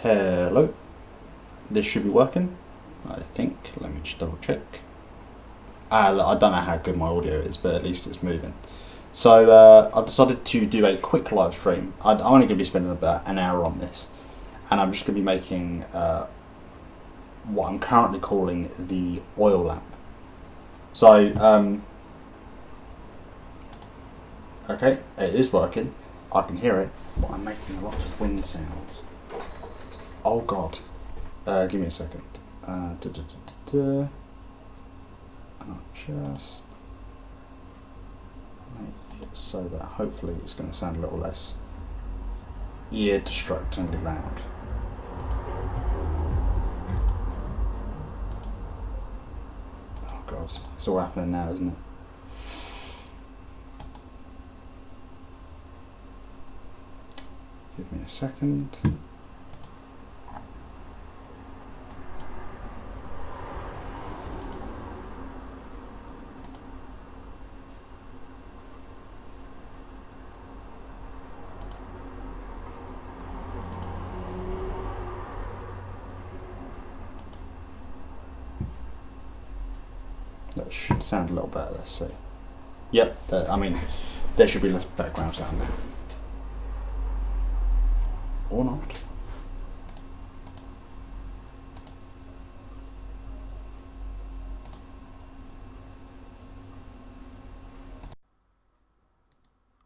Hello, this should be working, I think. Let me just double check. I don't know how good my audio is, but at least it's moving. So I've decided to do a quick live stream. I'm only going to be spending about an hour on this, and I'm just going to be making what I'm currently calling the oil lamp. So, okay, it is working. I can hear it, but I'm making a lot of wind sounds. Oh god. Give me a second. And I'll just make it so that hopefully it's going to sound a little less ear distractingly loud. Oh god, it's all happening now, isn't it? Give me a second. That should sound a little better, let's see. Yep, there should be less background sound now. Or not.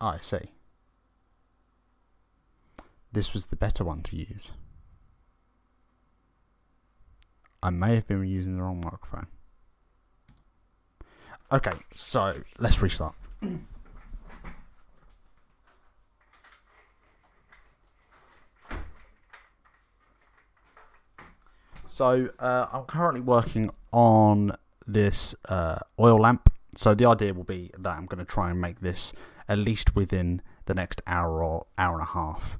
I see. This was the better one to use. I may have been using the wrong microphone. Okay, so let's restart. So I'm currently working on this oil lamp. So the idea will be that I'm going to try and make this at least within the next hour or hour and a half,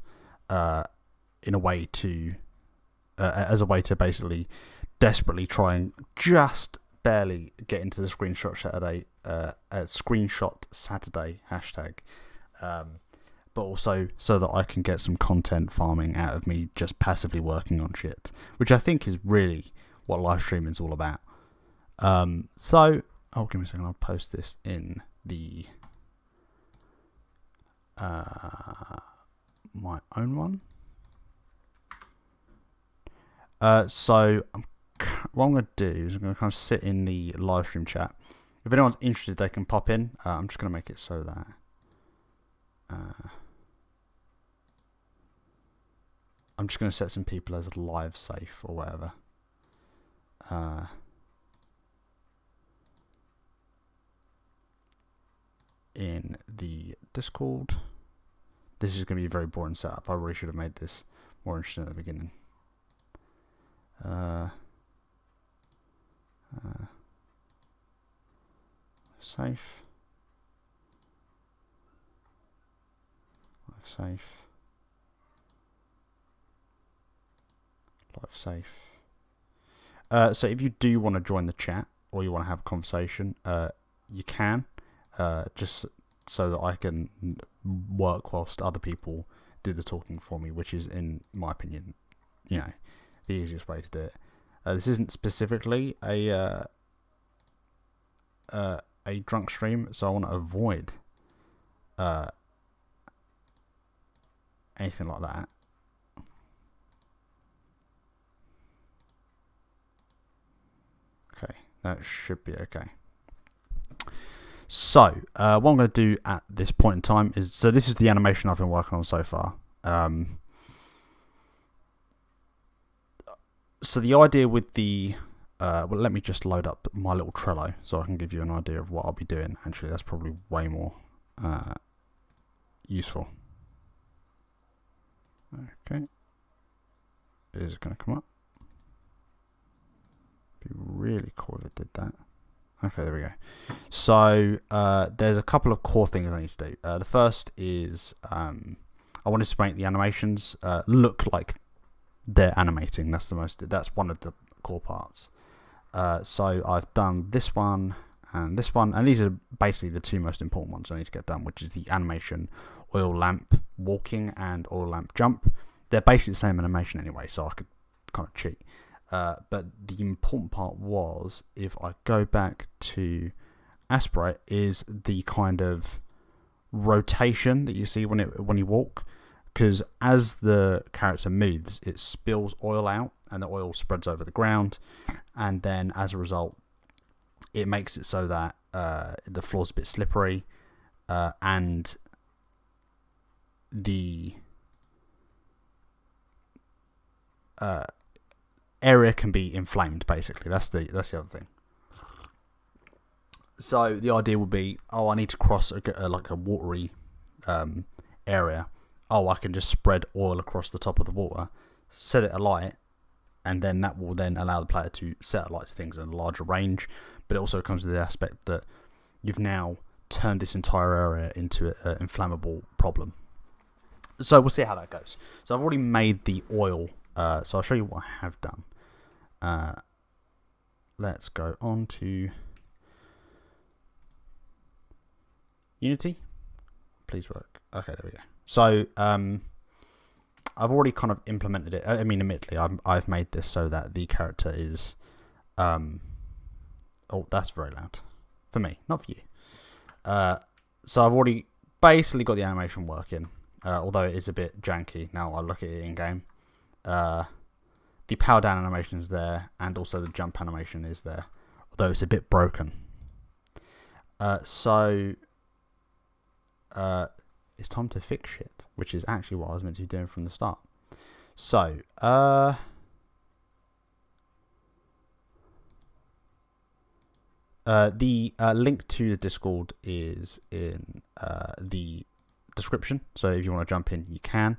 in a way to, as a way to basically desperately try and just barely get into the screenshot Saturday hashtag, but also so that I can get some content farming out of me just passively working on shit, which I think is really what live streaming is all about. So, give me a second, I'll post this in the my own one. So what I'm going to do is I'm going to kind of sit in the live stream chat. If anyone's interested, they can pop in. I'm just going to make it so that I'm just going to set some people as live safe or whatever. In the Discord. This is going to be a very boring setup. I really should have made this more interesting at the beginning. Safe. Live safe. Live safe. So if you do want to join the chat or you want to have a conversation, you can. Just so that I can work whilst other people do the talking for me, which is, in my opinion, the easiest way to do it. This isn't specifically a drunk stream, so I want to avoid anything like that. Okay, that should be okay. So, what I'm going to do at this point in time is, so this is the animation I've been working on so far. So the idea with the, well, let me just load up my little Trello so I can give you an idea of what I'll be doing. Actually, that's probably way more useful. Okay. Is it going to come up? Be really cool if it did that. Okay, there we go. So there's a couple of core things I need to do. The first is I wanted to make the animations look like they're animating. That's one of the core parts. So I've done this one, and these are basically the two most important ones I need to get done, which is the animation oil lamp walking and oil lamp jump. they're basically the same animation anyway, so I could kind of cheat. But the important part was, if I go back to aspirate, is the kind of rotation that you see when you walk, because as the character moves, it spills oil out, and the oil spreads over the ground, and then as a result, it makes it so that the floor's a bit slippery, and the area can be inflamed. Basically, that's the other thing. So the idea would be, I need to cross like a watery area. I can just spread oil across the top of the water, set it alight, and then that will then allow the player to set alight to things in a larger range. But it also comes with the aspect that you've now turned this entire area into an inflammable problem. So we'll see how that goes. So I've already made the oil, so I'll show you what I have done. Let's go on to Unity. Please work. Okay, there we go. So I've already kind of implemented it. I mean, admittedly, I've made this so that the character is oh, that's very loud for me, not for you. So I've already basically got the animation working, although it is a bit janky now I look at it in game. The power down animation is there, and also the jump animation is there, although it's a bit broken. So it's time to fix shit, which is actually what I was meant to be doing from the start. So the link to the Discord is in the description, so if you want to jump in, you can.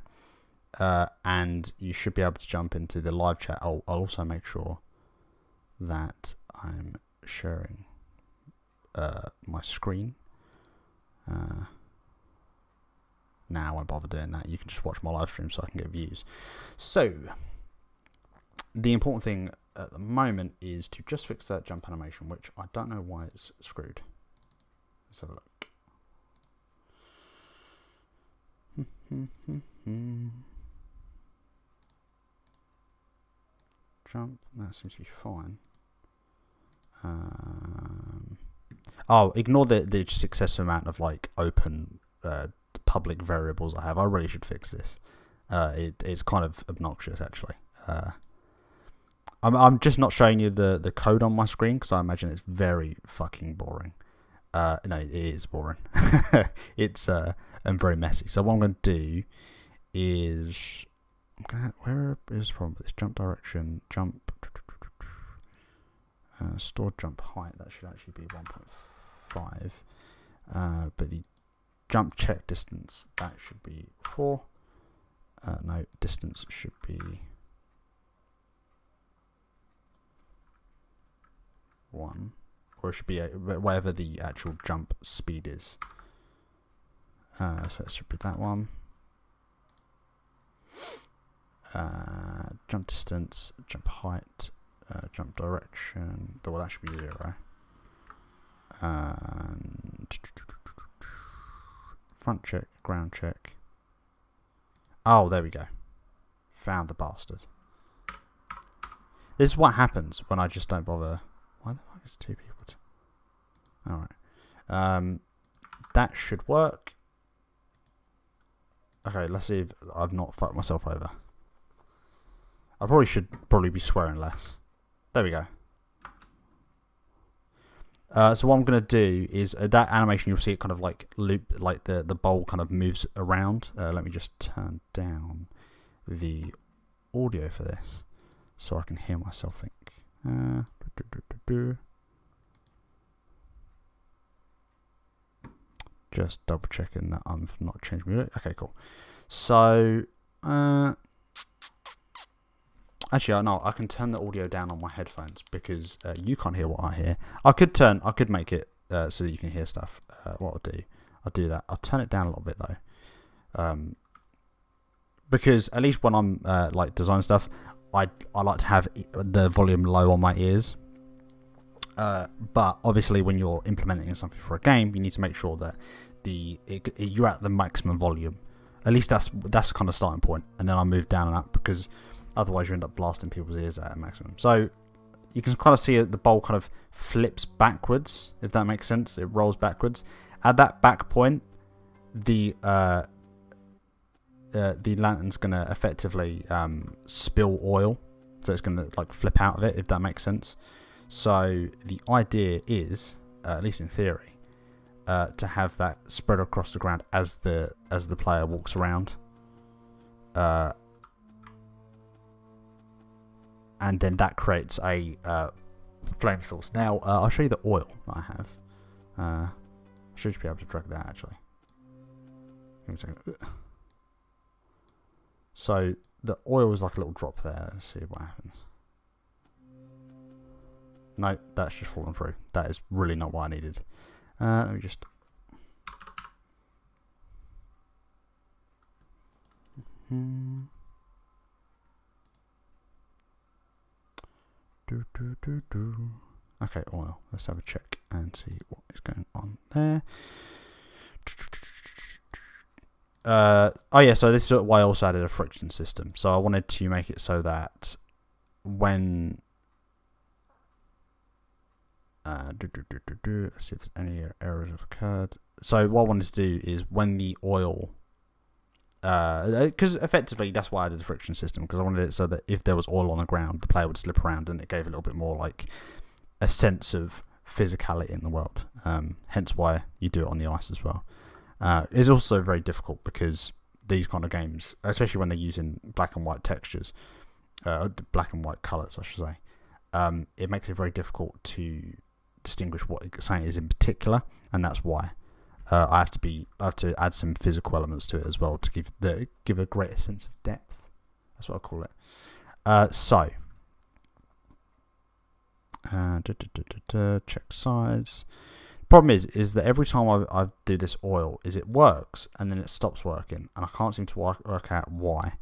And you should be able to jump into the live chat. I'll also make sure that I'm sharing my screen. Now I won't bother doing that. You can just watch my live stream so I can get views. So the important thing at the moment is to just fix that jump animation, which I don't know why it's screwed. Let's have a look. Jump, that seems to be fine. Ignore the successive amount of like open public variables I have. I really should fix this. It's kind of obnoxious actually. I'm just not showing you the code on my screen because I imagine it's very fucking boring. No, it is boring. It's and very messy. So what I'm going to do is, where is the problem with this? Jump direction, jump, stored jump height. That should actually be 1.5. But the jump check distance, that should be 4. No, distance should be 1, or it should be whatever the actual jump speed is. So it should be that one. Jump distance, jump height, jump direction. Well, that should be 0. And front check, ground check. Oh, there we go. Found the bastard. This is what happens when I just don't bother. Why the fuck is 2 people? Alright. That should work. Okay, let's see if I've not fucked myself over. I should be swearing less. There we go. So what I'm going to do is that animation, you'll see it kind of like loop, like the bowl kind of moves around. Let me just turn down the audio for this so I can hear myself think. Just double checking that I'm not changing music. Okay, cool. So actually, no, I can turn the audio down on my headphones because you can't hear what I hear. I could make it so that you can hear stuff. What I'll do that. I'll turn it down a little bit though, because at least when I'm like designing stuff, I like to have the volume low on my ears. But obviously, when you're implementing something for a game, you need to make sure that you're at the maximum volume At least that's the kind of starting point, and then I move down and up, because otherwise you end up blasting people's ears at a maximum. So you can kind of see the bowl kind of flips backwards, if that makes sense. It rolls backwards. At that back point, the lantern's going to effectively spill oil, so it's going to like flip out of it, if that makes sense. So the idea is, at least in theory, to have that spread across the ground as the player walks around, and then that creates a flame source. Now I'll show you the oil that I have. I should be able to drag that actually. Give me a second. So the oil is like a little drop there. Let's see what happens. No, that's just fallen through. That is really not what I needed. Let me just... Okay, oil. Let's have a check and see what is going on there. Oh yeah, so this is why I also added a friction system. So I wanted to make it so that when... let's see if any errors have occurred. So what I wanted to do is when the oil... because effectively that's why I did the friction system, because I wanted it so that if there was oil on the ground, the player would slip around, and it gave a little bit more like a sense of physicality in the world. Hence why you do it on the ice as well. It's also very difficult because these kind of games, especially when they're using black and white textures, black and white colours, I should say, it makes it very difficult to distinguish what something is in particular, and that's why I have to add some physical elements to it as well to give a greater sense of depth. That's what I call it. Check size. Problem is that every time I do this oil, it works and then it stops working, and I can't seem to work out why.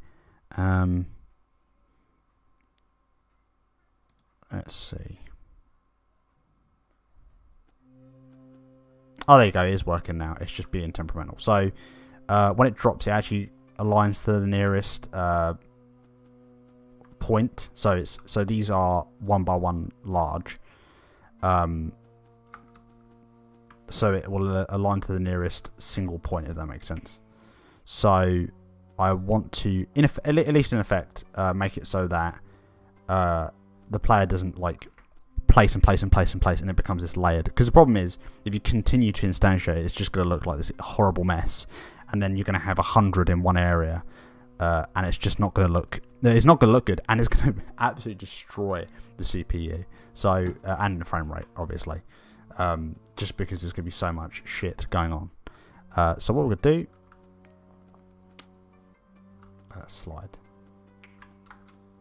Let's see. Oh, there you go. It is working now. It's just being temperamental. So when it drops, it actually aligns to the nearest point. So these are 1 by 1 large. So it will align to the nearest single point, if that makes sense. So I want to, at least in effect, make it so that the player doesn't like place and it becomes this layered. Because the problem is, if you continue to instantiate it, it's just going to look like this horrible mess, and then you're going to have 100 in one area, and it's just not going to look. It's not going to look good, and it's going to absolutely destroy the CPU. So and the frame rate, obviously. Just because there's going to be so much shit going on. So what we're going to do... slide.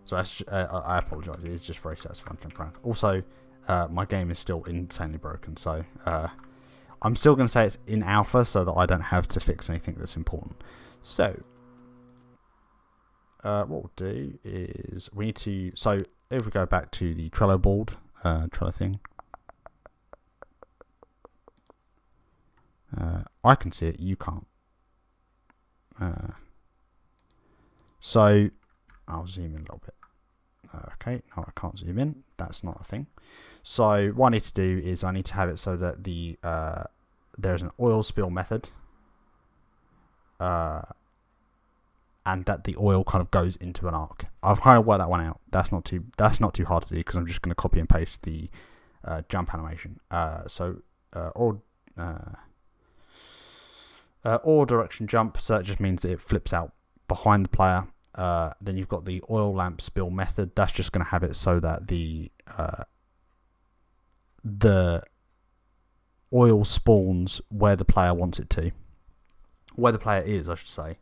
So I apologise, it is just very satisfying to jump around. Also, my game is still insanely broken, so I'm still going to say it's in alpha so that I don't have to fix anything that's important. So, what we'll do is we need to... So, if we go back to the Trello board, Trello thing... I can see it, you can't. So I'll zoom in a little bit. Okay, no, I can't zoom in. That's not a thing. So what I need to do is I need to have it so that the there's an oil spill method, and that the oil kind of goes into an arc. I've kind of worked that one out. That's not too hard to do, because I'm just going to copy and paste the jump animation. Or direction jump, so that just means that it flips out behind the player. Then you've got the oil lamp spill method. That's just going to have it so that the oil spawns where the player wants it to, where the player is, I should say.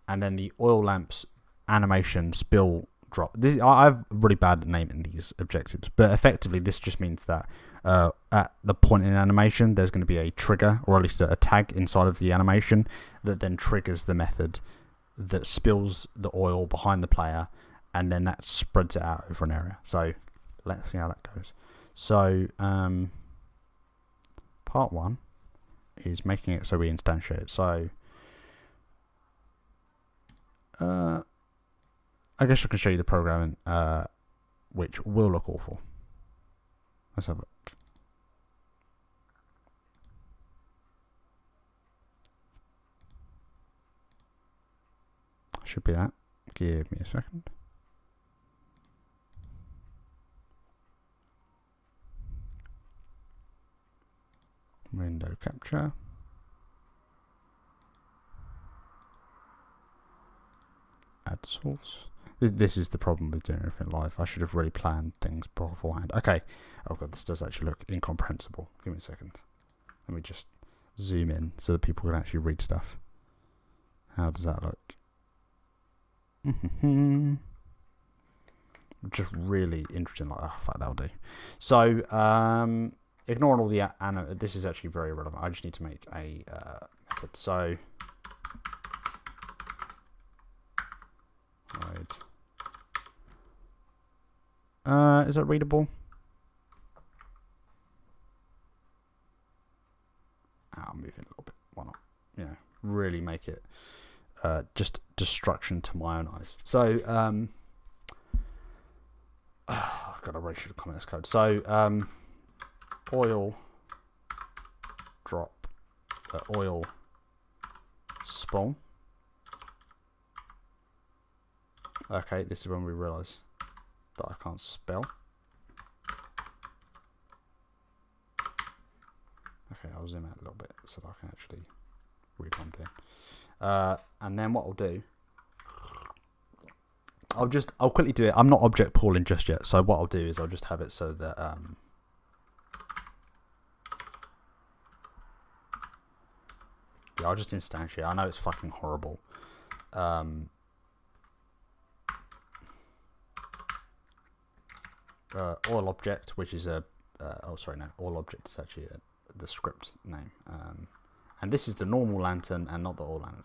And then the oil lamps animation spill drop. I have really bad at naming these objectives, but effectively this just means that at the point in animation there's going to be a trigger, or at least a tag inside of the animation that then triggers the method that spills the oil behind the player, and then that spreads it out over an area. So let's see how that goes. So part one is making it so we instantiate it. So I guess I can show you the programming, which will look awful. Let's have a look. Should be that. Give me a second. Window capture. Add source. This is the problem with doing everything live. I should have really planned things beforehand. Okay. Oh god, this does actually look incomprehensible. Give me a second. Let me just zoom in so that people can actually read stuff. How does that look? Just really interesting. Like, oh fuck, that'll do. So, ignoring all the this is actually very relevant. I just need to make a method. So, is that readable? I'll move it a little bit. Why not? You know, really make it just destruction to my own eyes. So, I've got to erase the comments code. So, oil drop, oil spawn. Okay, this is when we realise that I can't spell. Okay, I'll zoom out a little bit so that I can actually read what I'm doing. And then what I'll do, I'll quickly do it. I'm not object pooling just yet, so what I'll do is I'll just have it so that yeah, I'll just instantiate. I know it's fucking horrible. All object, which is a all object is actually the script name, and this is the normal lantern and not the all lantern.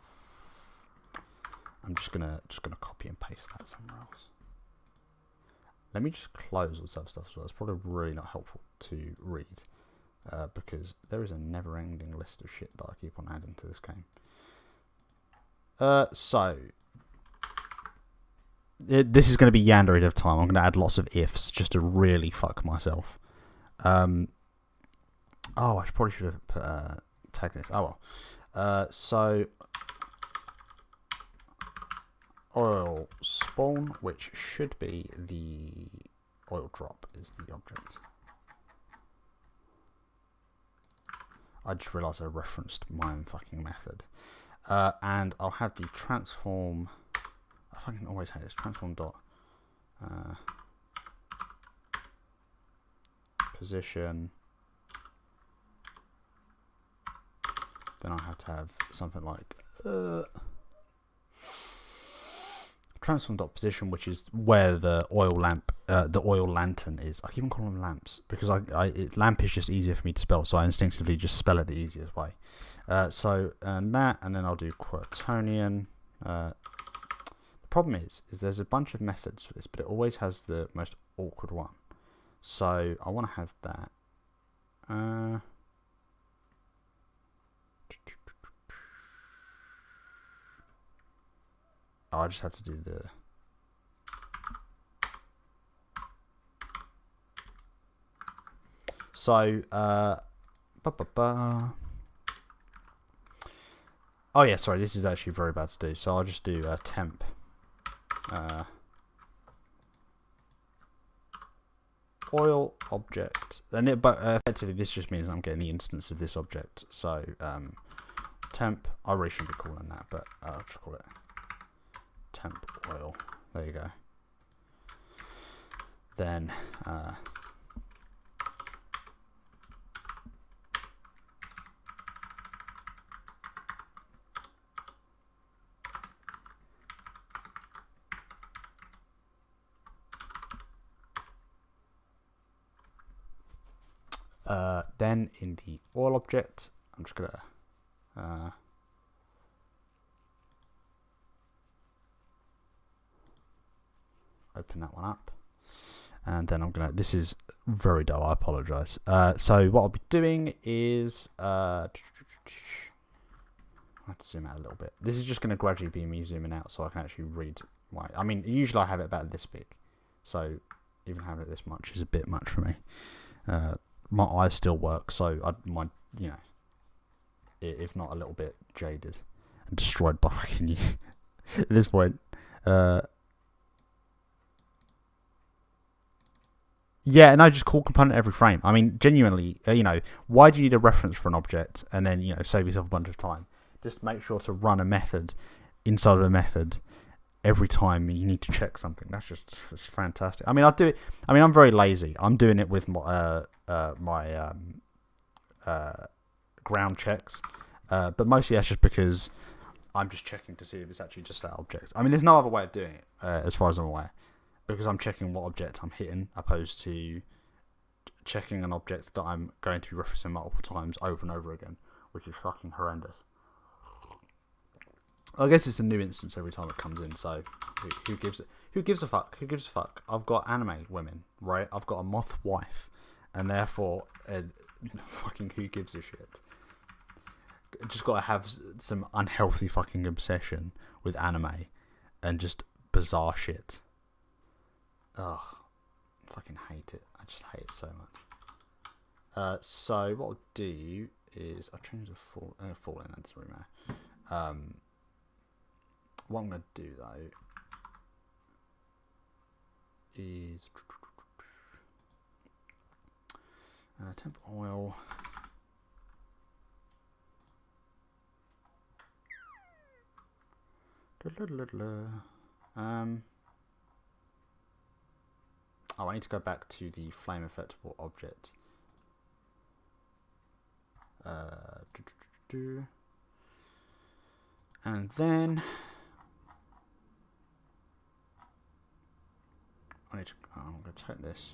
I'm just gonna copy and paste that somewhere else. Let me just close all that stuff as well. It's probably really not helpful to read because there is a never-ending list of shit that I keep on adding to this game. So this is going to be yandered of time. I'm going to add lots of ifs just to really fuck myself. Oh, I probably should have put, tagged this. Oh well. So oil spawn, which should be the oil drop, is the object. I just realised I referenced my own fucking method. And I'll have the transform. I fucking always hate this. Transform dot position. Then I have to have something like transform dot position, which is where the oil lamp, the oil lantern is. I keep on calling them lamps because lamp is just easier for me to spell, so I instinctively just spell it the easiest way. So that, and then I'll do quaternion. The problem is there's a bunch of methods for this, but it always has the most awkward one. So I want to have that. I just have to do the so oh yeah, sorry, this is actually very bad to do, so I'll just do temp oil object, and but effectively this just means I'm getting the instance of this object. So temp, I really shouldn't be calling that, but I'll just call it temp oil. There you go. Then then in the oil object, I'm just gonna open that one up, and then I'm gonna. This is very dull. I apologise. So what I'll be doing is I have to zoom out a little bit. This is just going to gradually be me zooming out so I can actually read my... I mean, usually I have it about this big. So even having it this much is a bit much for me. My eyes still work, so if not a little bit jaded and destroyed by fucking you at this point. Yeah, and I just call component every frame. I mean, genuinely, why do you need a reference for an object and then, save yourself a bunch of time? Just make sure to run a method inside of a method every time you need to check something. That's fantastic. I mean, I'll do it. I mean, I'm very lazy. I'm doing it with my ground checks, but mostly that's just because I'm just checking to see if it's actually just that object. I mean, there's no other way of doing it, as far as I'm aware, because I'm checking what object I'm hitting, opposed to checking an object that I'm going to be referencing multiple times over and over again, which is fucking horrendous. I guess it's a new instance every time it comes in, so who gives a fuck? Who gives a fuck? I've got anime women, right? I've got a moth wife, and therefore, fucking who gives a shit? Just gotta have some unhealthy fucking obsession with anime and just bizarre shit. Ugh, fucking hate it. I just hate it so much. So what I'll do is I'll change the fall in. That doesn't really matter. What I'm going to do though is temp oil. I need to go back to the flame effectable object. And then I'm going to take this.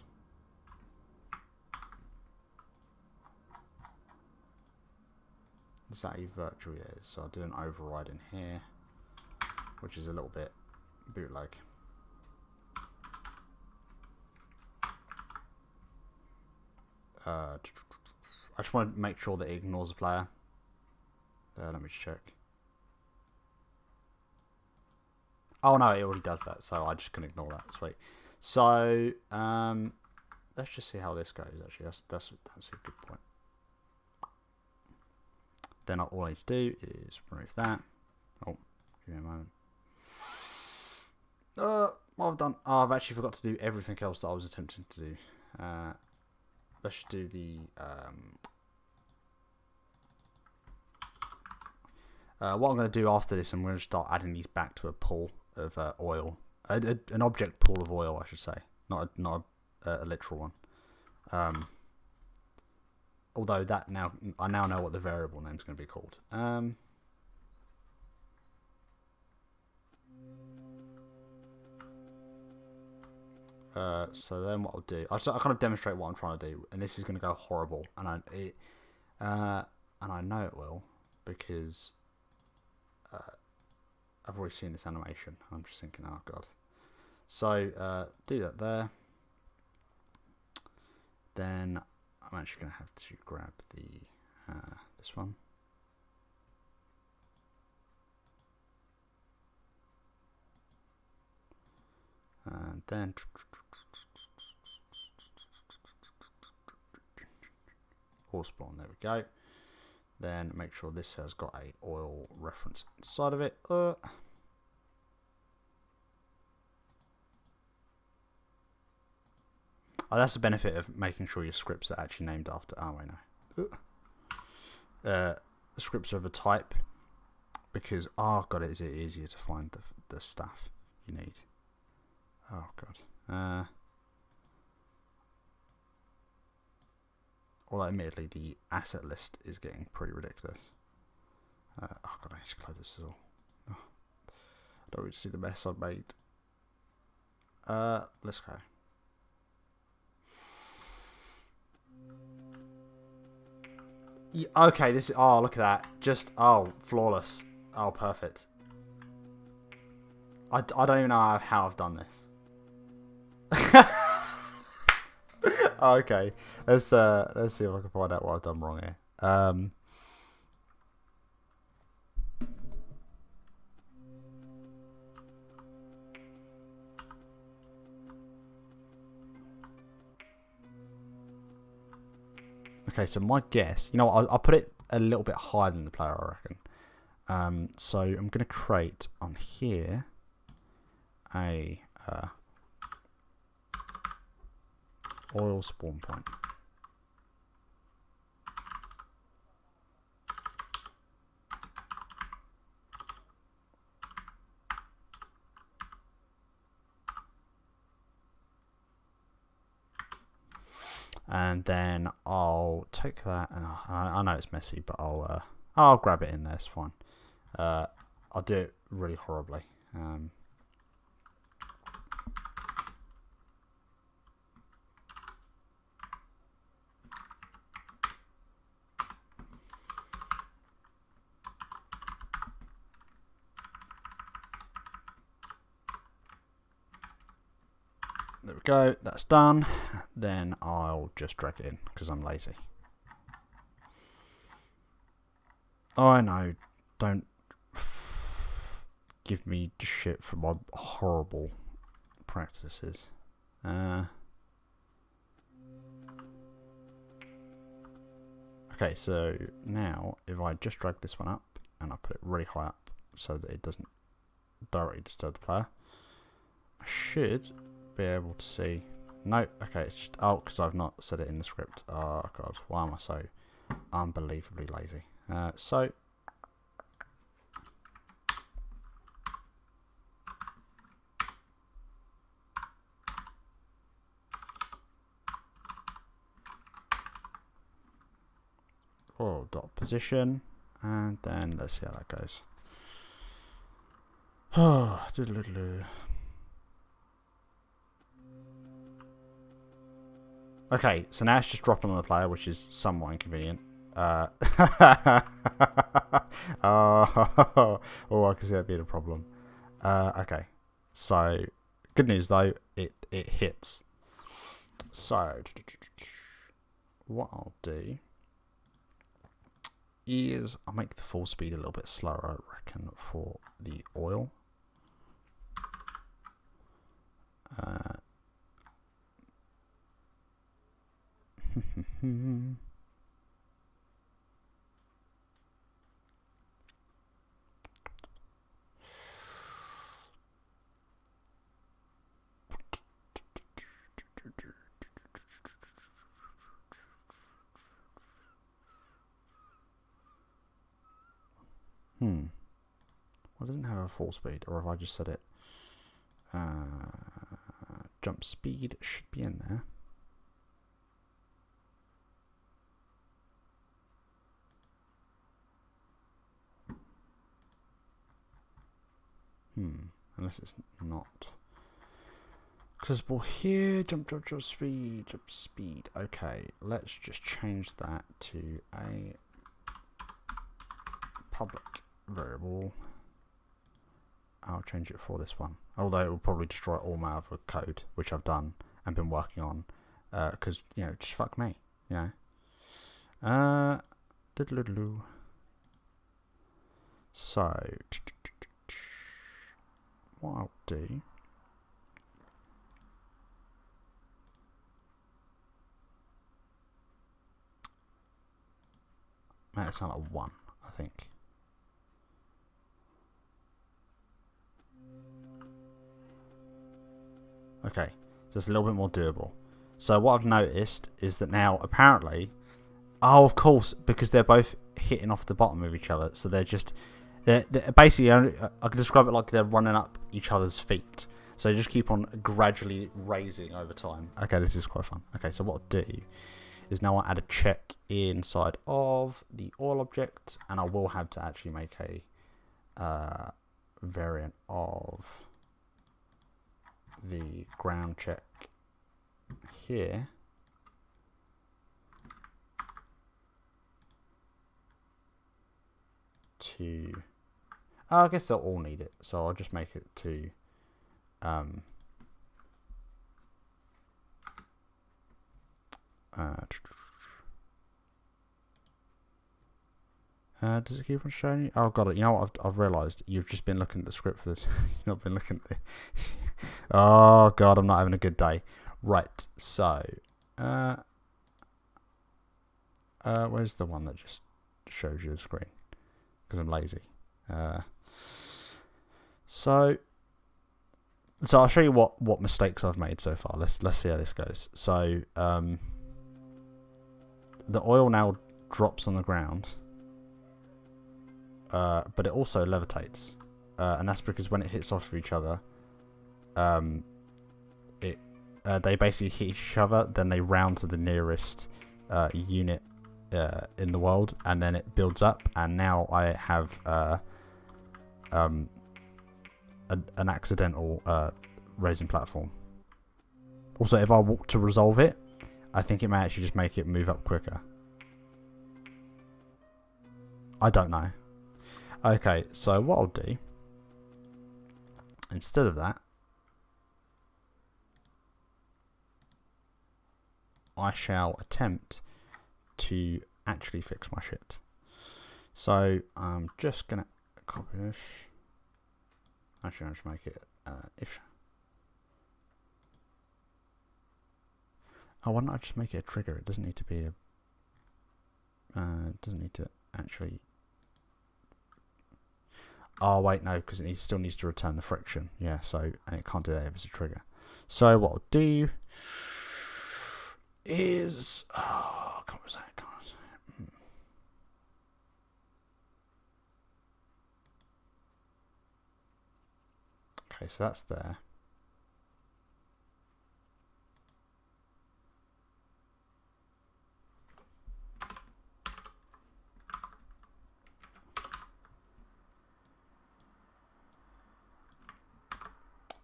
Is that a virtual? Yeah, so I'll do an override in here, which is a little bit bootleg. I just want to make sure that it ignores the player. Let me check. Oh no, it already does that, so I just can ignore that. Sweet. So let's just see how this goes. Actually, that's a good point. Then all I need to do is remove that. Oh, give me a moment. What I've done? Oh, I've actually forgot to do everything else that I was attempting to do. Let's just do the what I'm going to do after this, I'm going to start adding these back to a pool of oil, an object pool of oil, I should say, not a literal one. Although I now know what the variable name is going to be called. So then what I'll do, I'll kind of demonstrate what I'm trying to do, and this is going to go horrible, and I know it will because I've already seen this animation. I'm just thinking, oh god. So do that there. Then I'm actually going to have to grab the this one. And then all spawn, there we go. Then make sure this has got a oil reference inside of it. Oh, that's the benefit of making sure your scripts are actually named after. Oh wait, no. The scripts are of a type because god, it is easier to find the stuff you need. Oh god. Although admittedly the asset list is getting pretty ridiculous. Oh god, I need to close this as well. Oh, I don't really see the mess I've made. Let's go. Yeah, okay, this is, oh look at that. Just, flawless. Oh, perfect. I don't even know how I've done this. Okay, let's see if I can find out what I've done wrong here. Okay, so my guess, you know what, I'll put it a little bit higher than the player, I reckon. So I'm going to create on here a oil spawn point. And then I'll take that, and I know it's messy, but I'll grab it in there. It's fine. I'll do it really horribly. There we go, that's done. Then I'll just drag it in because I'm lazy. Oh, I know, don't give me shit for my horrible practices. Okay, so now if I just drag this one up and I put it really high up so that it doesn't directly disturb the player, I should be able to see. No, okay, it's just because I've not said it in the script. Oh god, why am I so unbelievably lazy? So dot position, and then let's see how that goes. Okay, so now it's just dropping on the player, which is somewhat inconvenient. Oh, I can see that being a problem. Okay, so good news though, it hits. So what I'll do is I'll make the full speed a little bit slower, I reckon, for the oil. Well, it doesn't have a full speed, or if I just set it, jump speed should be in there. Unless it's not accessible here. Jump speed. Okay, let's just change that to a public variable. I'll change it for this one, although it will probably destroy all my other code, which I've done and been working on, because you know, just fuck me, you know. So what I'll do, might sound like 1, I think. Okay, so it's a little bit more doable. So what I've noticed is that now apparently, oh of course, because they're both hitting off the bottom of each other, so they're basically, I can describe it like they're running up each other's feet. So you just keep on gradually raising over time. Okay, this is quite fun. Okay, so what I'll do is now I'll add a check inside of the oil object, and I will have to actually make a variant of the ground check here. I guess they'll all need it, so I'll just make it to does it keep on showing you? Oh god, you know what, I've realised you've just been looking at the script for this. You've not been looking at it. Oh god, I'm not having a good day. Right, so Where's the one that just shows you the screen? Because I'm lazy. So I'll show you what mistakes I've made so far. Let's see how this goes. So the oil now drops on the ground, but it also levitates, and that's because when it hits off of each other, they basically hit each other. Then they round to the nearest unit in the world, and then it builds up. And now I have an accidental raising platform. Also, if I walk to resolve it, I think it may actually just make it move up quicker. I don't know. Okay, so what I'll do, instead of that, I shall attempt to actually fix my shit. So I'm just gonna copy this. Actually, I'll just make it if. Oh, why don't I just make it a trigger? It doesn't need to be a. It doesn't need to actually. Oh wait, no, because it still needs to return the friction. Yeah, so and it can't do that if it's a trigger. So what I'll do is can't say. Okay, so that's there.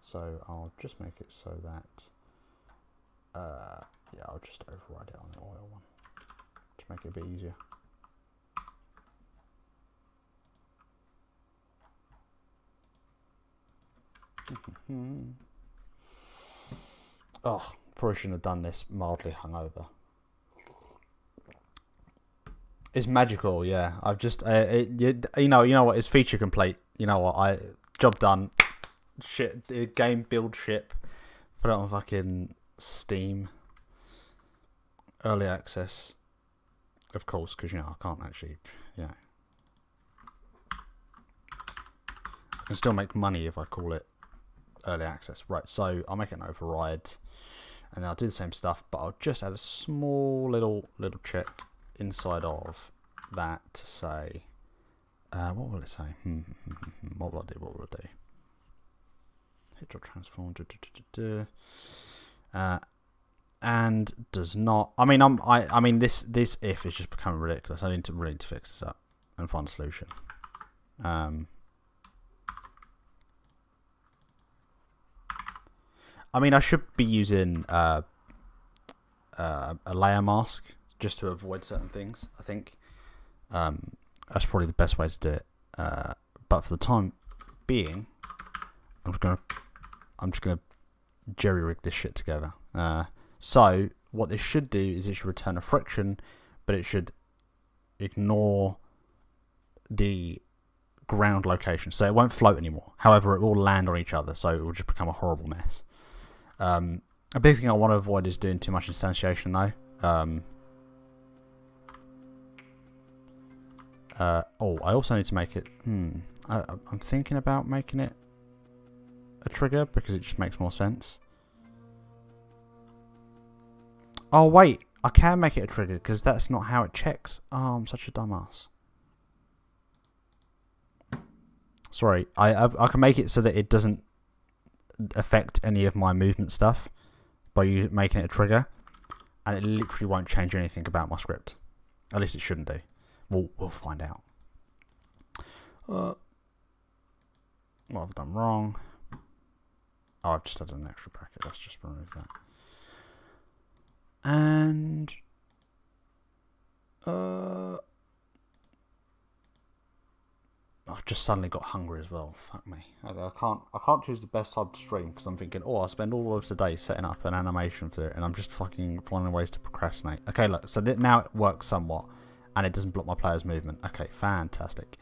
So I'll just make it so that yeah, I'll just override it on the oil one to make it a bit easier. Oh, probably shouldn't have done this mildly hungover. It's magical, yeah. I've just you know what? It's feature complete. You know what? Job done. Shit, game build ship. Put it on fucking Steam. Early access, of course, because I can't actually, I can still make money if I call it early access. Right, so I'll make it an override, and then I'll do the same stuff, but I'll just add a small little check inside of that to say, what will it say? What will I do? Hit transform. And does not. I mean, this if is just becoming ridiculous. I really need to fix this up and find a solution. I mean, I should be using a layer mask just to avoid certain things. I think that's probably the best way to do it. But for the time being, I'm just gonna jerry rig this shit together. So what this should do is it should return a friction, but it should ignore the ground location, so it won't float anymore. However, it will land on each other, so it will just become a horrible mess. A big thing I want to avoid is doing too much instantiation, though. Oh, I also need to make it. I'm thinking about making it a trigger because it just makes more sense. Oh wait, I can make it a trigger because that's not how it checks. Oh, I'm such a dumbass. Sorry, I can make it so that it doesn't affect any of my movement stuff by making it a trigger, and it literally won't change anything about my script. At least it shouldn't do. We'll find out. What have I done wrong? Oh, I've just added an extra bracket. Let's just remove that. And I've just suddenly got hungry as well. Fuck me. I can't choose the best time to stream because I'm thinking, I'll spend all of today setting up an animation for it, and I'm just fucking finding ways to procrastinate. Okay, look, so now it works somewhat, and it doesn't block my player's movement. Okay, fantastic.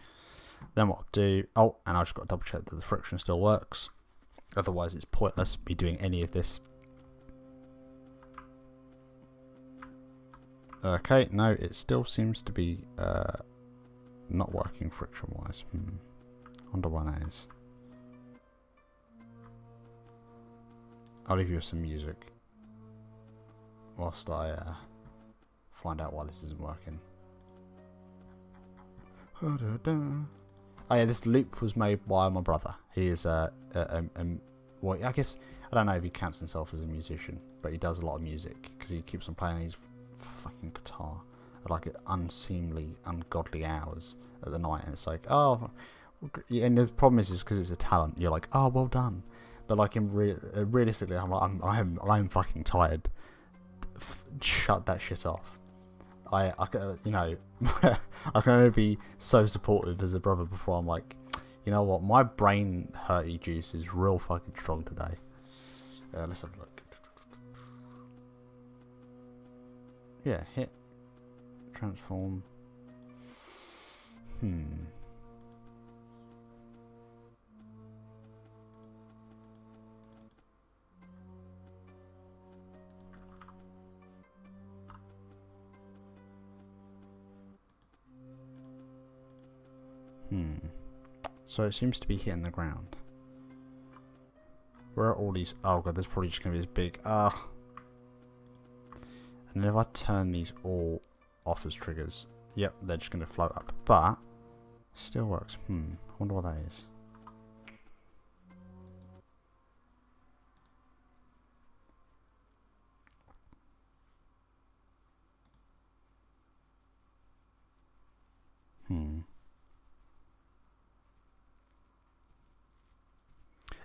Then what I'll do? Oh, and I've just got to double check that the friction still works. Otherwise, it's pointless me doing any of this. Okay, no, it still seems to be not working friction-wise. Wonder why that is. I'll leave you with some music whilst I find out why this isn't working. Oh yeah, this loop was made by my brother. He is well, I guess I don't know if he counts himself as a musician, but he does a lot of music because he keeps on playing his fucking guitar at like unseemly, ungodly hours at the night, and it's like, oh, and the problem is because it's a talent. You're like, oh, well done, but like realistically, I'm fucking tired. Shut that shit off. I you know, I can only be so supportive as a brother before I'm like, you know what, my brain hurty juice is real fucking strong today. Let's have a look. Yeah, hit, transform. So it seems to be hitting the ground. Where are all these? Oh god, there's probably just going to be this big... And then if I turn these all off as triggers, yep, they're just going to float up. But, still works. I wonder what that is.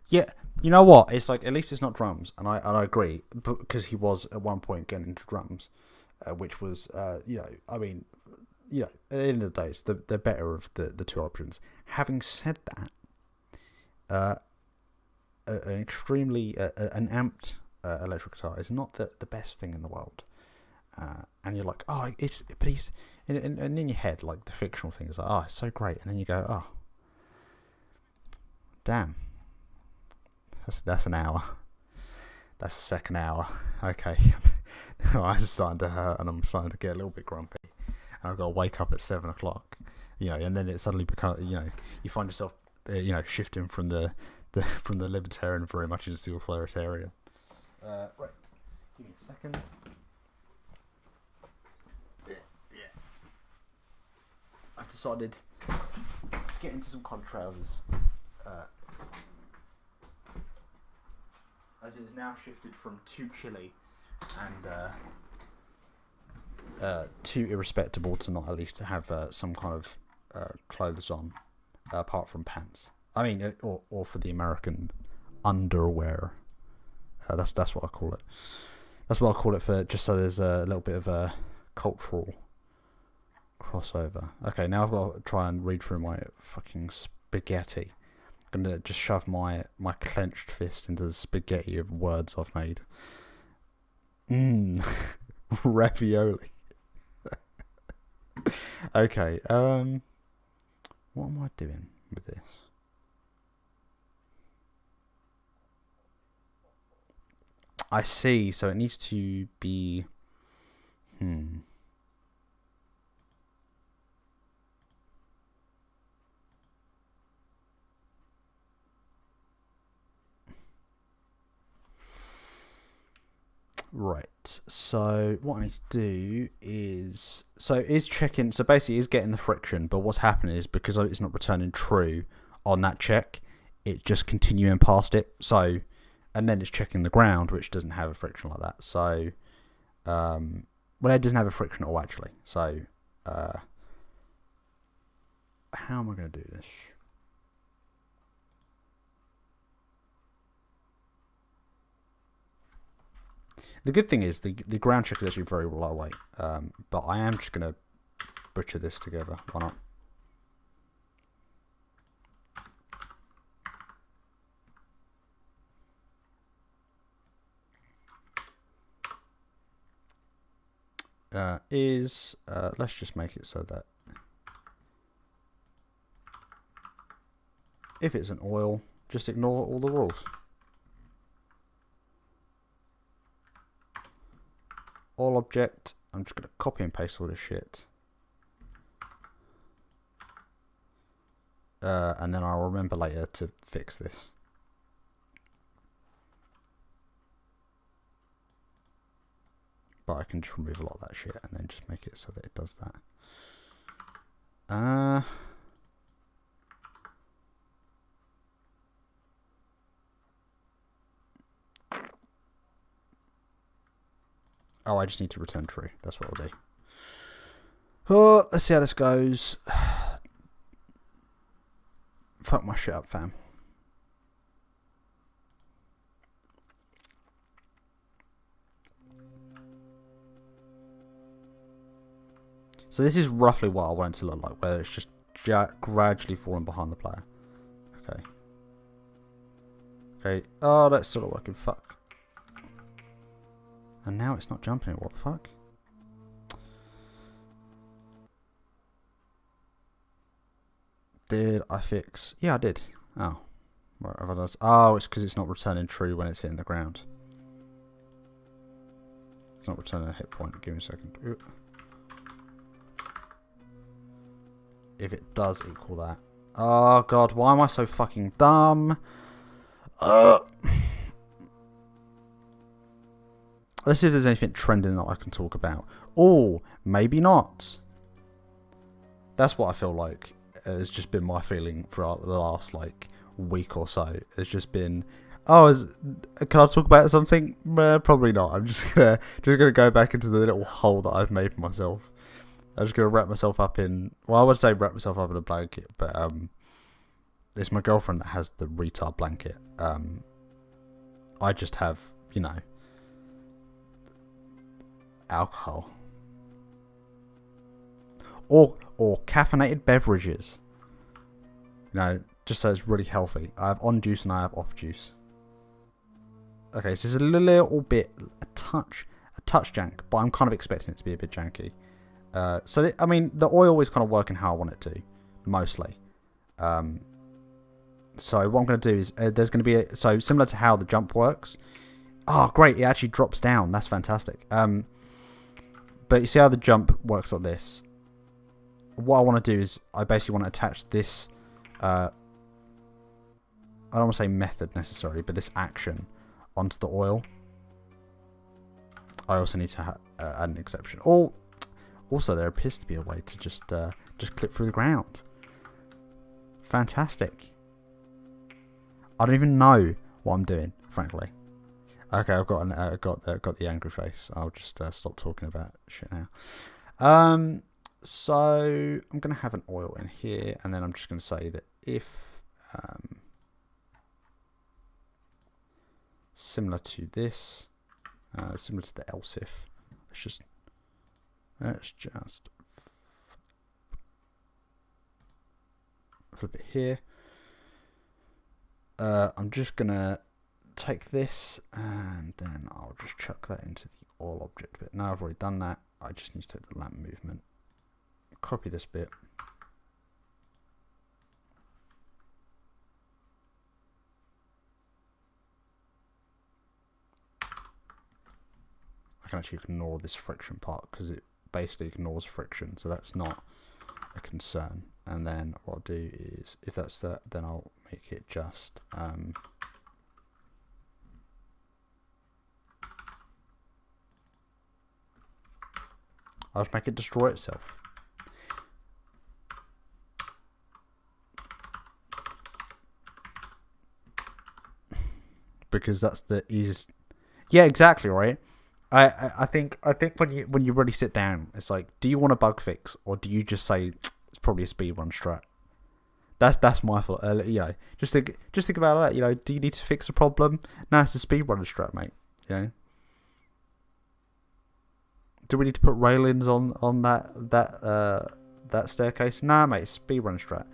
Yeah, you know what? It's like, at least it's not drums, and I agree, because he was at one point getting into drums, which was, you know, I mean, you know, at the end of the day, it's the better of the two options. Having said that, an extremely an amped electric guitar is not the best thing in the world, and you're like, oh, but he's, and in your head, like the fictional thing is like, oh, it's so great, and then you go, oh, damn. That's an hour. That's the second hour. Okay. My eyes are starting to hurt and I'm starting to get a little bit grumpy. And I've got to wake up at 7 o'clock. You know, and then it suddenly becomes, you know, you find yourself, you know, shifting from the from the libertarian very much into the authoritarian. Right. Give me a second. Yeah. I've decided to get into some cod trousers. As it is now shifted from too chilly and too irrespectable to not at least have some kind of clothes on, apart from pants. I mean, or for the American, underwear. That's what I call it. That's what I call it, for just so there's a little bit of a cultural crossover. Okay, now I've got to try and read through my fucking spaghetti. I'm going to just shove my clenched fist into the spaghetti of words I've made. Ravioli. Okay, what am I doing with this? I see, so it needs to be... Right, so what I need to do is... So it is checking... So basically it's getting the friction, but what's happening is because it's not returning true on that check, it's just continuing past it. So... And then it's checking the ground, which doesn't have a friction like that. So... well, it doesn't have a friction at all, actually. So... how am I going to do this? The good thing is the ground check is actually very lightweight, but I am just going to butcher this together. Why not? Let's just make it so that if it's an oil, just ignore all the rules. all object. I'm just going to copy and paste all this shit. And then I'll remember later to fix this. But I can just remove a lot of that shit and then just make it so that it does that. Oh, I just need to return true. That's what I'll do. Oh, let's see how this goes. Fuck my shit up, fam. So this is roughly what I want it to look like, where it's just gradually falling behind the player. Okay. Okay. Oh, that's sort of working. Fuck. And now it's not jumping. What the fuck? Did I fix? Yeah, I did. Oh. Whatever it does. Oh, it's because it's not returning true when it's hitting the ground. It's not returning a hit point. Give me a second. Ooh. If it does equal that. Oh, God. Why am I so fucking dumb? Let's see if there's anything trending that I can talk about. Oh, maybe not. That's what I feel like. It's just been my feeling throughout the last like week or so. It's just been, oh, can I talk about something? Probably not. I'm just gonna go back into the little hole that I've made for myself. I'm just gonna wrap myself up in. Well, I would say wrap myself up in a blanket, but it's my girlfriend that has the retard blanket. I just have, you know, alcohol or caffeinated beverages, you know, just so it's really healthy. I have on juice and I have off juice. Okay, so it's a little bit a touch jank, but I'm kind of expecting it to be a bit janky. I mean, the oil is kind of working how I want it to, mostly. So what I'm going to do is there's going to be so similar to how the jump works. Oh, great! It actually drops down. That's fantastic. But you see how the jump works like this? What I want to do is I basically want to attach this. I don't want to say method necessarily, but this action onto the oil. I also need to add an exception. Also, there appears to be a way to just clip through the ground. Fantastic. I don't even know what I'm doing, frankly. Okay, I've got the angry face. I'll just stop talking about shit now. So I'm gonna have an oil in here, and then I'm just gonna say that if similar to this, similar to the else if, let's just flip it here. I'm just gonna take this and then I'll just chuck that into the all object bit. Now I've already done that, I just need to take the lamp movement, copy this bit, I can actually ignore this friction part because it basically ignores friction, so that's not a concern. And then what I'll do is, if that's that, then I'll make it just I'll just make it destroy itself. Because that's the easiest. Yeah, exactly, right? I think when you really sit down, it's like, do you want a bug fix or do you just say it's probably a speedrun strat? That's my fault. You know, just think about that. You know, do you need to fix a problem? No, it's a speedrun strat, mate. You know. Do we need to put railings on that staircase? Nah, mate, it's speedrun strat.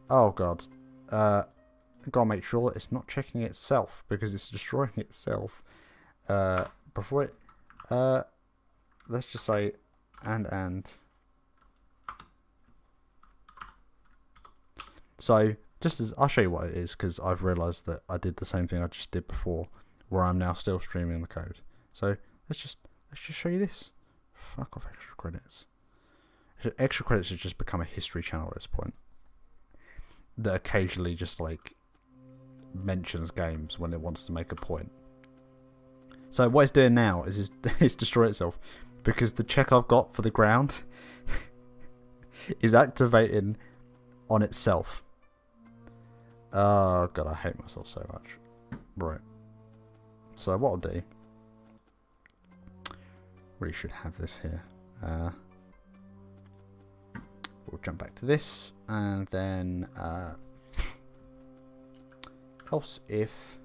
Oh god. Gotta make sure it's not checking itself because it's destroying itself. Before it, let's just say and. So just as I'll show you what it is, because I've realised that I did the same thing I just did before, where I'm now still streaming the code. So let's let's just show you this. Fuck off extra credits. Extra credits has just become a history channel at this point. That occasionally just like mentions games when it wants to make a point. So what it's doing now is it's destroying itself because the check I've got for the ground is activating on itself. Oh god, I hate myself so much. Right. So what I'll do, really should have this here. We'll jump back to this and then else if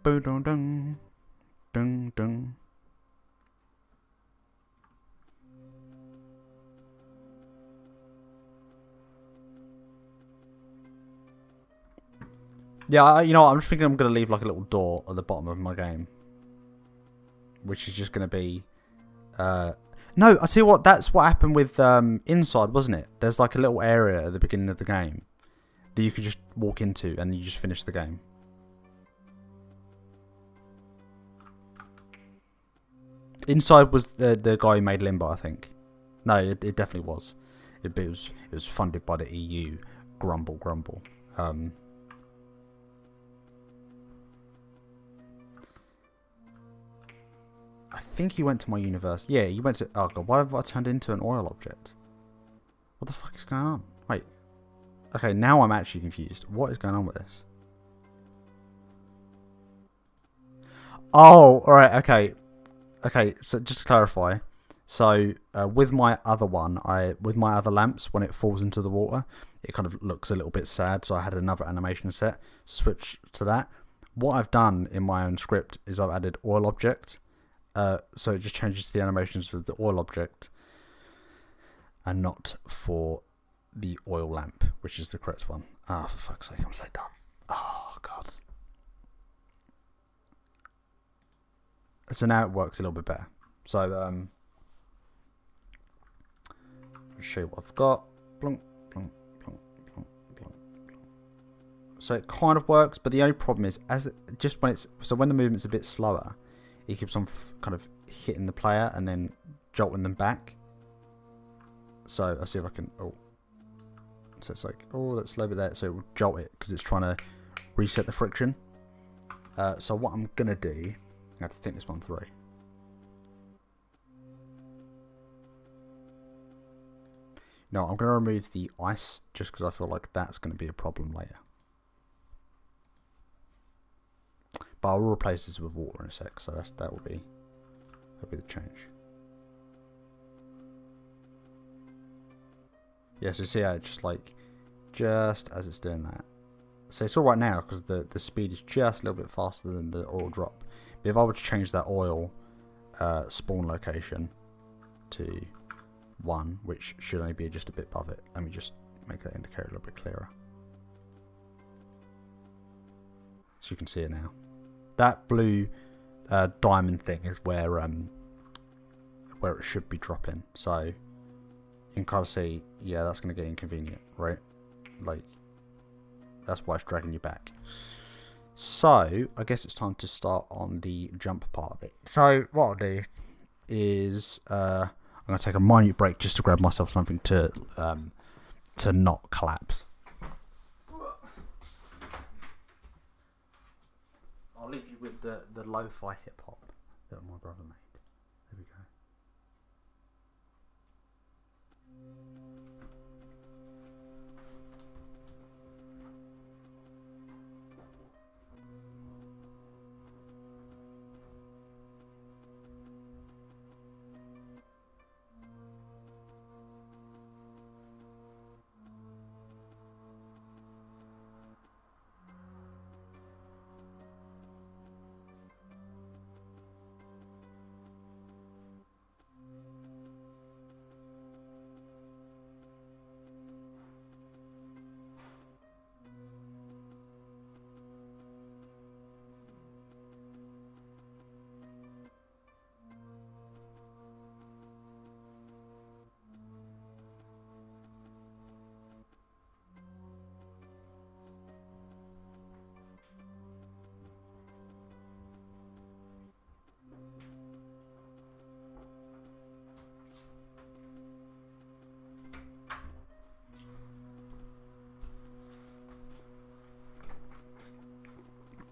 boom dun dun dun dun. Yeah, you know what, I'm just thinking I'm going to leave like a little door at the bottom of my game. Which is just going to be... no, I tell you what, that's what happened with Inside, wasn't it? There's like a little area at the beginning of the game that you could just walk into and you just finish the game. Inside was the guy who made Limbo, I think. No, it definitely was. It was funded by the EU. Grumble. I think he went to my university. Yeah, he went to... Oh god, why have I turned into an oil object? What the fuck is going on? Wait. Okay, now I'm actually confused. What is going on with this? Oh, alright, okay. Okay, so just to clarify. So, with my other one, with my other lamps, when it falls into the water, it kind of looks a little bit sad. So I had another animation set. Switch to that. What I've done in my own script is I've added oil object. So it just changes the animations of the oil object and not for the oil lamp, which is the correct one. Ah, for fuck's sake, I'm so dumb. Oh, God. So now it works a little bit better. So, I'll show you what I've got. Blunk, blunk, blunk, blunk, blunk, blunk. So it kind of works, but the only problem is, when the movement's a bit slower, it keeps on kind of hitting the player and then jolting them back. So I'll see if I can... Oh. So it's like, oh, let's slow it there. So it will jolt it because it's trying to reset the friction. So what I'm going to do... I have to think this one through. No, I'm going to remove the ice just because I feel like that's going to be a problem later. But I'll replace this with water in a sec, so that'll be the change. Yeah, so see how it just as it's doing that. So it's all right now because the speed is just a little bit faster than the oil drop. But if I were to change that oil spawn location to 1, which should only be just a bit above it, let me just make that indicator a little bit clearer. So you can see it now. That blue diamond thing is where it should be dropping. So you can kind of see, yeah, that's going to get inconvenient, right? Like, that's why it's dragging you back. So I guess it's time to start on the jump part of it. So what I'll do is I'm going to take a minute break just to grab myself something to not collapse. I'll leave you with the lo-fi hip hop that my brother made. There we go.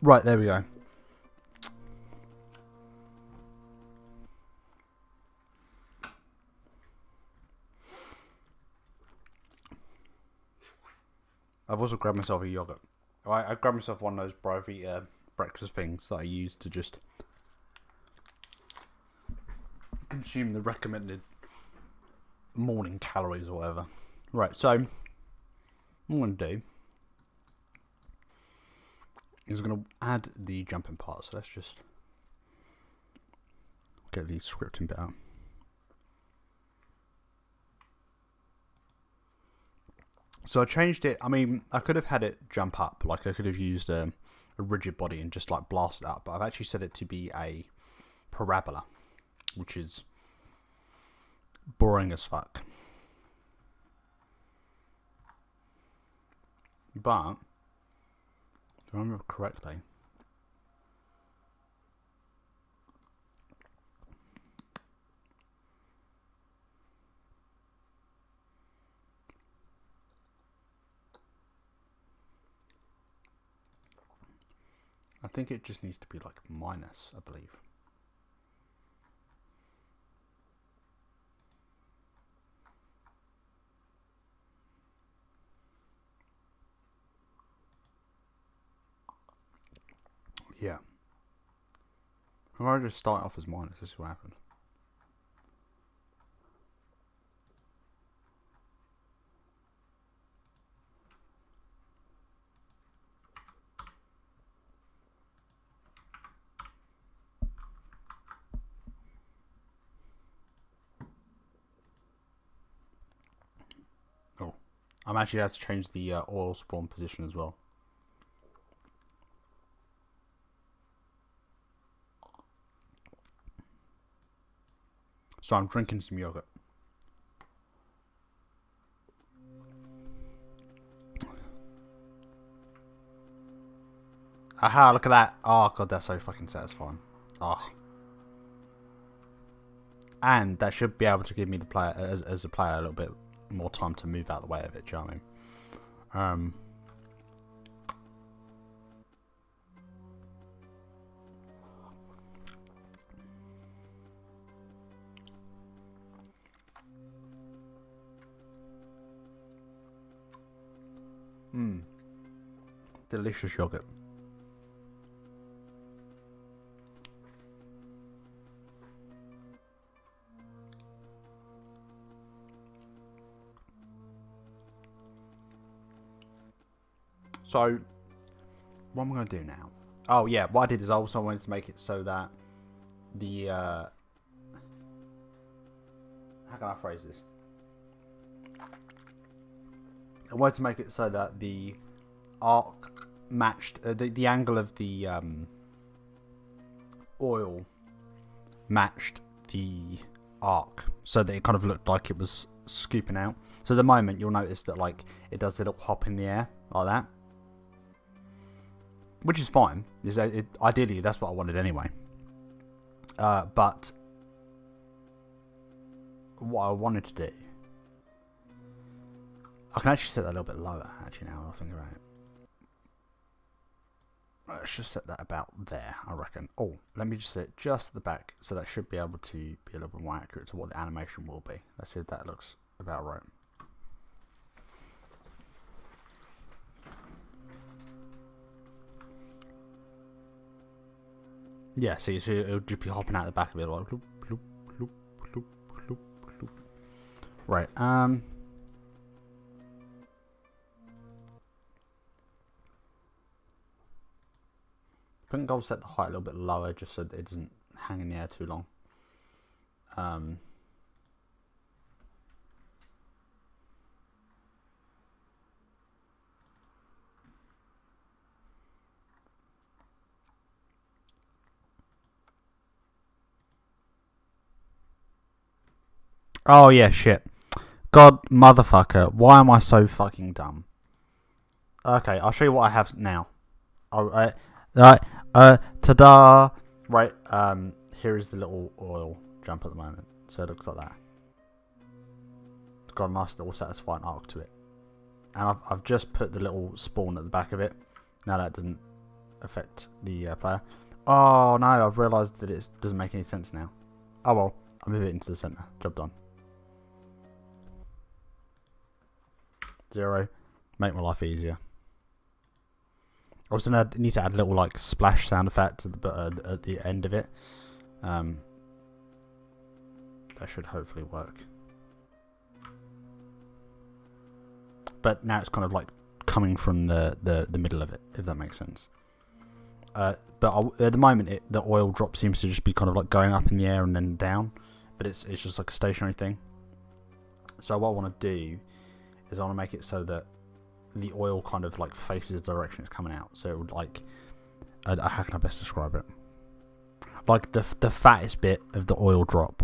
Right, there we go. I've also grabbed myself a yogurt. I grabbed myself one of those Brivy breakfast things that I use to just consume the recommended morning calories or whatever. Right, so what I'm going to do is I'm going to add the jumping part. So let's just get the scripting bit out. So I changed it. I mean, I could have had it jump up. Like, I could have used a rigid body and just, like, blast it up. But I've actually set it to be a parabola, which is boring as fuck. But, if I remember correctly, I think it just needs to be like minus, I believe. Yeah. I'm going to just start off as minus. This is what happened. Oh, I'm actually going to change the oil spawn position as well. So I'm drinking some yogurt. Aha, look at that. Oh, God, that's so fucking satisfying. Oh. And that should be able to give me, the player as a player, a little bit more time to move out the way of it, do you know what I mean? Delicious yogurt. So, what am I going to do now? Oh, yeah, what I did is I also wanted to make it so that the, how can I phrase this? I wanted to make it so that the arc matched, the angle of the oil matched the arc, so that it kind of looked like it was scooping out. So at the moment, you'll notice that, like, it does a little hop in the air, like that. Which is fine. Ideally, that's what I wanted anyway. But what I wanted to do, I can actually set that a little bit lower, actually, now I think about it. Let's just set that about there, I reckon. Oh, let me just set it just at the back, so that should be able to be a little bit more accurate to what the animation will be. Let's see if that looks about right. Yeah, so you see it'll just be hopping out the back of it, like loop, loop, loop, loop, loop, loop. Right, I think I'll set the height a little bit lower just so that it doesn't hang in the air too long. Oh yeah, shit. God, motherfucker, why am I so fucking dumb? Okay, I'll show you what I have now. Ta-da! Right, here is the little oil jump at the moment. So it looks like that. It's got a nice little satisfying arc to it. And I've just put the little spawn at the back of it. Now that doesn't affect the player. Oh no, I've realised that it doesn't make any sense now. Oh well, I'll move it into the centre. Job done. 0. Make my life easier. I also need to add a little like splash sound effect at the end of it. That should hopefully work. But now it's kind of like coming from the middle of it, if that makes sense. But at the moment, the oil drop seems to just be kind of like going up in the air and then down. But it's just like a stationary thing. So what I want to do is I want to make it so that the oil kind of like faces the direction it's coming out. So it would like, how can I best describe it? Like the fattest bit of the oil drop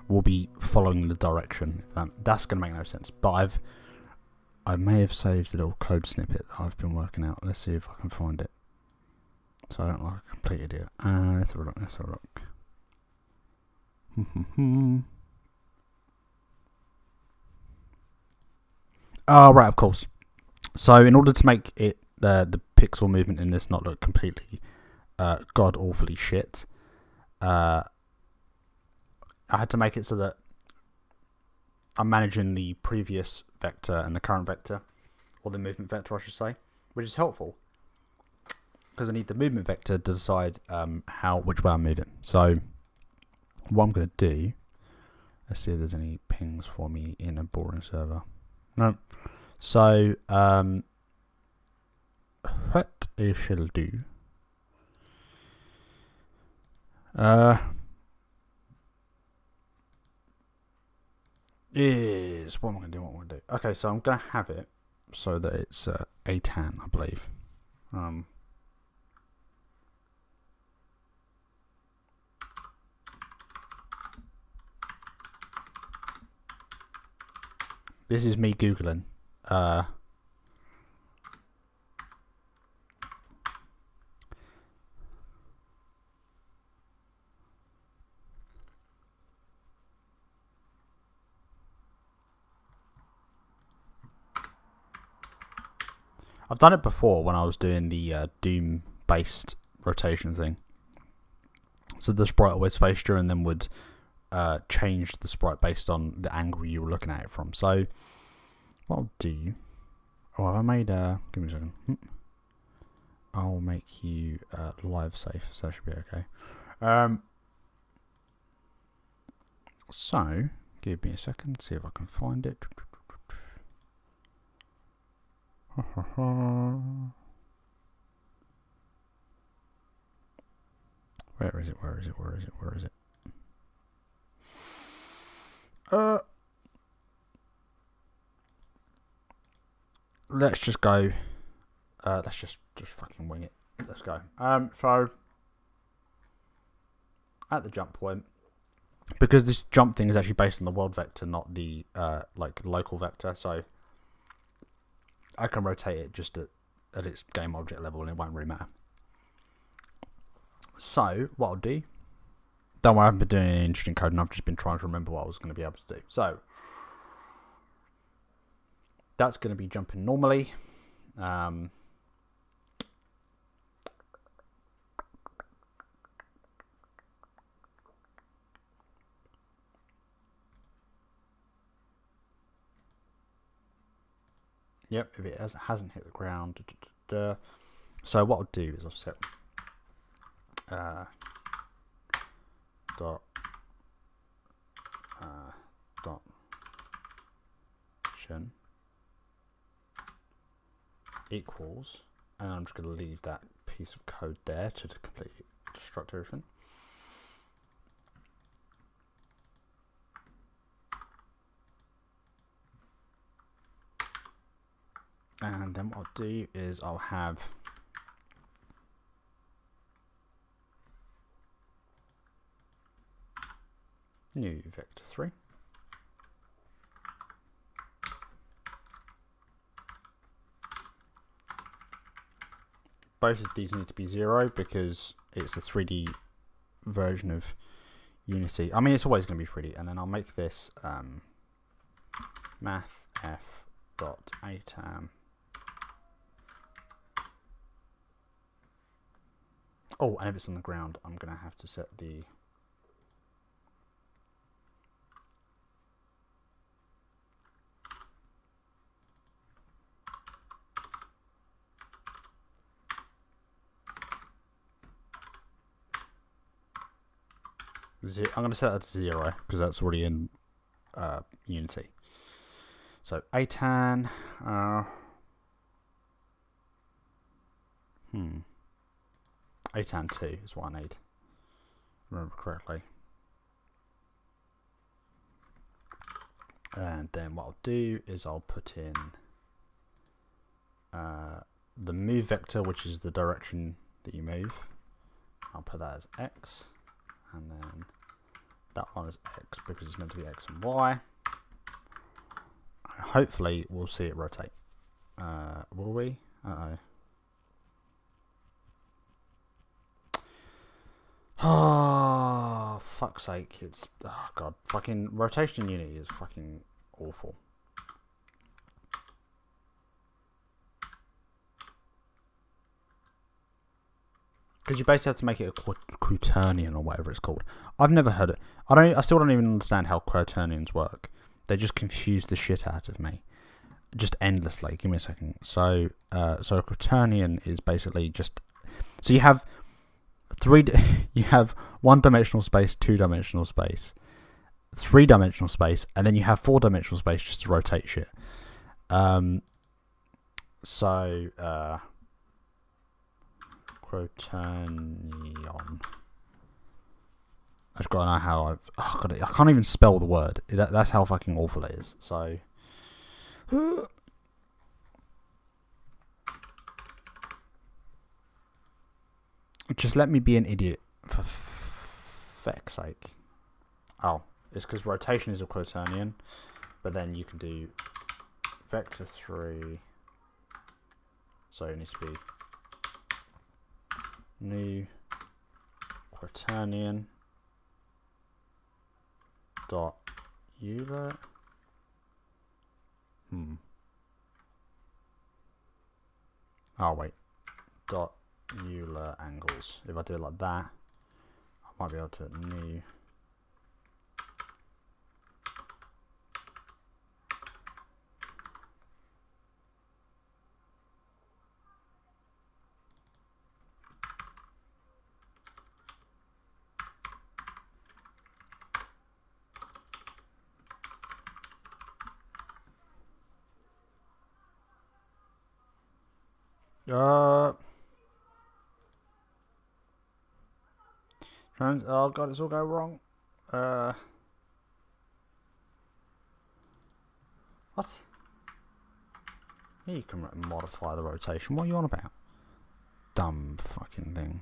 will be following the direction. That's going to make no sense. But I may have saved a little code snippet that I've been working out. Let's see if I can find it. So I don't look like a complete idiot. Let's have a look. Let's have a look. Oh, right, of course. So in order to make it the pixel movement in this not look completely god awfully shit, I had to make it so that I'm managing the previous vector and the current vector, or the movement vector I should say, which is helpful because I need the movement vector to decide which way I'm moving. So what I'm going to do, let's see if there's any pings for me in a boring server. No. So what I shall do is what am I going to do? What am I going to do? Okay, so I'm going to have it so that it's A-tan, I believe. This is me Googling. I've done it before when I was doing the Doom-based rotation thing. So the sprite always faced you and then would change the sprite based on the angle you were looking at it from. So what I'll do... Oh, have I made... give me a second. I'll make you live safe, so that should be okay. So, give me a second, see if I can find it. Where is it? Where is it? Where is it? Where is it? Let's just go. Let's just fucking wing it. Let's go. So at the jump point, because this jump thing is actually based on the world vector, not the like local vector, so I can rotate it just at its game object level and it won't really matter. So what I'll do, don't worry, I haven't been doing any interesting coding, I've just been trying to remember what I was going to be able to do. So that's going to be jumping normally. Yep, if it hasn't hit the ground. So what I'll do is I'll set dot action equals, and I'm just going to leave that piece of code there to completely destruct everything. And then what I'll do is I'll have new vector 3. Both of these need to be 0 because it's a 3D version of Unity. I mean, it's always going to be 3D. And then I'll make this mathf.atam Oh, and if it's on the ground, I'm going to have to set the... I'm going to set that to 0 because that's already in Unity. So ATAN. ATAN 2 is what I need. Remember correctly. And then what I'll do is I'll put in the move vector, which is the direction that you move. I'll put that as X, and then that one is X because it's meant to be X and Y. And hopefully we'll see it rotate. Will we? Oh, fuck's sake. It's... Oh, God. Fucking rotation in Unity is fucking awful. Because you basically have to make it a quaternion or whatever it's called. I've never heard it. I still don't even understand how quaternions work. They just confuse the shit out of me. Just endlessly. Give me a second. So a quaternion is basically just... So you have... you have 1-dimensional space, 2-dimensional space, 3-dimensional space, and then you have 4-dimensional space just to rotate shit. Quaternion. I've got to know how I can't even spell the word. That's how fucking awful it is. So just let me be an idiot, for feck's sake. Oh, it's because rotation is a quaternion, but then you can do vector 3. So it needs to be new quaternion dot Euler. Oh wait, dot Euler angles. If I do it like that, I might be able to new oh god, it's all going wrong. What? You can modify the rotation. What are you on about? Dumb fucking thing.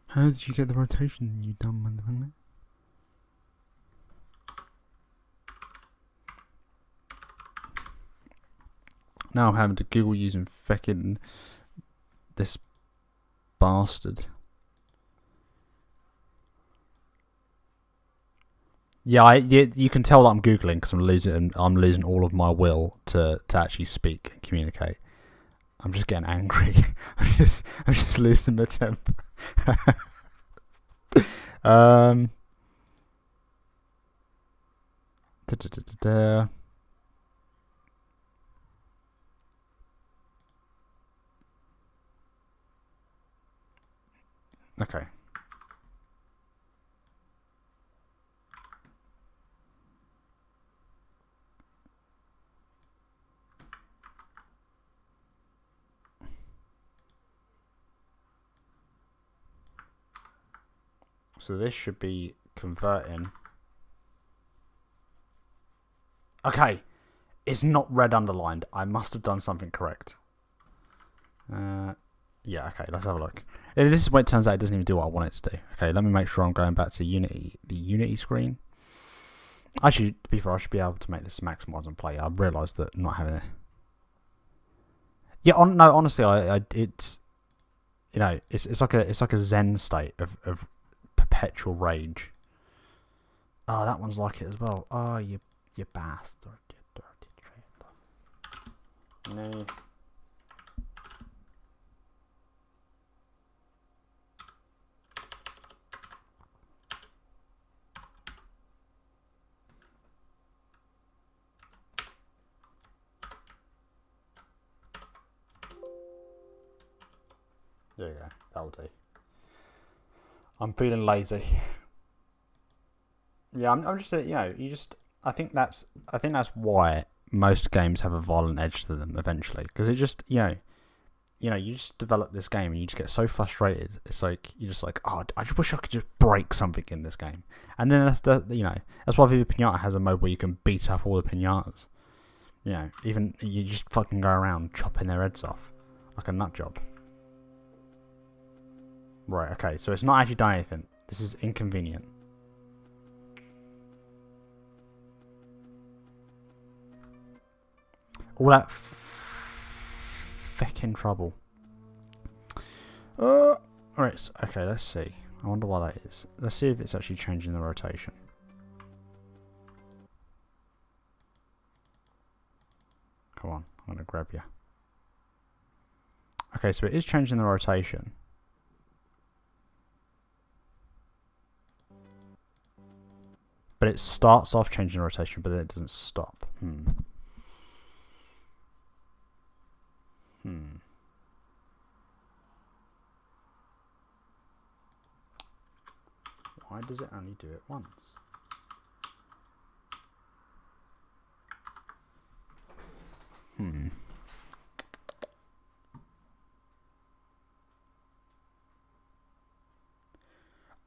How did you get the rotation, you dumb motherfucker? Now I'm having to Google using feckin' this bastard. Yeah, you can tell that I'm Googling because I'm losing all of my will to actually speak and communicate. I'm just getting angry. I'm just losing my temper. Okay. So this should be converting. Okay. It's not red underlined. I must have done something correct. Yeah, okay, let's have a look. This is when it turns out it doesn't even do what I want it to do. Okay, let me make sure I'm going back to Unity, the Unity screen. Actually, to be fair, I should be able to make this maximize and play. I realised that not having it. Yeah, no, honestly, it's you know, it's like a Zen state of perpetual rage. Oh, that one's like it as well. Oh, you bastard, you dirty traitor. No. There you go. That'll do. I'm feeling lazy. Yeah, I'm just, I think that's why most games have a violent edge to them eventually, because it just, you just develop this game and you just get so frustrated. It's like you're just like, oh, I just wish I could just break something in this game. And then that's why Viva Pinata has a mode where you can beat up all the pinatas. Even you just fucking go around chopping their heads off like a nut job. Right, okay, so it's not actually done anything. This is inconvenient. All that fucking trouble. Alright, okay, let's see. I wonder why that is. Let's see if it's actually changing the rotation. Come on, I'm going to grab you. Okay, so it is changing the rotation. But it starts off changing the rotation, but then it doesn't stop. Why does it only do it once?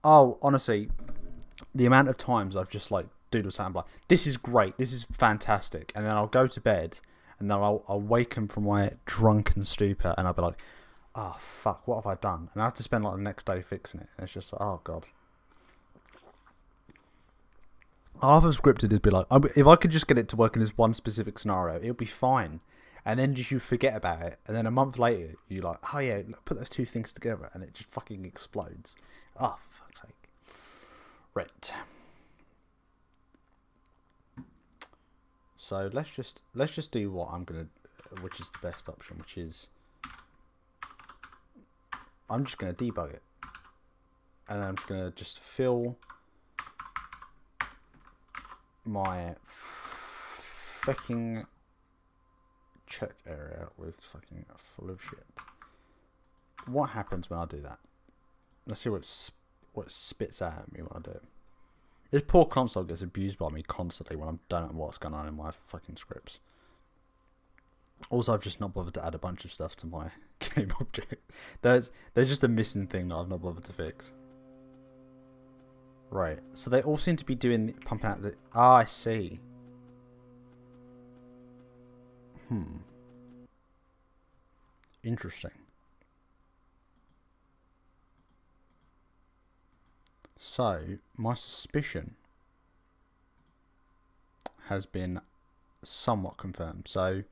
Oh, honestly, the amount of times I've just like doodled something like, this is great, this is fantastic, and then I'll go to bed, and then I'll waken from my drunken stupor, and I'll be like, oh fuck, what have I done? And I have to spend like the next day fixing it, and it's just like, oh god. Half of scripted is be like, if I could just get it to work in this one specific scenario, it'll be fine. And then just you forget about it, and then a month later, you're like, oh yeah, put those two things together, and it just fucking explodes. Oh, for fuck's sake. Right. So let's just do what I'm gonna, which is the best option, which is I'm just gonna debug it, and then I'm just gonna fill my fucking check area with fucking full of shit. What happens when I do that? Let's see what it spits out at me when I do it. This poor console gets abused by me constantly when I don't know what's going on in my fucking scripts. Also, I've just not bothered to add a bunch of stuff to my game object. There's just a missing thing that I've not bothered to fix. Right, so they all seem to be pumping out the... Ah, I see. Interesting. So, my suspicion has been somewhat confirmed. So,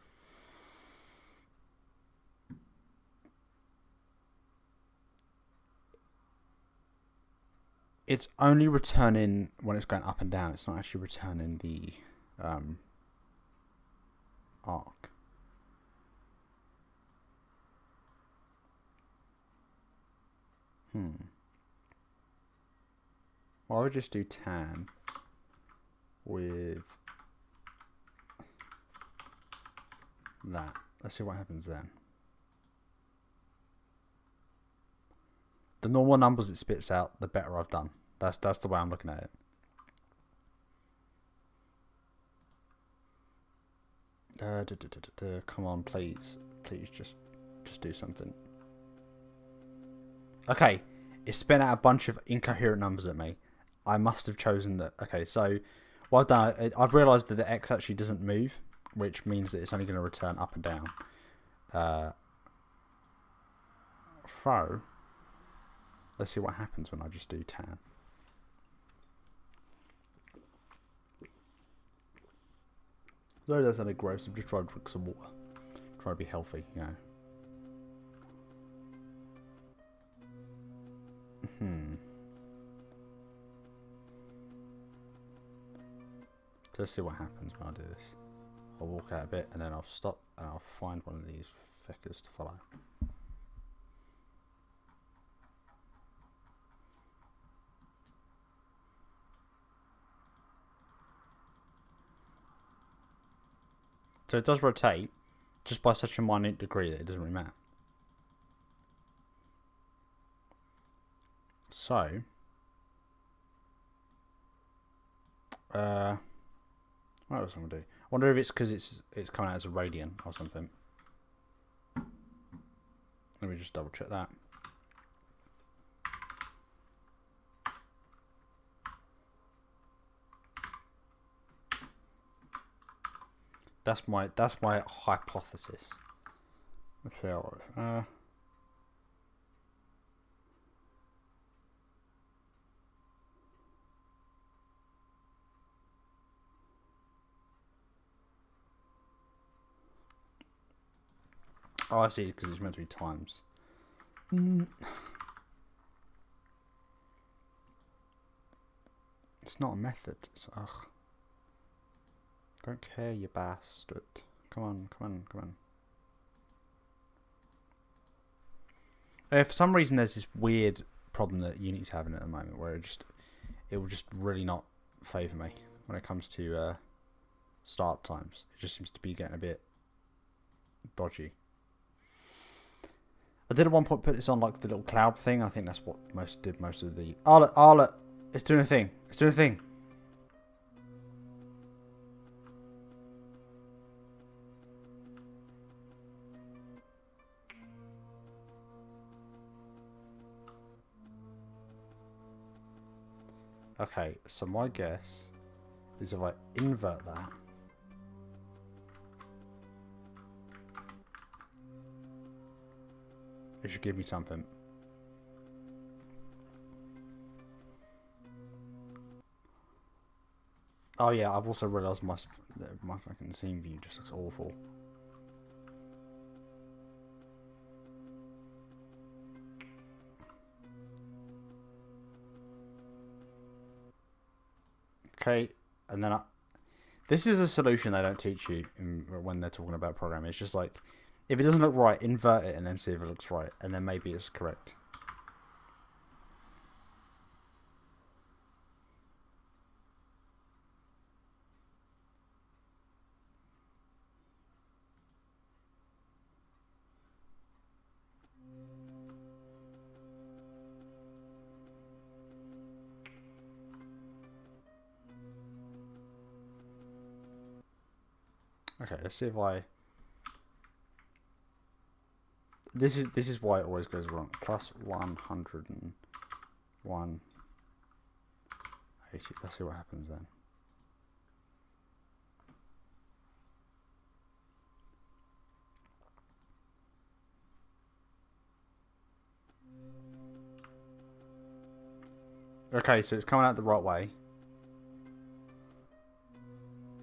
it's only returning when it's going up and down. It's not actually returning the arc. Well, I would just do tan with that. Let's see what happens then. The normal numbers it spits out, the better I've done. That's the way I'm looking at it. Come on, please just do something. Okay, it spit out a bunch of incoherent numbers at me. I must have chosen that. Okay, so what I've done, I've realised that the X actually doesn't move, which means that it's only going to return up and down. So, let's see what happens when I just do tan. Though that sounded gross, I'm just trying to drink some water. Try to be healthy, you know. Let's see what happens when I do this. I'll walk out a bit and then I'll stop and I'll find one of these feckers to follow. So it does rotate, just by such a minute degree that it doesn't really matter. So, what else am I gonna do? I wonder if it's because it's coming out as a radian or something. Let me just double check that. That's my hypothesis. Okay, oh, I see, because it's meant to be times. It's not a method. Ugh. Don't care, you bastard. Come on, come on, come on. For some reason, there's this weird problem that Unity's having at the moment, where it will just really not favour me when it comes to startup times. It just seems to be getting a bit dodgy. I did at one point put this on like the little cloud thing. I think that's what most of the. Look, it's doing a thing. It's doing a thing. Okay, so my guess is if I invert that, it should give me something. Oh yeah, I've also realised my fucking scene view just looks awful. Okay, and then this is a solution they don't teach you when they're talking about programming. It's just like, if it doesn't look right, invert it and then see if it looks right, and then maybe it's correct. Okay, let's see if I. This is why it always goes wrong. Plus 101 80. Let's see what happens then. Okay, so it's coming out the right way.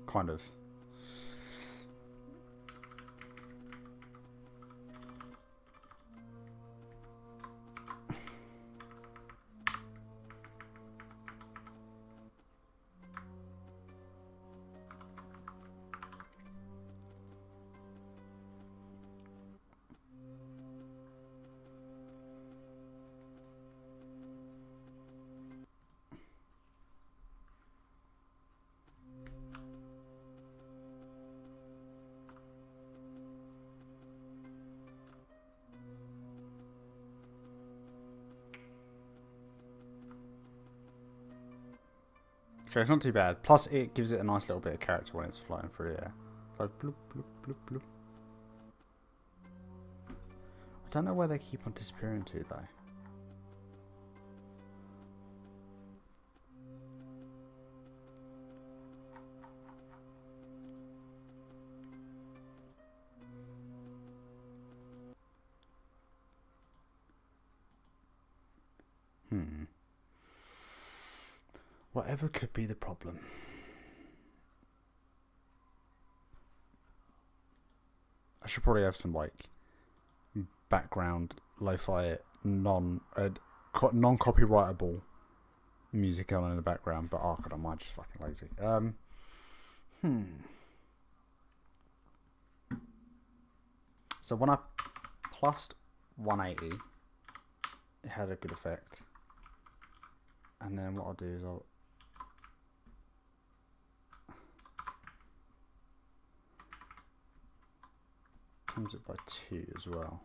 Kind of. So it's not too bad. Plus, it gives it a nice little bit of character when it's flying through the air. Like bloop, bloop, bloop, bloop. I don't know where they keep on disappearing to, though. Whatever could be the problem. I should probably have some like background lo-fi non-copyrightable music on in the background, but oh god, I might just fucking lazy. So when I plussed 180, it had a good effect. And then what I'll do is I'll times it by 2 as well.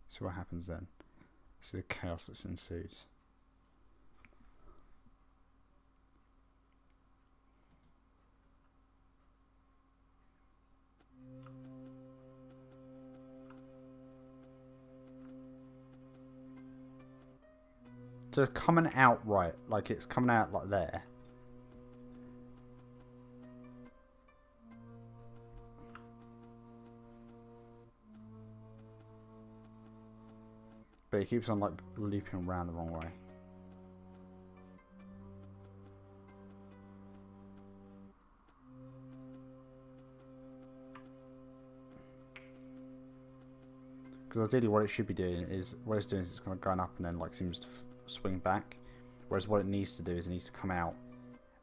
See what happens then. See the chaos that ensues. So it's coming out right, like it's coming out like there. But it keeps on like looping around the wrong way. Because ideally what it should be doing is, what it's doing is it's kind of going up and then like seems to swing back. Whereas what it needs to do is it needs to come out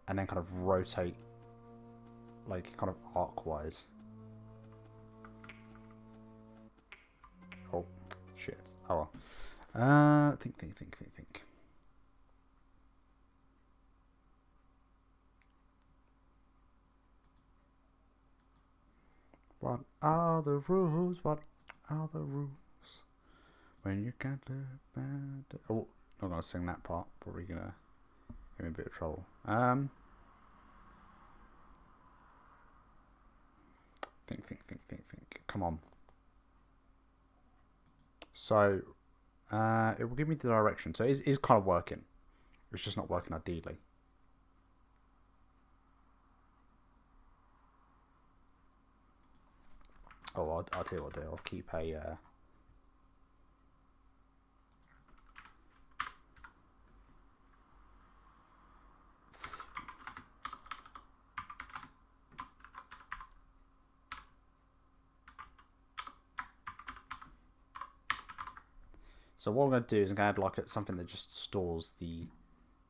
and then kind of rotate like kind of arc-wise. Oh, shit. Oh well. Think. What are the rules? What are the rules? When you can't look bad. Oh, not gonna sing that part. Probably gonna give me a bit of trouble. Think. Come on. So, it will give me the direction. So it's kind of working. It's just not working ideally. Oh, I'll tell you what I'll do. I'll keep a... So what I'm going to do is I'm going to add like something that just stores the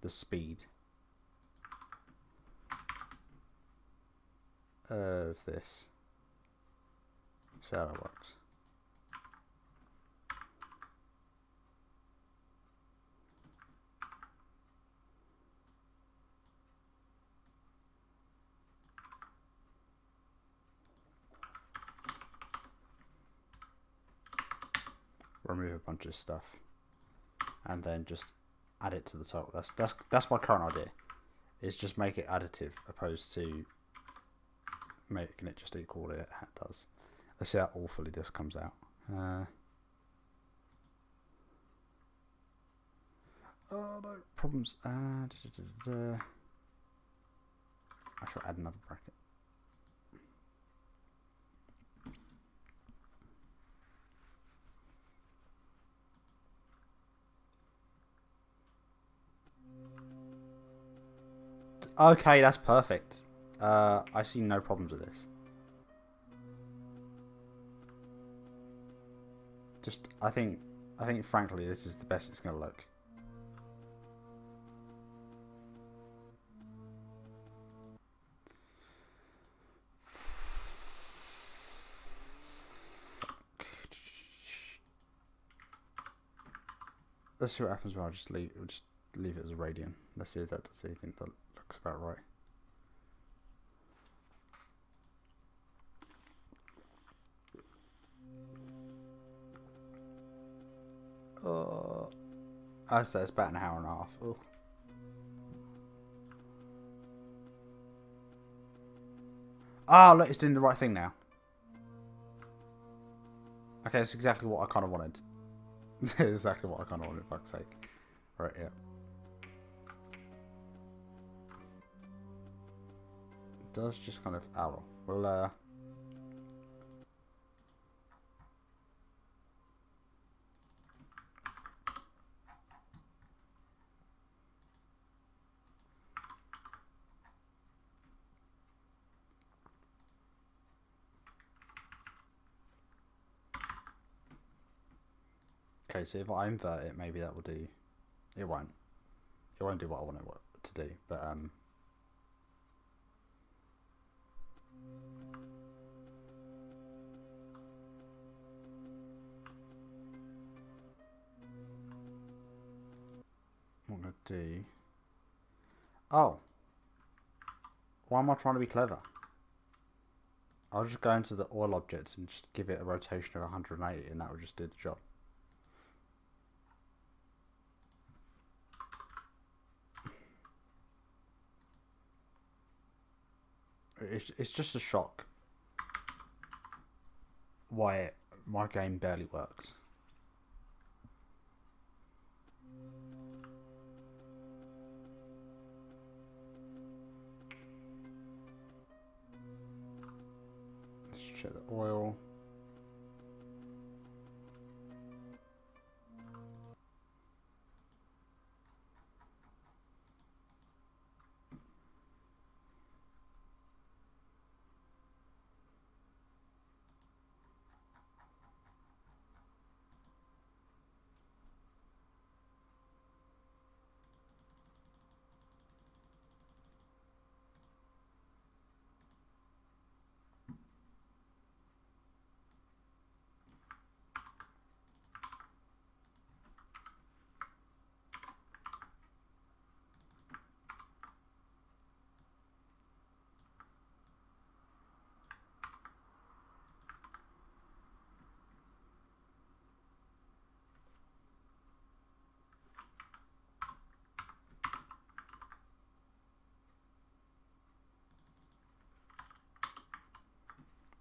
speed of this. See how that works. Remove a bunch of stuff and then just add it to the total. That's my current idea. Is just make it additive opposed to making it just equal what it does. Let's see how awfully this comes out. Oh no, problems. I should add another bracket. Okay, that's perfect. I see no problems with this. Just, I think frankly, this is the best it's going to look. Let's see what happens when I just leave it as a radian. Let's see if that does anything that looks about right. I say it's about an hour and a half. Ugh. Ah, look, it's doing the right thing now. Okay, that's exactly what I kind of wanted. Exactly what I kind of wanted, for fuck's sake. Right, yeah. It does just kind of... Oh, well, okay, so if I invert it, maybe that will do... It won't. It won't do what I want it to do, but, do... Oh. Why am I trying to be clever? I'll just go into the oil object and just give it a rotation of 180 and that will just do the job. It's just a shock why my game barely works. Let's check the oil.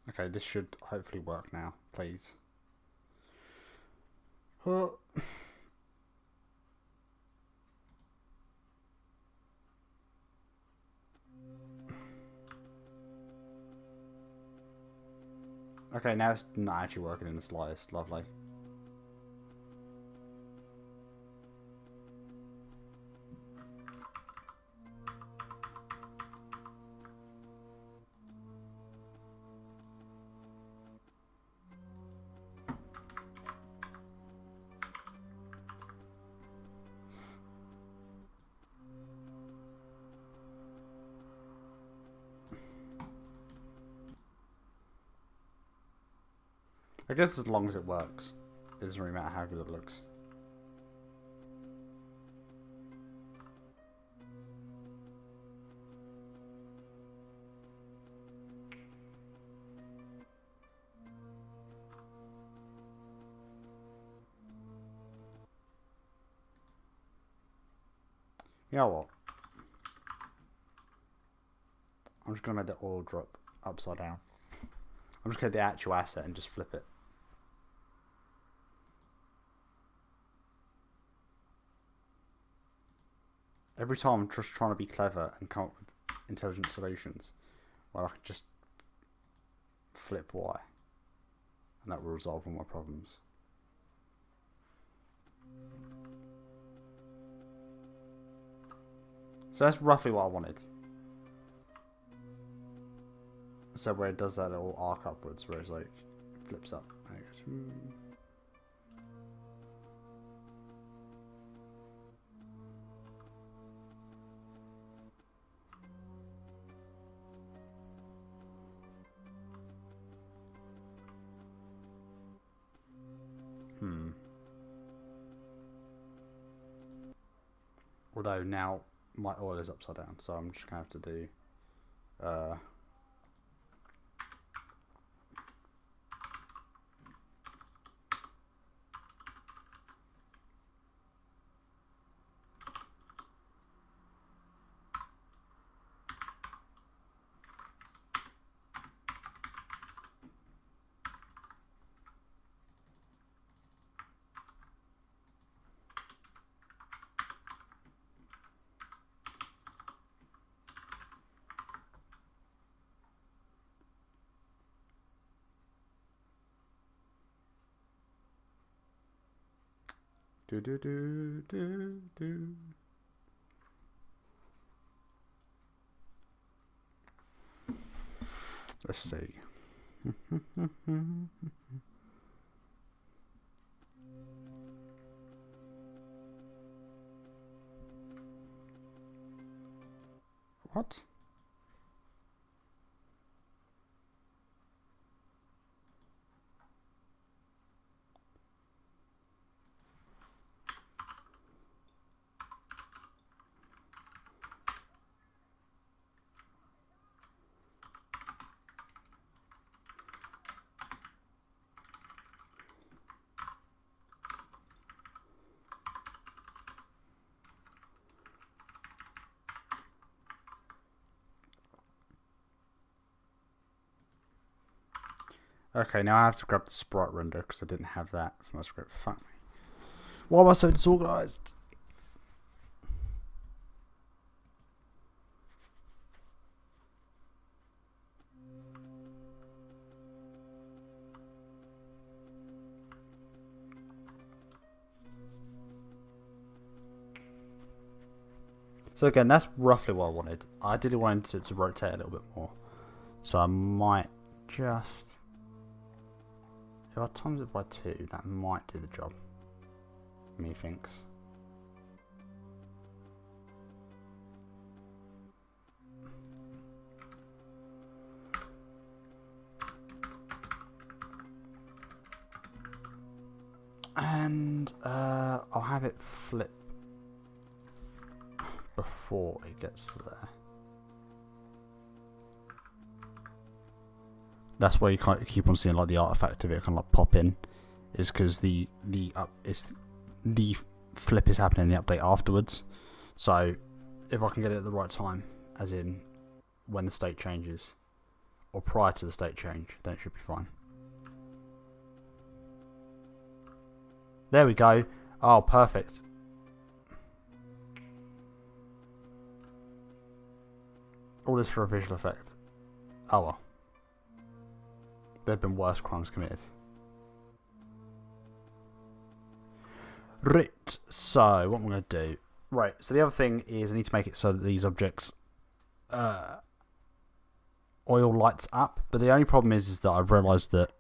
Okay, this should hopefully work now, please. Okay, now it's not actually working in the slightest. Lovely. I guess as long as it works, it doesn't really matter how good it looks. You know what? I'm just going to make the oil drop upside down. I'm just going to get the actual asset and just flip it. Every time I'm just trying to be clever and come up with intelligent solutions, well, I can just flip Y, and that will resolve all my problems. So that's roughly what I wanted. So where it does that little arc upwards, where it's like, it flips up, and it goes, Although now my oil is upside down, so I'm just going to have to do do do do do do. Let's see. What? Okay, now I have to grab the sprite render because I didn't have that for my script. Fuck me. Why am I so disorganized? So again, that's roughly what I wanted. I did want it to rotate a little bit more. So I might just... If I times it by 2, that might do the job. Methinks. And I'll have it flip before it gets to there. That's why you can't keep on seeing like the artifact of it kind of like pop in, is because the flip is happening in the update afterwards. So if I can get it at the right time, as in when the state changes, or prior to the state change, then it should be fine. There we go. Oh, perfect. All this for a visual effect. Oh well. There have been worse crimes committed. Right, so what I'm going to do... Right, so the other thing is I need to make it so that these objects oil lights up. But the only problem is that I've realised that...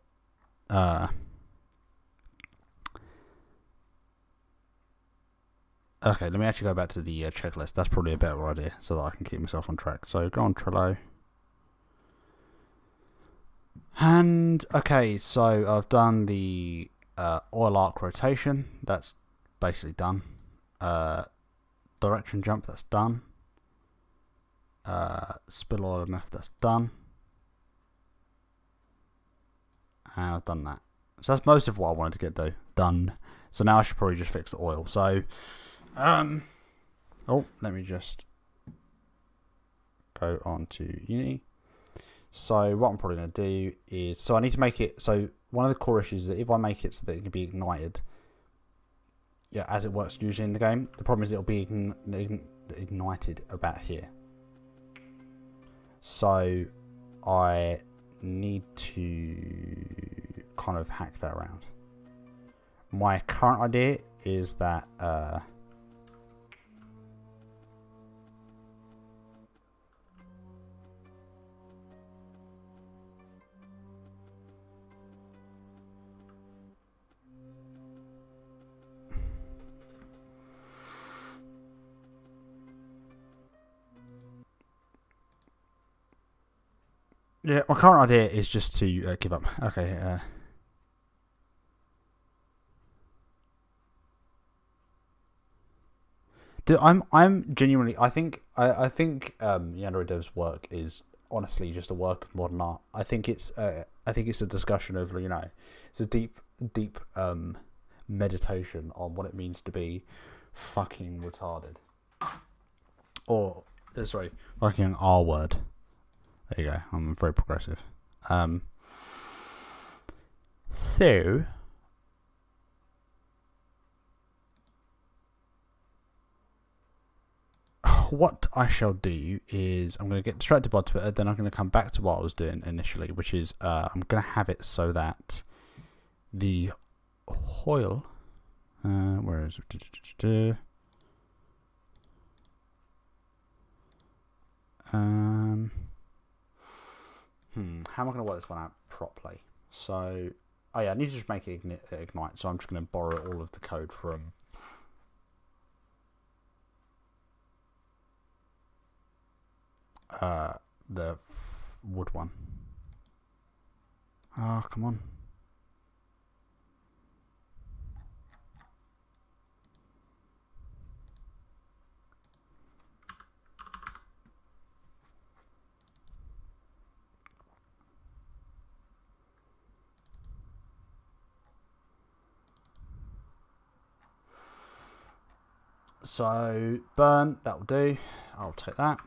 Okay, let me actually go back to the checklist. That's probably a better idea so that I can keep myself on track. So go on Trello. And, okay, so I've done the oil arc rotation. That's basically done. Direction jump, that's done. Spill oil method, that's done. And I've done that. So that's most of what I wanted to get done. So now I should probably just fix the oil. So... oh, let me just go on to Unity. So what I'm probably going to do is, so I need to make it, so one of the core issues is that if I make it so that it can be ignited, yeah, as it works usually in the game, the problem is it'll be ignited about here. So I need to kind of hack that around. My current idea is that yeah, my current idea is just to give up. Okay. I'm genuinely. I think the Android dev's work is honestly just a work of modern art. I think it's a discussion of, you know, it's a deep meditation on what it means to be fucking retarded. Or sorry, fucking R word. There you go. I'm very progressive. So what I shall do is I'm going to get distracted by Twitter, then I'm going to come back to what I was doing initially, which is I'm going to have it so that the oil, where is it? How am I going to work this one out properly? So, oh yeah, I need to just make it ignite. So I'm just going to borrow all of the code from the wood one. Oh, come on. So, burn, that will do. I'll take that.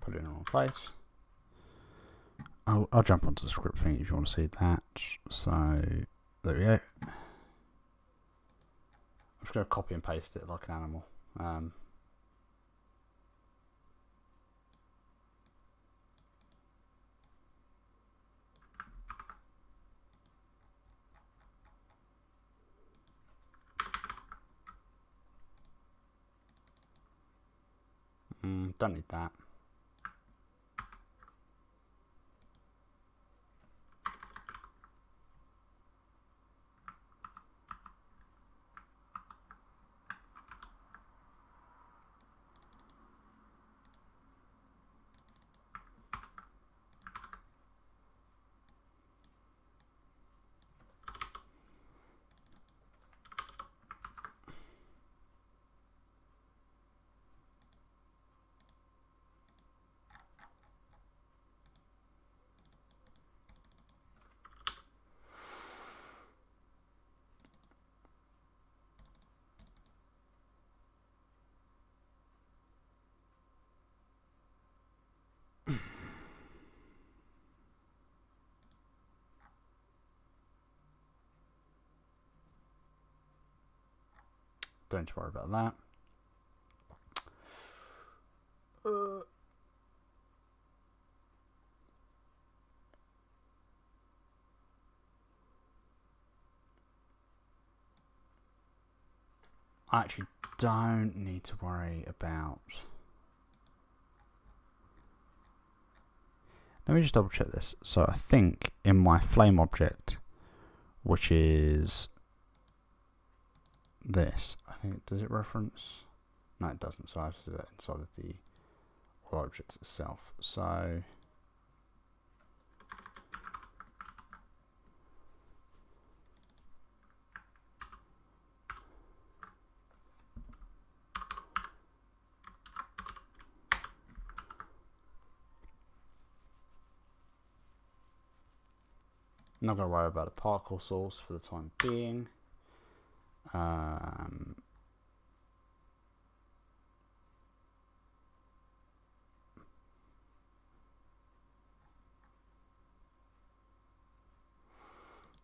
put it in the wrong place. I'll jump onto the script thing if you want to see that. So there we go. I'm just going to copy and paste it like an animal. Don't need that. Don't need to worry about that. I actually don't need to worry about... Let me just double check this. So I think in my flame object, which is this, I think, does it reference? No, it doesn't. So I have to do that inside of the oil object itself. So I'm not going to worry about a particle source for the time being.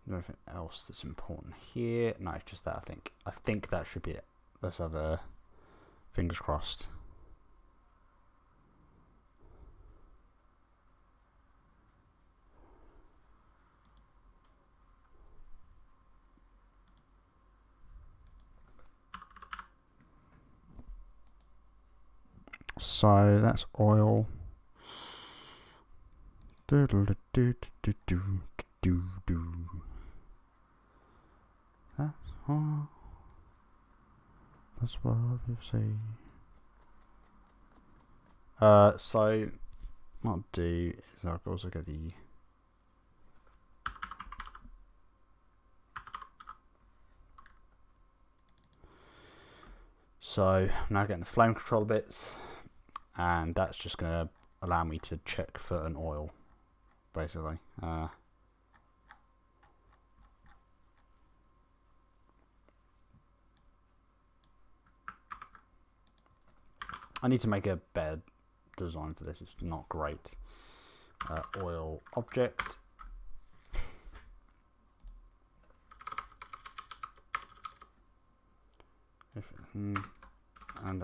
Anything else that's important here? No, it's just that. I think that should be it. Let's have a fingers crossed. So that's oil. That's what I see. So what I'll do is I'll also get the I'm now getting the flame control bits, and that's just going to allow me to check for an oil, basically. I need to make a better design for this. It's not great. Oil object. And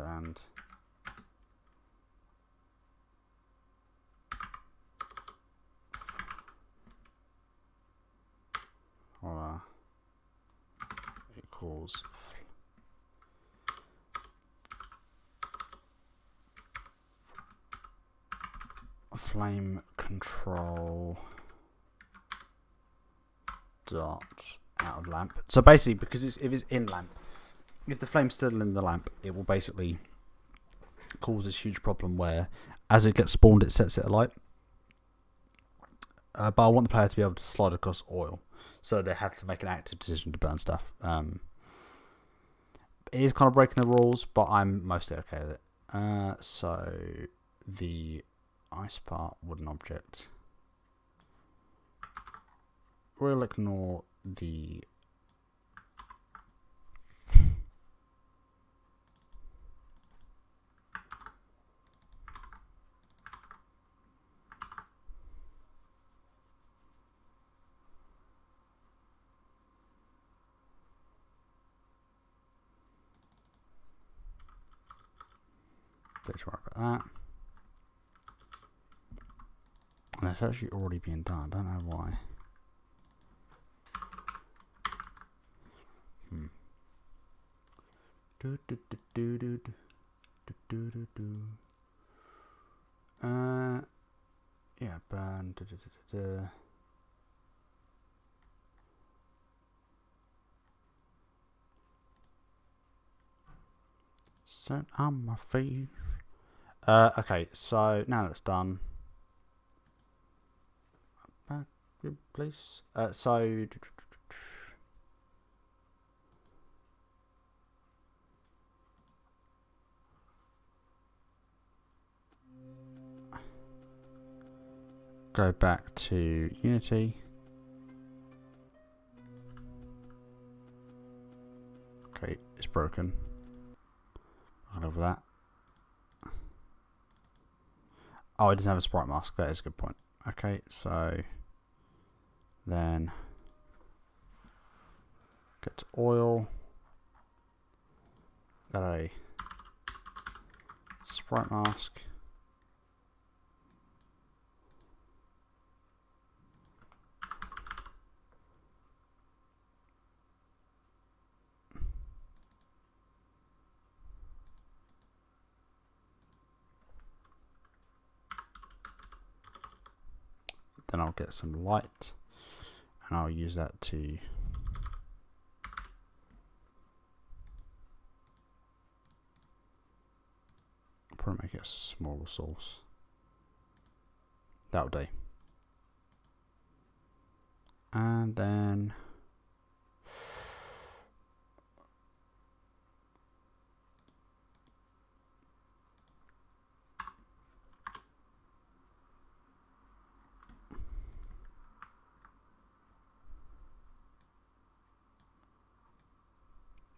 equals flame control dot out of lamp. So basically, because if it's in lamp, if the flame's still in the lamp, it will basically cause this huge problem where as it gets spawned, it sets it alight. But I want the player to be able to slide across oil, so they have to make an active decision to burn stuff. It is kind of breaking the rules, but I'm mostly okay with it. So the ice part wooden object. We'll ignore the Let's worry about that. And that's actually already being done. I don't know why. Do do do do do do do do do. Yeah, burn. Da, da, da, da, da. Set on my feet. Okay, so now that's done. Back, please. So. Go back to Unity. Okay, it's broken. I'll over that. Oh, it doesn't have a sprite mask. That is a good point. Okay, so then get to oil. Add a sprite mask. Then I'll get some light and I'll use that to probably make it a smaller source. That'll do. And then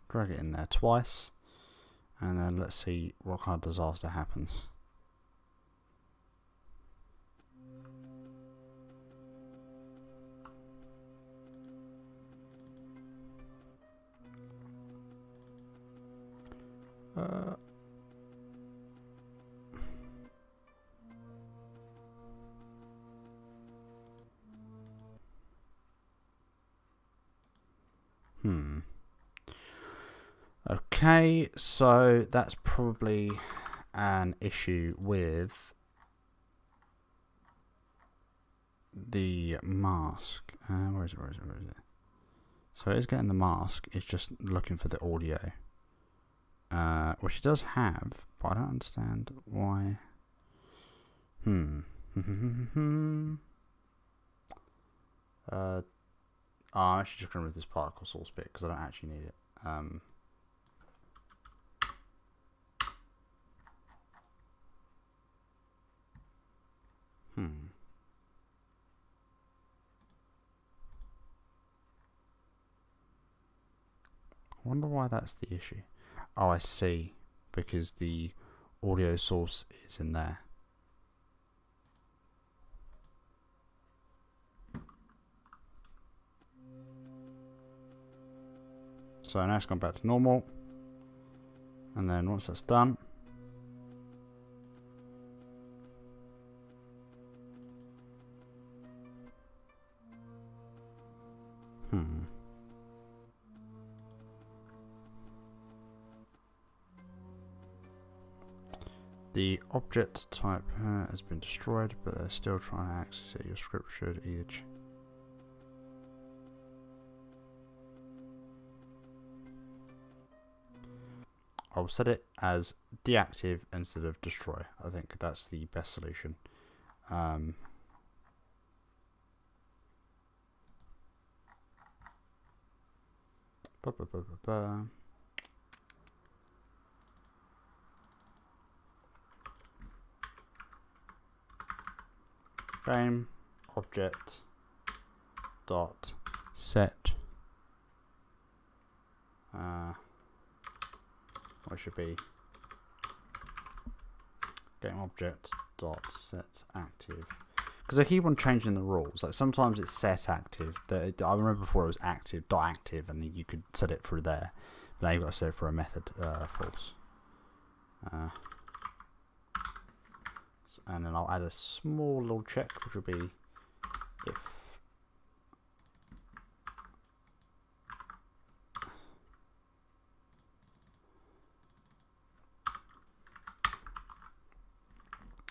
drag it in there twice, and then let's see what kind of disaster happens. Okay, so that's probably an issue with the mask. Where is it? So it's getting the mask. It's just looking for the audio, which it does have, but I don't understand why. I'm actually just going to remove this particle source bit because I don't actually need it. I wonder why that's the issue. Oh, I see. Because the audio source is in there. So now it's gone back to normal. And then once that's done, the object type has been destroyed, but they're still trying to access it. Your script should either I'll set it as deactive instead of destroy. I think that's the best solution. Game object dot set what should be game object dot set active, because I keep on changing the rules. Like sometimes it's set active. I remember before it was active dot active, and you could set it through there. But now you've got to set it for a method false. and then I'll add a small little check, which will be if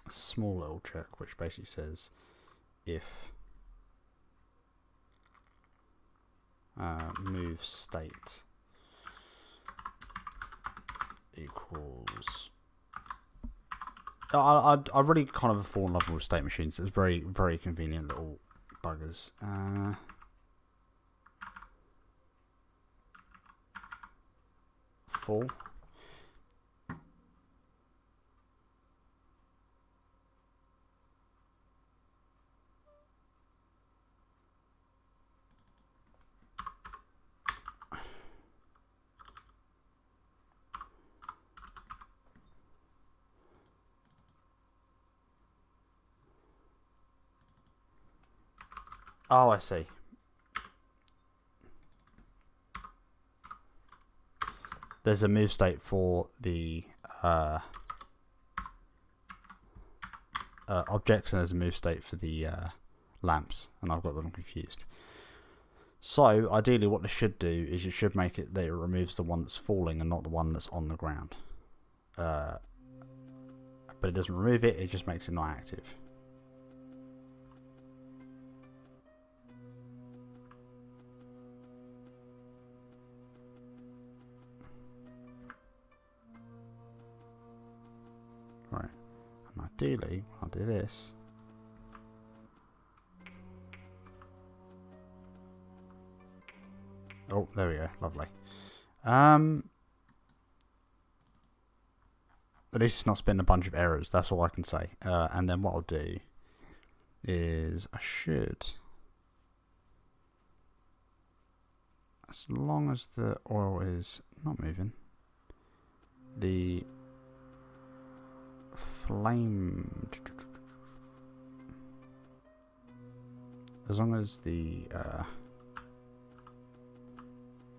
a small little check, which basically says if move state equals. I really kind of fall in love with state machines. It's very, very convenient little buggers. Full. Oh, I see. There's a move state for the objects, and there's a move state for the lamps, and I've got them confused. So, ideally what this should do is you should make it that it removes the one that's falling and not the one that's on the ground. But it doesn't remove it, it just makes it not active. Right, and ideally, I'll do this. Oh, there we go, lovely. At least it's not spitting a bunch of errors, that's all I can say. And then what I'll do is I should, as long as the oil is not moving, the flame, as long as the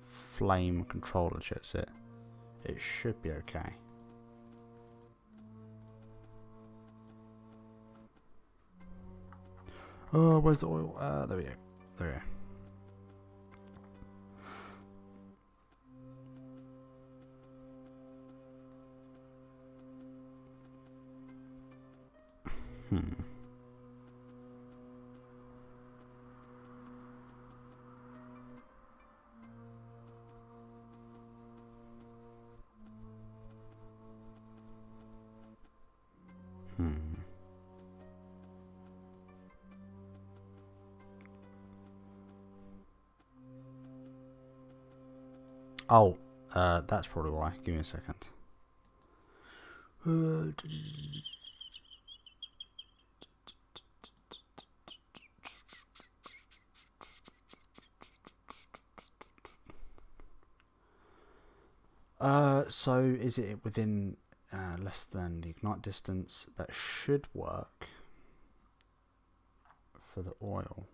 flame controller checks it, it should be okay. Oh, where's the oil? There we go. There we go. Oh, that's probably why. Give me a second. So is it within less than the ignite distance? That should work for the oil.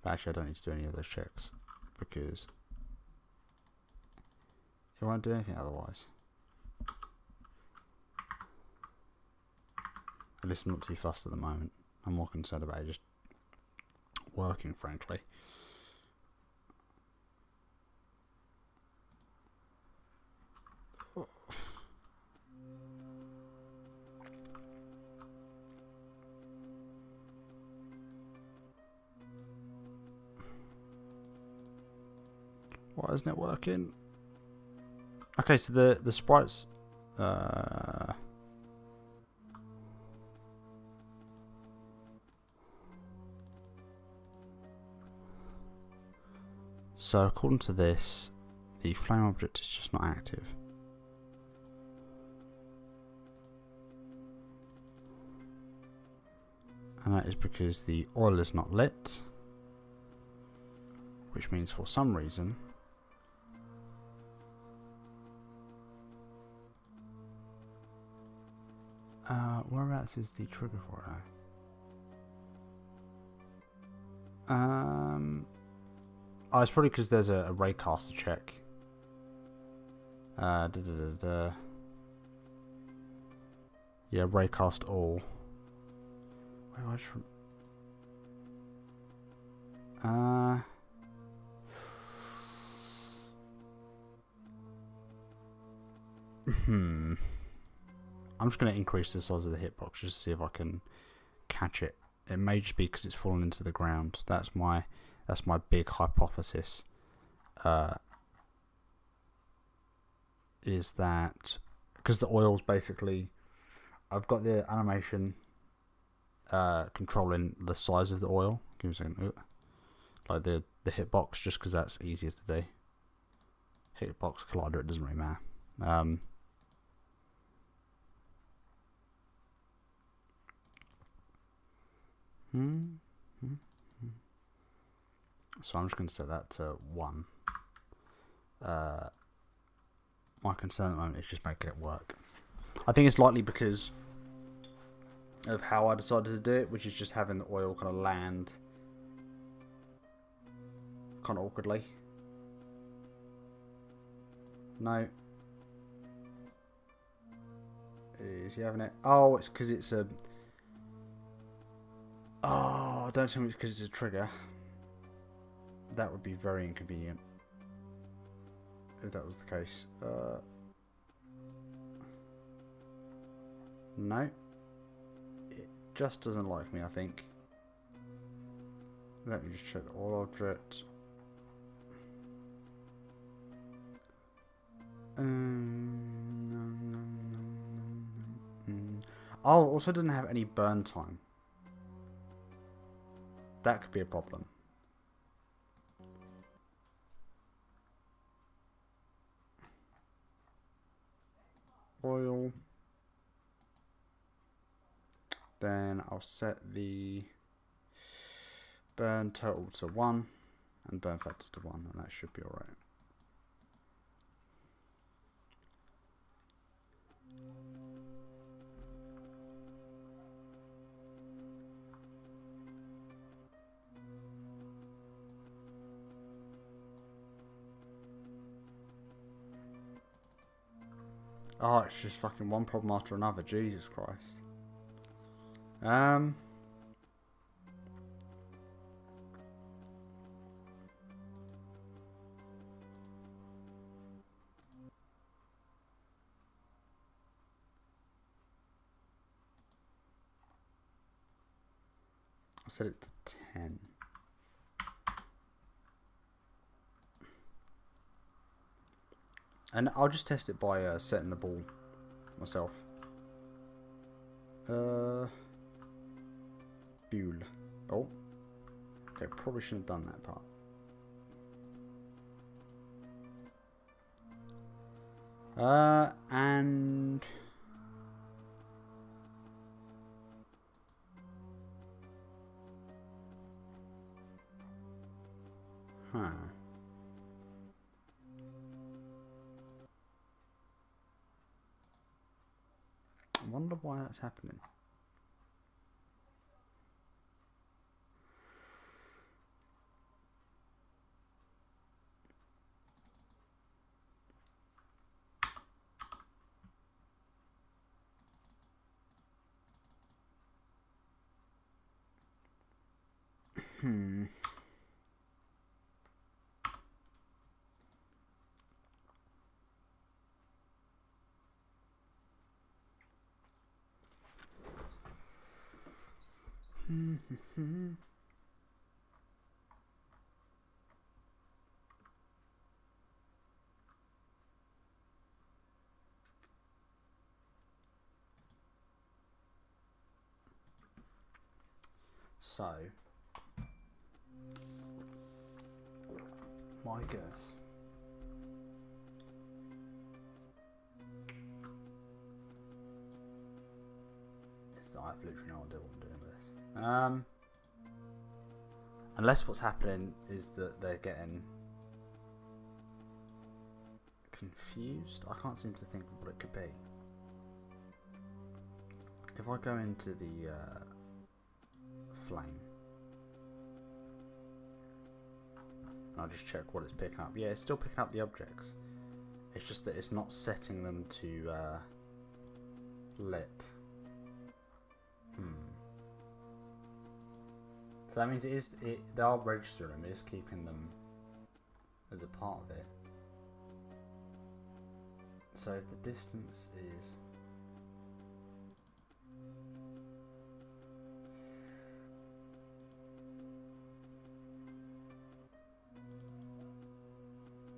But actually, I don't need to do any of those checks because it won't do anything otherwise. At least I'm not too fussed at the moment. I'm more concerned about it just working, frankly. Why isn't it working? Okay, so the sprites so according to this, the flame object is just not active. And that is because the oil is not lit, which means for some reason whereabouts is the trigger for it now? Oh, it's probably because there's a raycaster check. Yeah, raycast all. Where do I just... I'm just going to increase the size of the hitbox just to see if I can catch it. It may just be because it's fallen into the ground. That's my big hypothesis. Is that because the oil's basically, I've got the animation controlling the size of the oil. Give me a second. Like the hitbox, just because that's easier to do. Hitbox collider, it doesn't really matter. So I'm just going to set that to 1. My concern at the moment is just making it work. I think it's likely because of how I decided to do it, which is just having the oil kind of land kind of awkwardly. No. Is he having it? Oh, it's because it's a... Oh, don't tell me it's because it's a trigger. That would be very inconvenient if that was the case. No. It just doesn't like me, I think. Let me just check the all object. Oh, also doesn't have any burn time. That could be a problem. Oil. Then I'll set the burn total to 1 and burn factor to 1, and that should be alright. Oh, it's just fucking one problem after another. Jesus Christ. I'll set it to 10. And I'll just test it by setting the ball myself. Buell. Oh. Okay, probably shouldn't have done that part. And... Huh. I wonder why that's happening. So, my guess is that I've literally no idea what I'm doing with this. Unless what's happening is that they're getting confused. I can't seem to think of what it could be. If I go into the flame, and I'll just check what it's picking up. Yeah, it's still picking up the objects. It's just that it's not setting them to lit. So that means they are registering them, it is keeping them as a part of it. So if the distance is...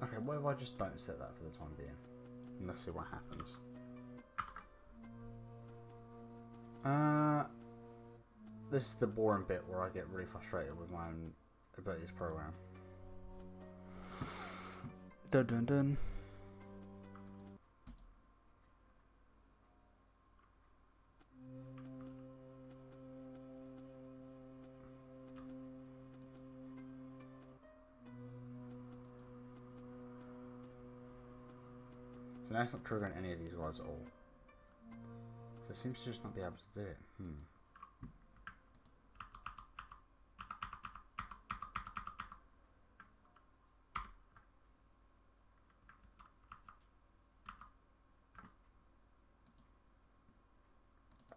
Okay, what if I just don't set that for the time being? And let's see what happens. This is the boring bit where I get really frustrated with my own abilities program. Dun dun dun. So now it's not triggering any of these guys at all. So it seems to just not be able to do it.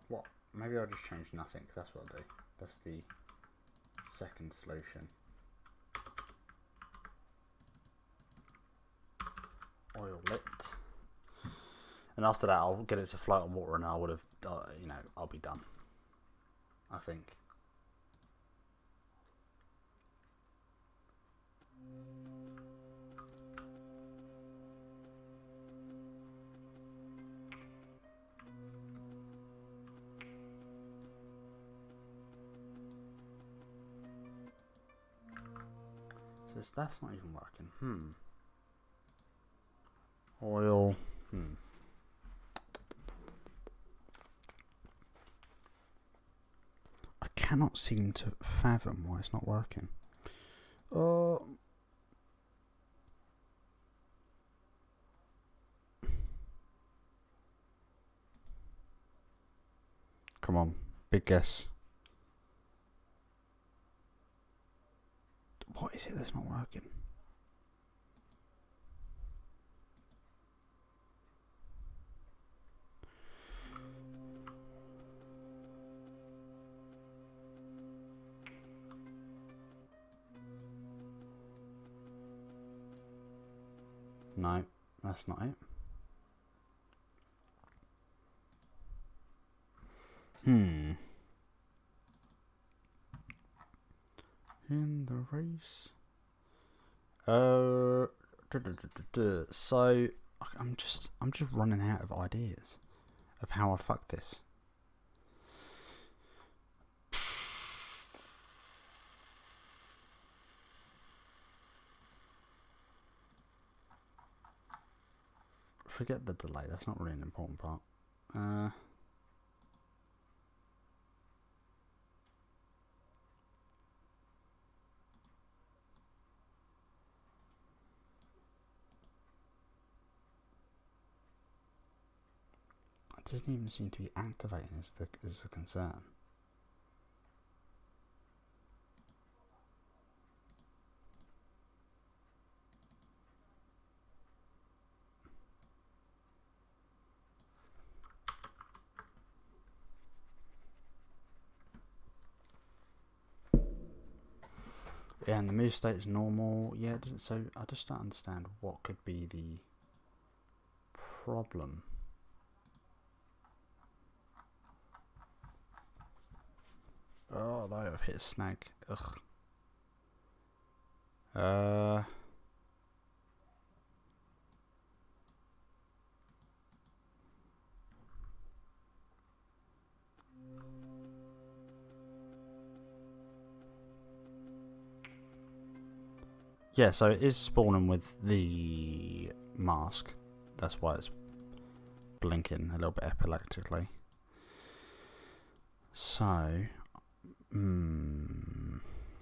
What? Maybe I'll just change nothing, that's what I'll do. That's the second solution. Oil lit. And after that I'll get it to float on water and I would have, you know, I'll be done. I think. So that's not even working. Oil. I cannot seem to fathom why it's not working. Come on, big guess. What is it that's not working? No, that's not it. In the race. So I'm just running out of ideas of how I fuck this. Forget the delay, that's not really an important part. It doesn't even seem to be activating is the concern. Yeah, and the move state is normal. Yeah, it doesn't. So I just don't understand what could be the problem. Oh no, I've hit a snag. Ugh. Yeah, so it is spawning with the mask. That's why it's blinking a little bit epileptically. So,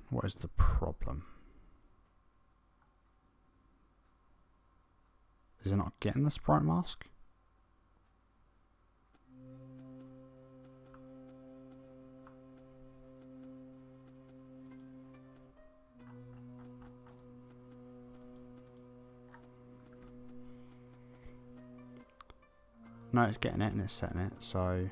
what is the problem? Is it not getting the sprite mask? No, it's getting it and it's setting it, so...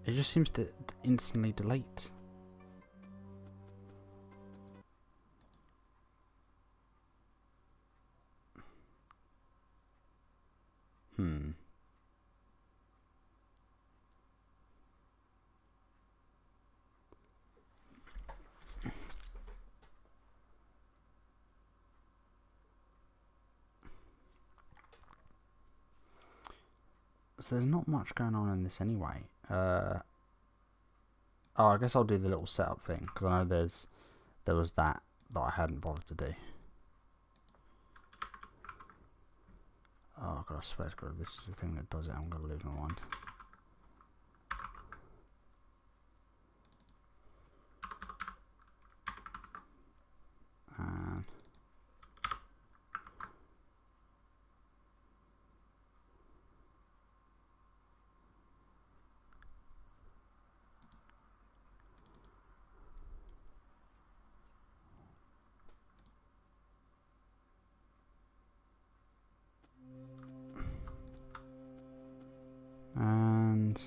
It just seems to instantly delete. So there's not much going on in this anyway. Oh, I guess I'll do the little setup thing, because I know there was that I hadn't bothered to do. Oh god, I swear to god, this is the thing that does it. I'm gonna lose my mind. And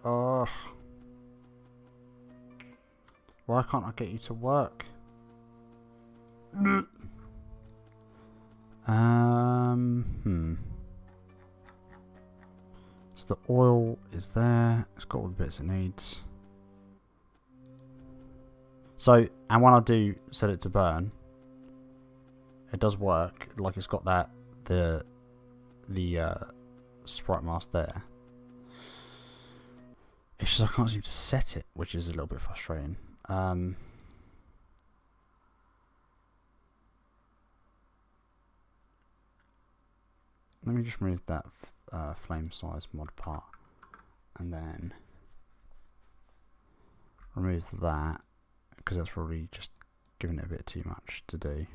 oh, why can't I get you to work? So the oil is there. It's got all the bits it needs. So, and when I do set it to burn, it does work. Like it's got that the sprite mask there. It's just I can't seem to set it, which is a little bit frustrating. Let me just remove that flame size mod part, and then remove that, because that's probably just giving it a bit too much to do.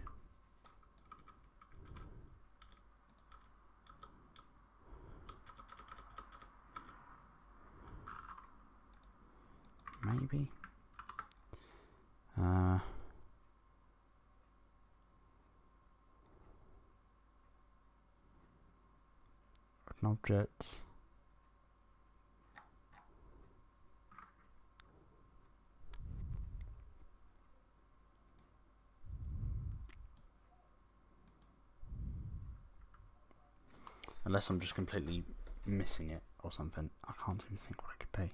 Maybe. An object. Unless I'm just completely missing it or something. I can't even think what it could be.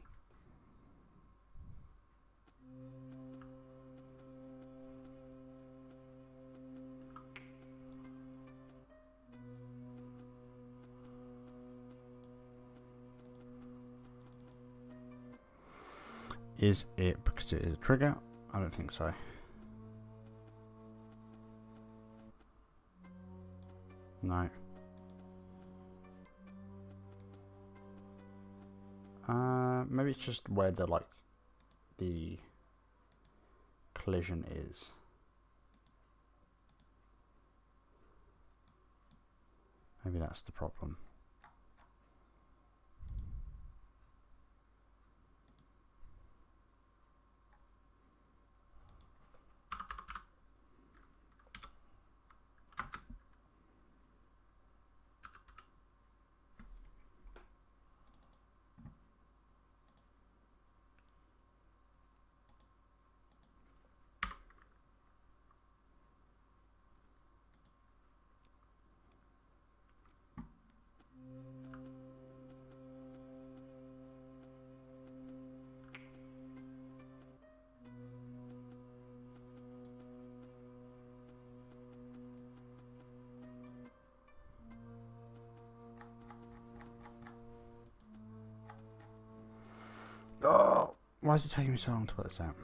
Is it because it is a trigger? I don't think so. No. Maybe it's just where the collision is. Maybe that's the problem. Oh, why is it taking me so long to put this out?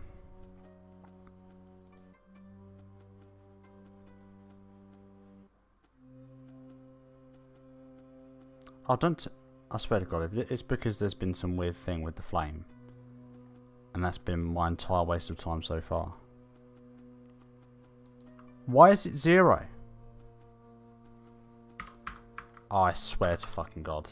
I swear to God, if it's because there's been some weird thing with the flame, and that's been my entire waste of time so far. Why is it 0? Oh, I swear to fucking God.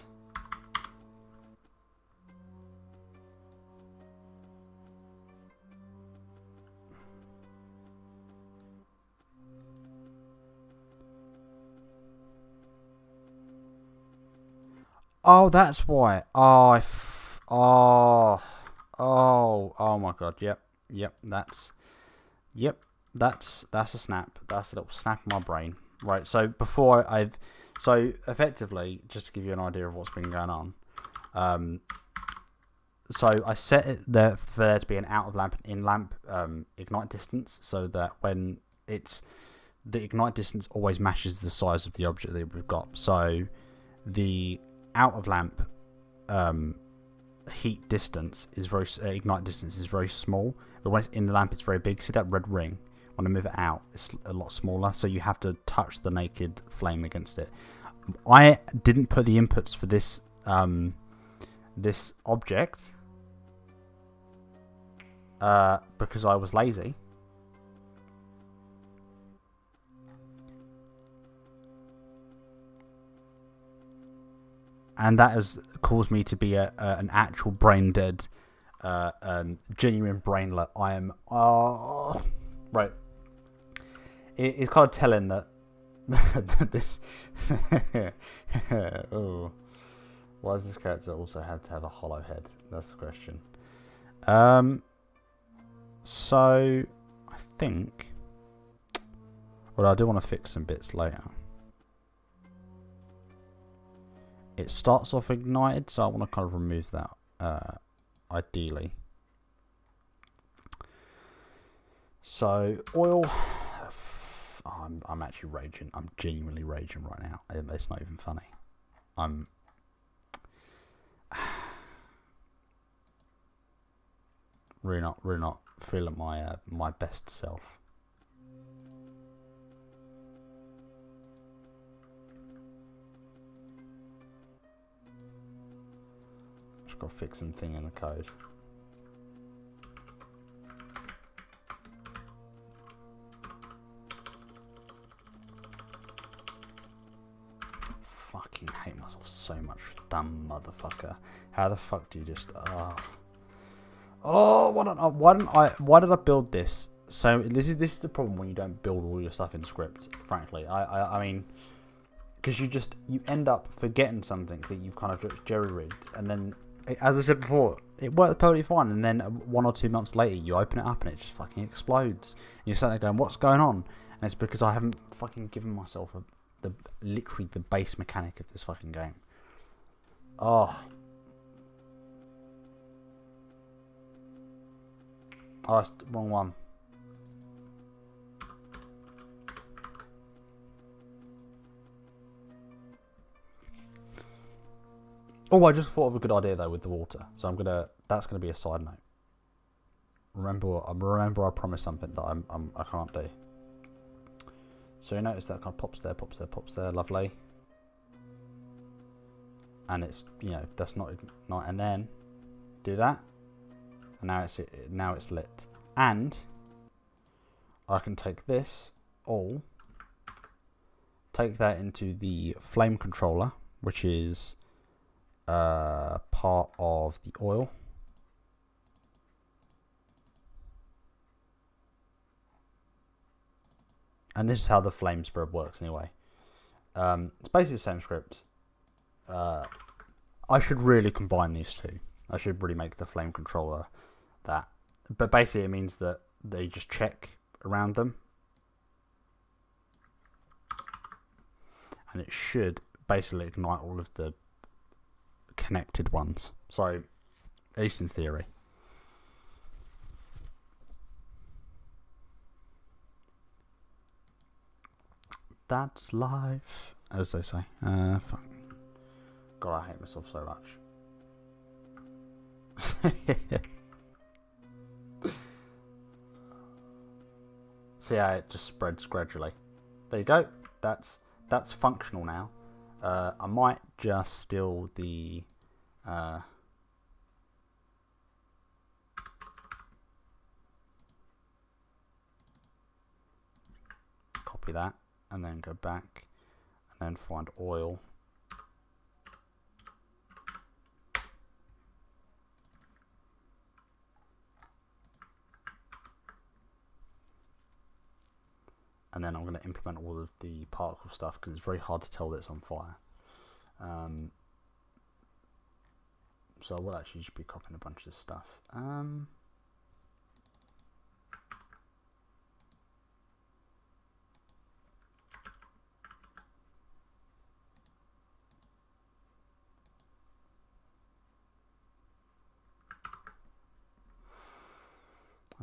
Oh, that's why. Oh my god. Yep. That's a snap. That's a little snap in my brain. Right. So effectively, just to give you an idea of what's been going on. So I set it there for there to be an out of lamp and in lamp ignite distance, so that when it's the ignite distance always matches the size of the object that we've got. So the out of lamp heat distance is very ignite distance is very small, but when it's in the lamp, it's very big. See that red ring? When I move it out, it's a lot smaller. So you have to touch the naked flame against it. I didn't put the inputs for this this object because I was lazy. And that has caused me to be an actual brain dead, genuine brainlet. I am. Right. It's kind of telling that this. Oh, why does this character also have to have a hollow head? That's the question. So I think. Well, I do want to fix some bits later. It starts off ignited, so I want to kind of remove that, ideally. So oil. Oh, I'm actually raging. I'm genuinely raging right now. It's not even funny. I'm really not feeling my best self. Just got to fix something in the code. Fucking hate myself so much, dumb motherfucker. How the fuck do you just why did I build this? So this is the problem when you don't build all your stuff in script, frankly. I mean, because you end up forgetting something that you've kind of jerry-rigged, and then, as I said before, it worked totally fine, and then 1 or 2 months later you open it up and it just fucking explodes, and you're sitting there going, what's going on? And it's because I haven't fucking given myself literally the base mechanic of this fucking game. Oh, that's the wrong one. Oh, I just thought of a good idea though with the water. So that's gonna be a side note. Remember I promised something that I can't do. So you notice that kind of pops there, lovely. And it's, that's not, and then do that. And now it's lit. And I can take this take that into the flame controller, which is part of the oil. And this is how the flame spread works anyway. It's basically the same script. I should really combine these two. I should really make the flame controller that. But basically it means that they just check around them. And it should basically ignite all of the connected ones. So, at least in theory. That's life, as they say. Fuck. God, I hate myself so much. See how it just spreads gradually. There you go. That's functional now. I might just steal the copy that and then go back and then find oil. And then I'm going to implement all of the particle stuff because it's very hard to tell that it's on fire. So I will actually just be copying a bunch of stuff. And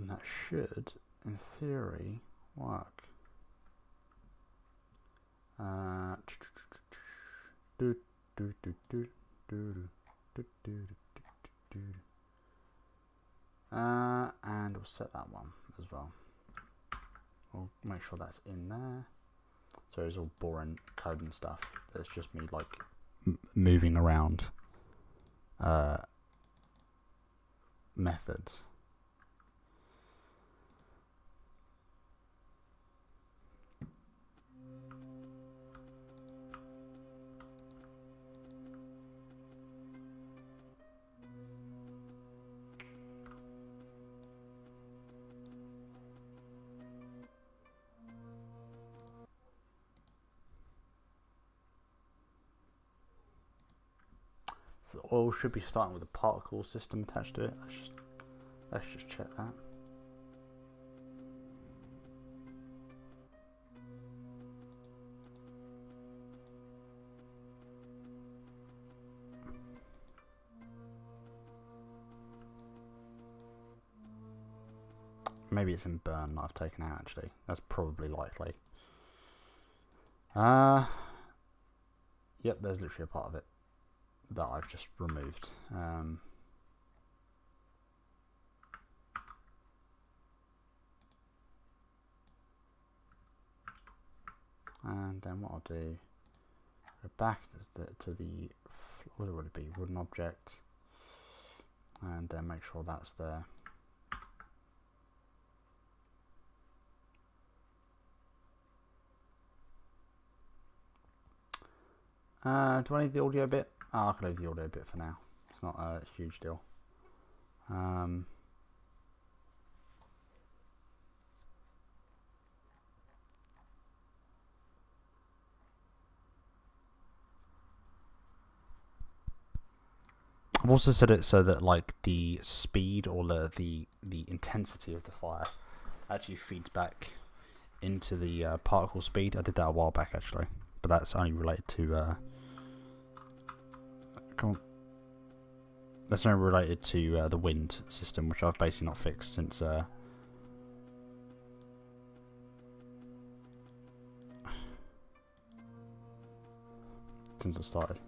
that should, in theory, work. And we'll set that one as well. We'll make sure that's in there. So it's all boring code and stuff. There's just me like moving around methods. So the oil should be starting with a particle system attached to it. Let's just check that. Maybe it's in burn that I've taken out actually. That's probably likely. Yep, there's literally a part of it that I've just removed. And then what I'll do, go back to the what would it be, wooden object, and then make sure that's there. Do I need the audio bit? Oh, I can leave the audio bit for now. It's not a huge deal. I've also set it so that like the speed or the intensity of the fire actually feeds back into the particle speed. I did that a while back actually, but that's only related to that's only related to the wind system, which I've basically not fixed since I started.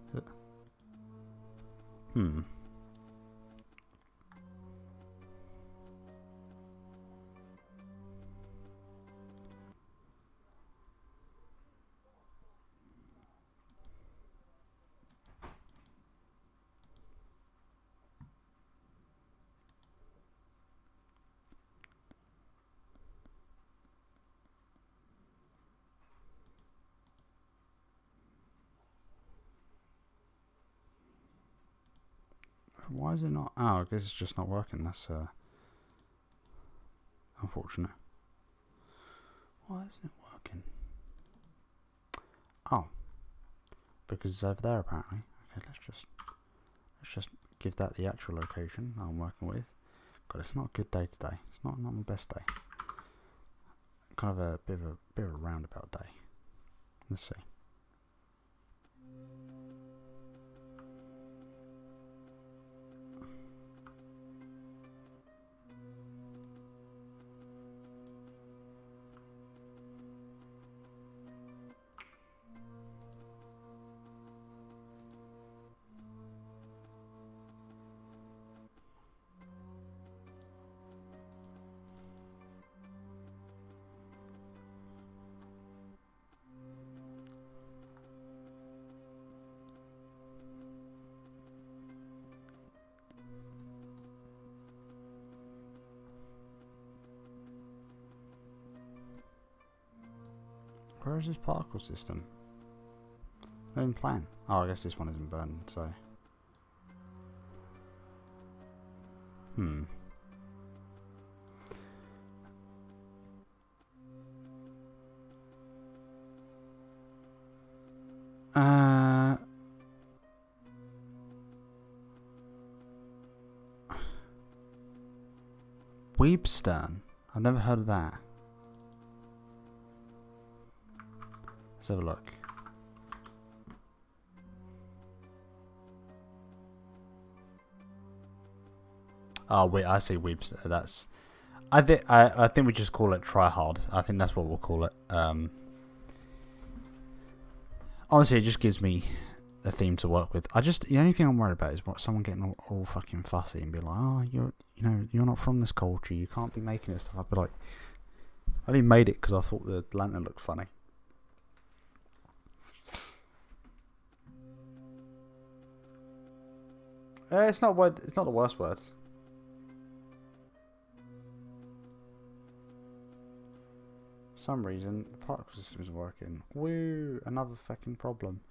Why is it not? Oh, I guess it's just not working. That's unfortunate. Why isn't it working? Oh, because it's over there apparently. Okay, let's just give that the actual location I'm working with. God, it's not a good day today. It's not my best day. Kind of a bit of a roundabout day. Let's see. Where is this particle system? Not even playing. Oh, I guess this one isn't burning, so. Weebstern. I've never heard of that. Let's have a look. Oh wait, I say Weebster. That's. I think we just call it try hard. I think that's what we'll call it. Honestly, it just gives me a theme to work with. The only thing I'm worried about is what someone getting all fucking fussy and be like, oh, you're not from this culture. You can't be making this stuff. I'd be like, I only made it because I thought the lantern looked funny. It's not word. It's not the worst word. For some reason, the particle system isn't working. Woo! Another fucking problem.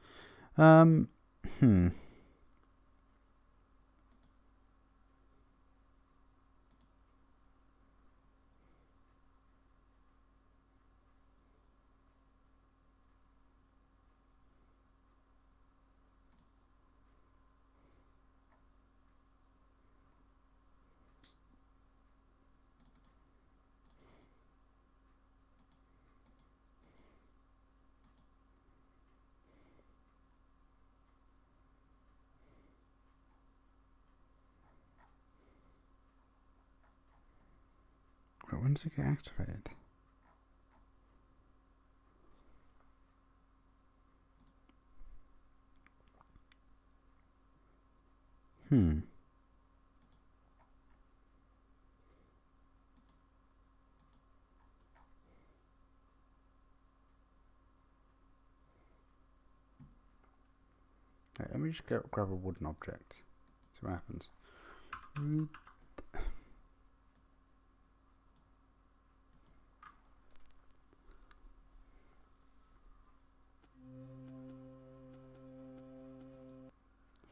Wait, when does it get activated? Okay, let me just grab a wooden object. See what happens.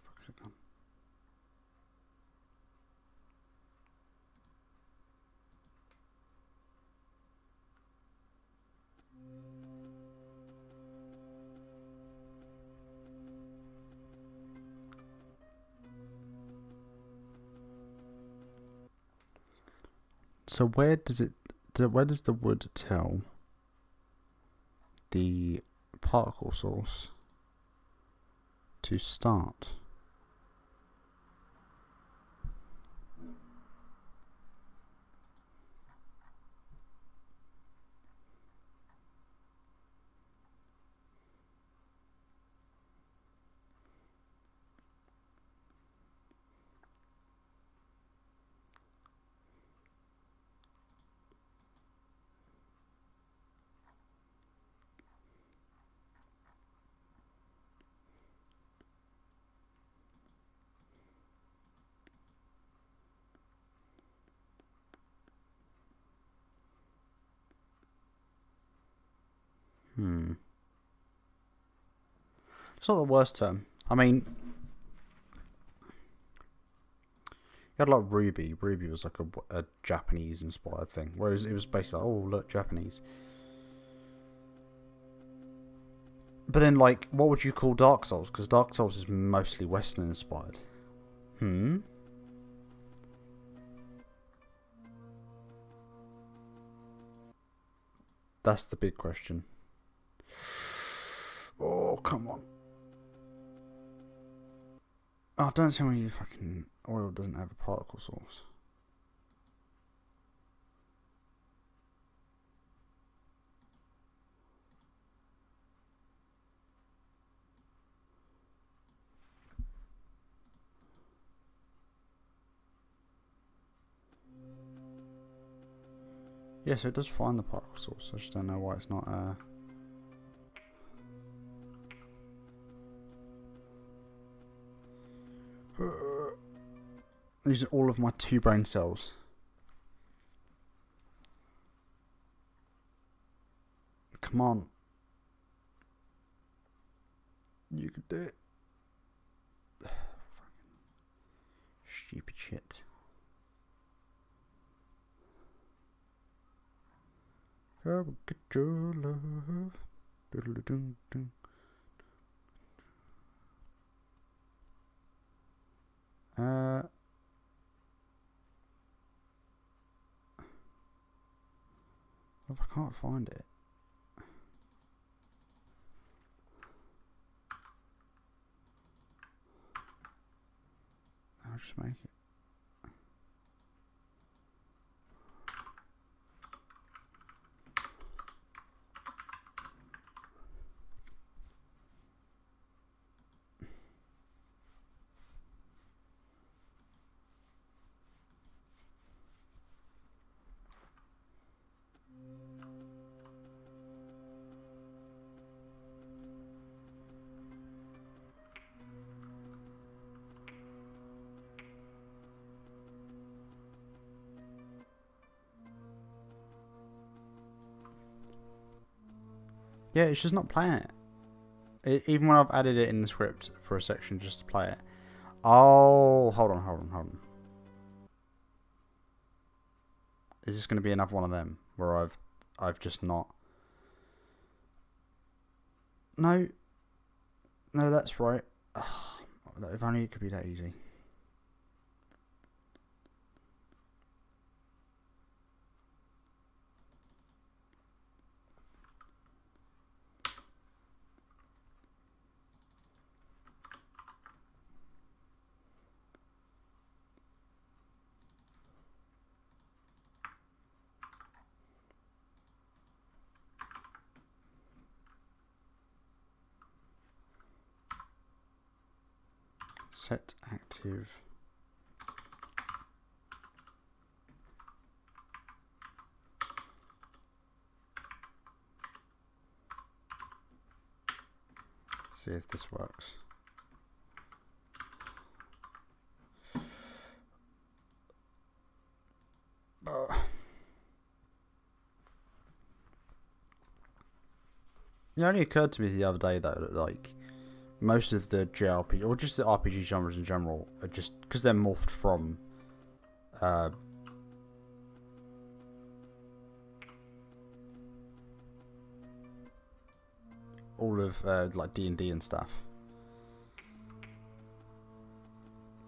Fuck is it gone? So where does the wood tell the particle source to start? It's not the worst term. I mean, you had like Ruby. Ruby was like a Japanese inspired thing, whereas it was basically like, oh look, Japanese. But then, like, what would you call Dark Souls? Because Dark Souls is mostly Western inspired. That's the big question. Oh, come on. Oh, don't tell me the fucking oil doesn't have a particle source. Yeah, so it does find the particle source. I just don't know why it's not. These are all of my 2 brain cells. Come on. You can do it. Stupid shit. I will get your love. Doodle-doo-doo-doo. If I can't find it. I'll just make it. Yeah, it's just not playing it. Even when I've added it in the script for a section just to play it. Oh, hold on. Is this going to be another one of them where I've just not? No, that's right. Ugh, if only it could be that easy. Set active. See if this works. It only occurred to me the other day though that like most of the JRPG or just the RPG genres in general are just because they're morphed from all of like D&D and stuff.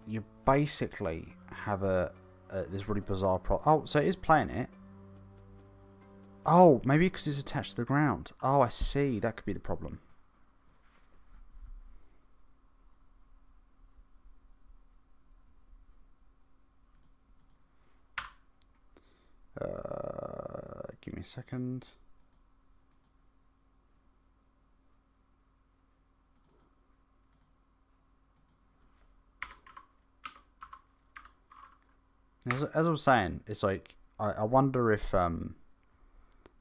You basically have this really bizarre oh, so it is playing it. Oh, maybe because it's attached to the ground. Oh, I see. That could be the problem. Give me a second. As I was saying, it's like I wonder if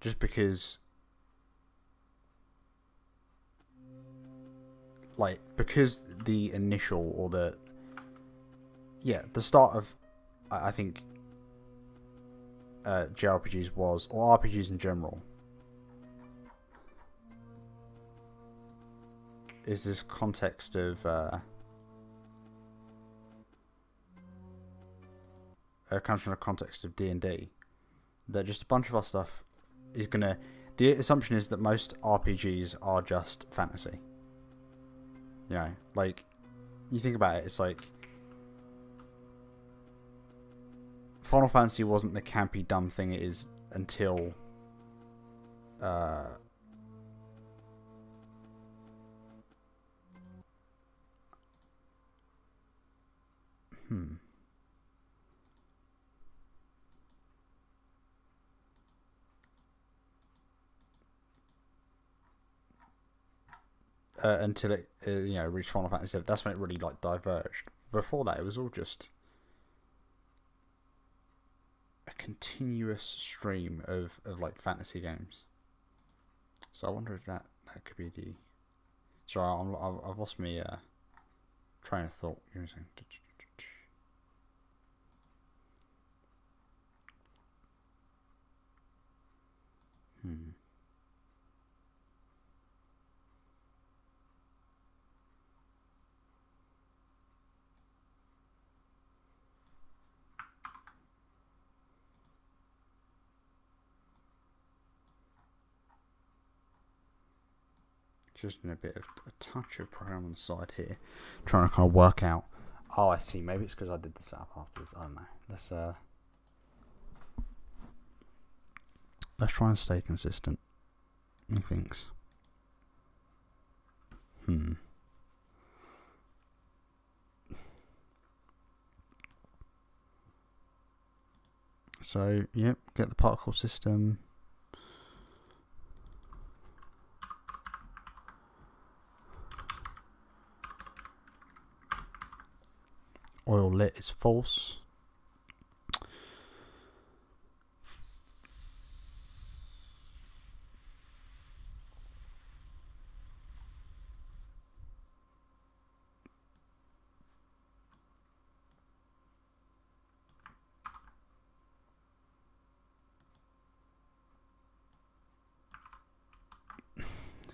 just because the initial or the start of I think JRPGs was, or RPGs in general, is this context of comes from the context of D&D, that just a bunch of our stuff is gonna. The assumption is that most RPGs are just fantasy. You know, like you think about it, it's like Final Fantasy wasn't the campy dumb thing it is until until it reached Final Fantasy 7. That's when it really like diverged. Before that, it was all just a continuous stream of like fantasy games. So I wonder if that could be the. Sorry, I've lost my train of thought. Give me a second. Just in a bit of a touch of program on the side here, trying to kind of work out. Oh, I see. Maybe it's because I did the setup afterwards. I don't know. Let's Let's try and stay consistent. Methinks. So, yep, get the particle system. Oil lit is false.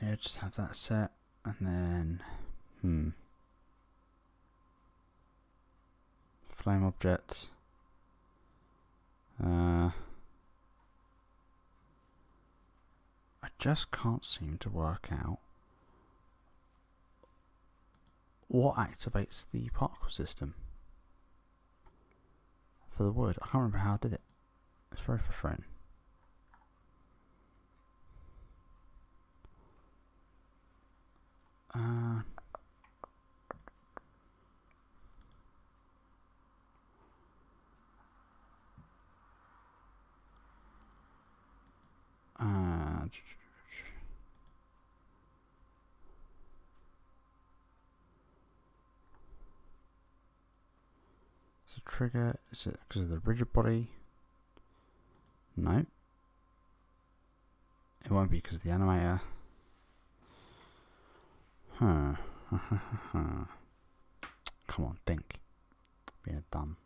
Yeah, just have that set, and then flame object. I just can't seem to work out what activates the particle system for the wood. I can't remember how I did it. It's very frustrating. So trigger, is it because of the rigid body? No. It won't be because of the animator. Come on, think. Being dumb.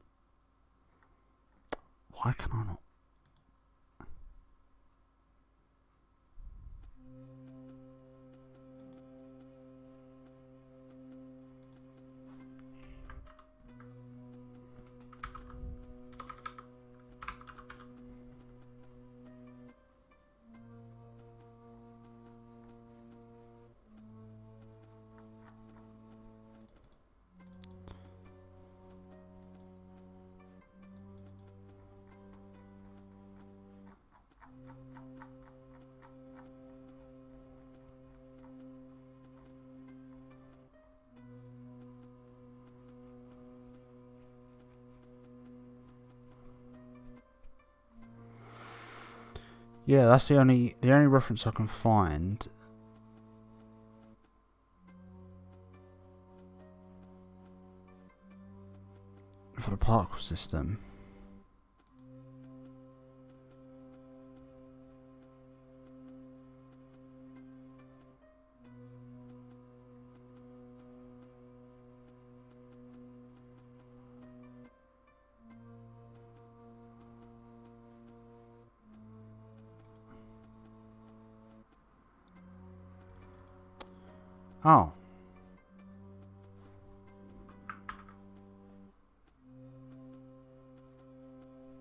Why can I not? Yeah, that's the only reference I can find for the particle system. Oh.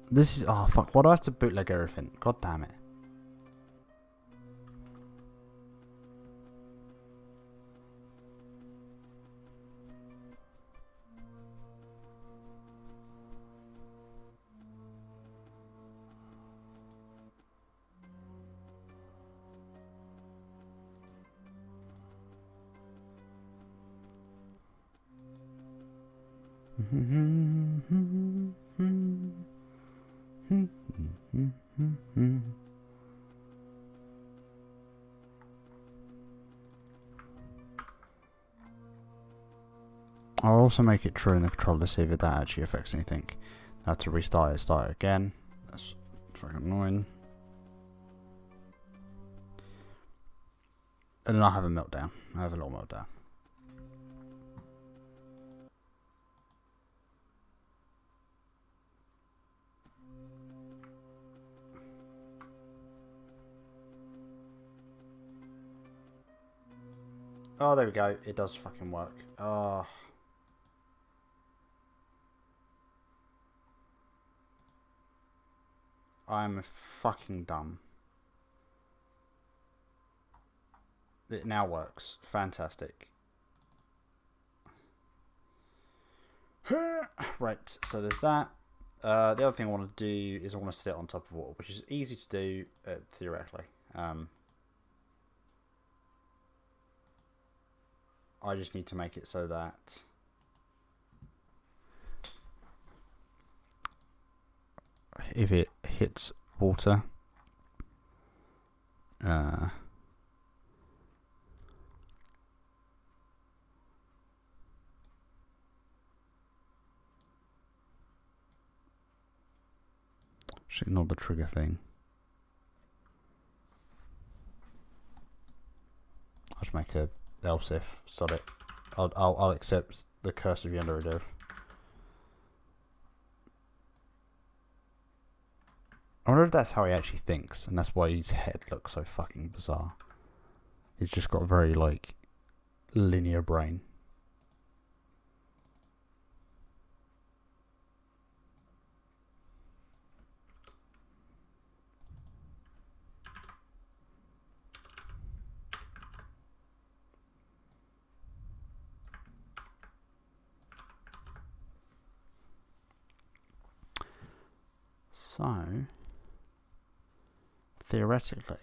This is... Oh, fuck. Why do I have to bootleg everything? God damn it. I'll also make it true in the controller to see if that actually affects anything. I have to restart it, start it again. That's fucking annoying. And then I'll have a meltdown. I have a little meltdown. Oh, there we go. It does fucking work. Oh. I'm fucking dumb. It now works. Fantastic. Right, so there's that. The other thing I want to do is I want to sit on top of water, which is easy to do theoretically. I just need to make it so that if it hits water, just ignore the trigger thing. I'll just make a else if, sod it. I'll accept the curse of Yonder Dev. I wonder if that's how he actually thinks, and that's why his head looks so fucking bizarre. He's just got a very, like, linear brain. So, theoretically,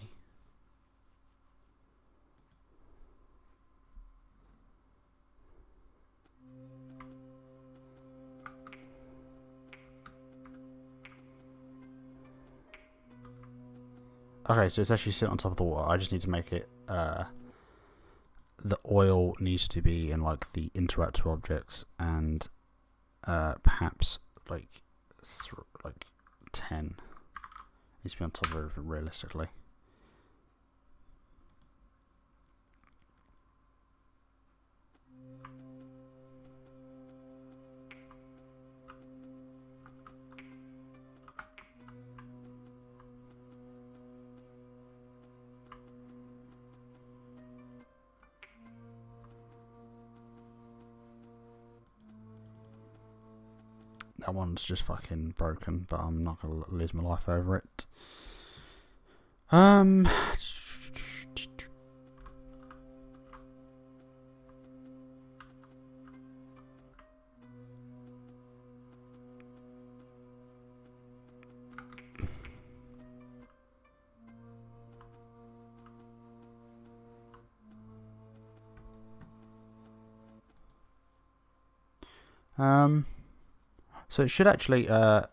okay, so it's actually sitting on top of the water. I just need to make it, the oil needs to be in, like, the interactive objects, and, perhaps, like 10 needs to be on top of everything realistically. That one's just fucking broken, but I'm not gonna lose my life over it. So it should actually, yeah,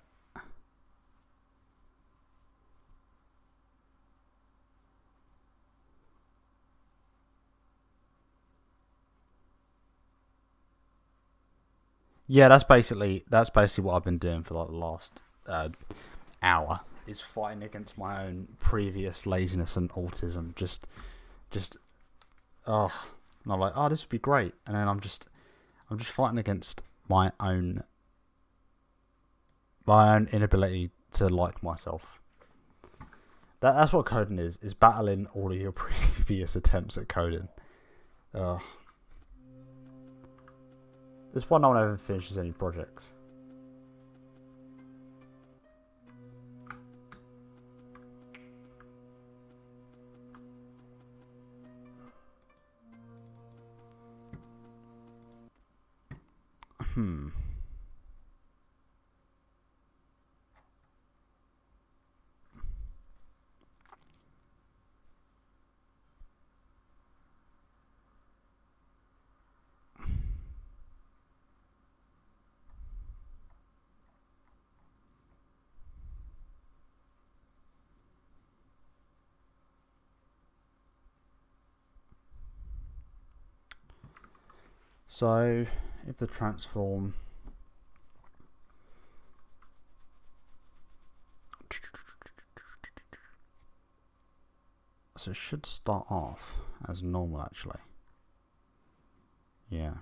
that's basically what I've been doing for like the last hour, is fighting against my own previous laziness and autism. Just, and I'm like, oh, this would be great, and then I'm just fighting against my own inability to like myself. That's what coding is battling all of your previous attempts at coding. This one no one ever finishes any projects. So, if the transform... So it should start off as normal, actually. Yeah.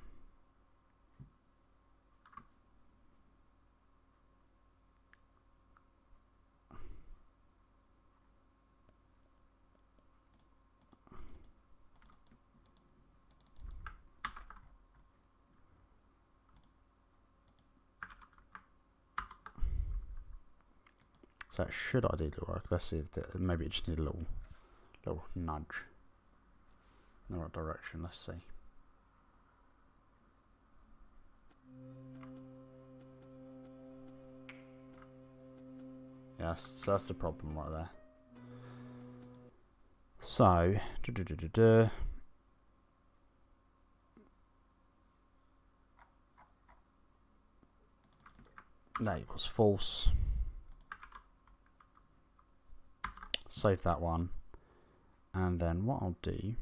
So that should ideally work. Let's see if maybe it just needs a little nudge in the right direction. Let's see. Yes, so that's the problem right there. So, that equals false. Save that one. And then what I'll do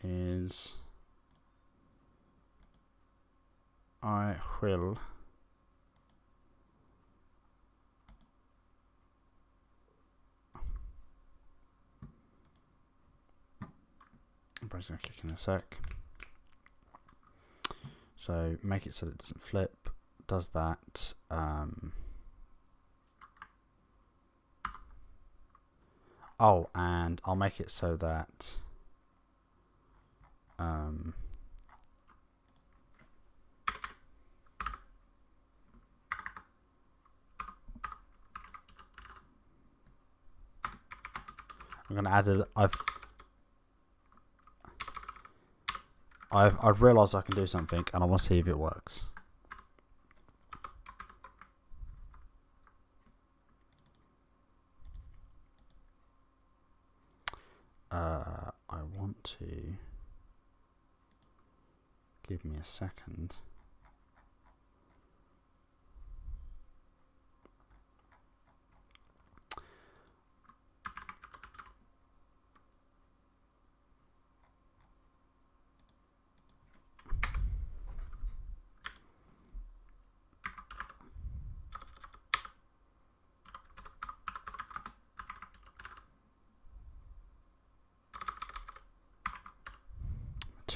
is I will I'm probably going to click in a sec. So make it so that it doesn't flip. Does that. Oh, and I'll make it so that I'm going to add it. I've realised I can do something, and I want to see if it works. I want to give me a second.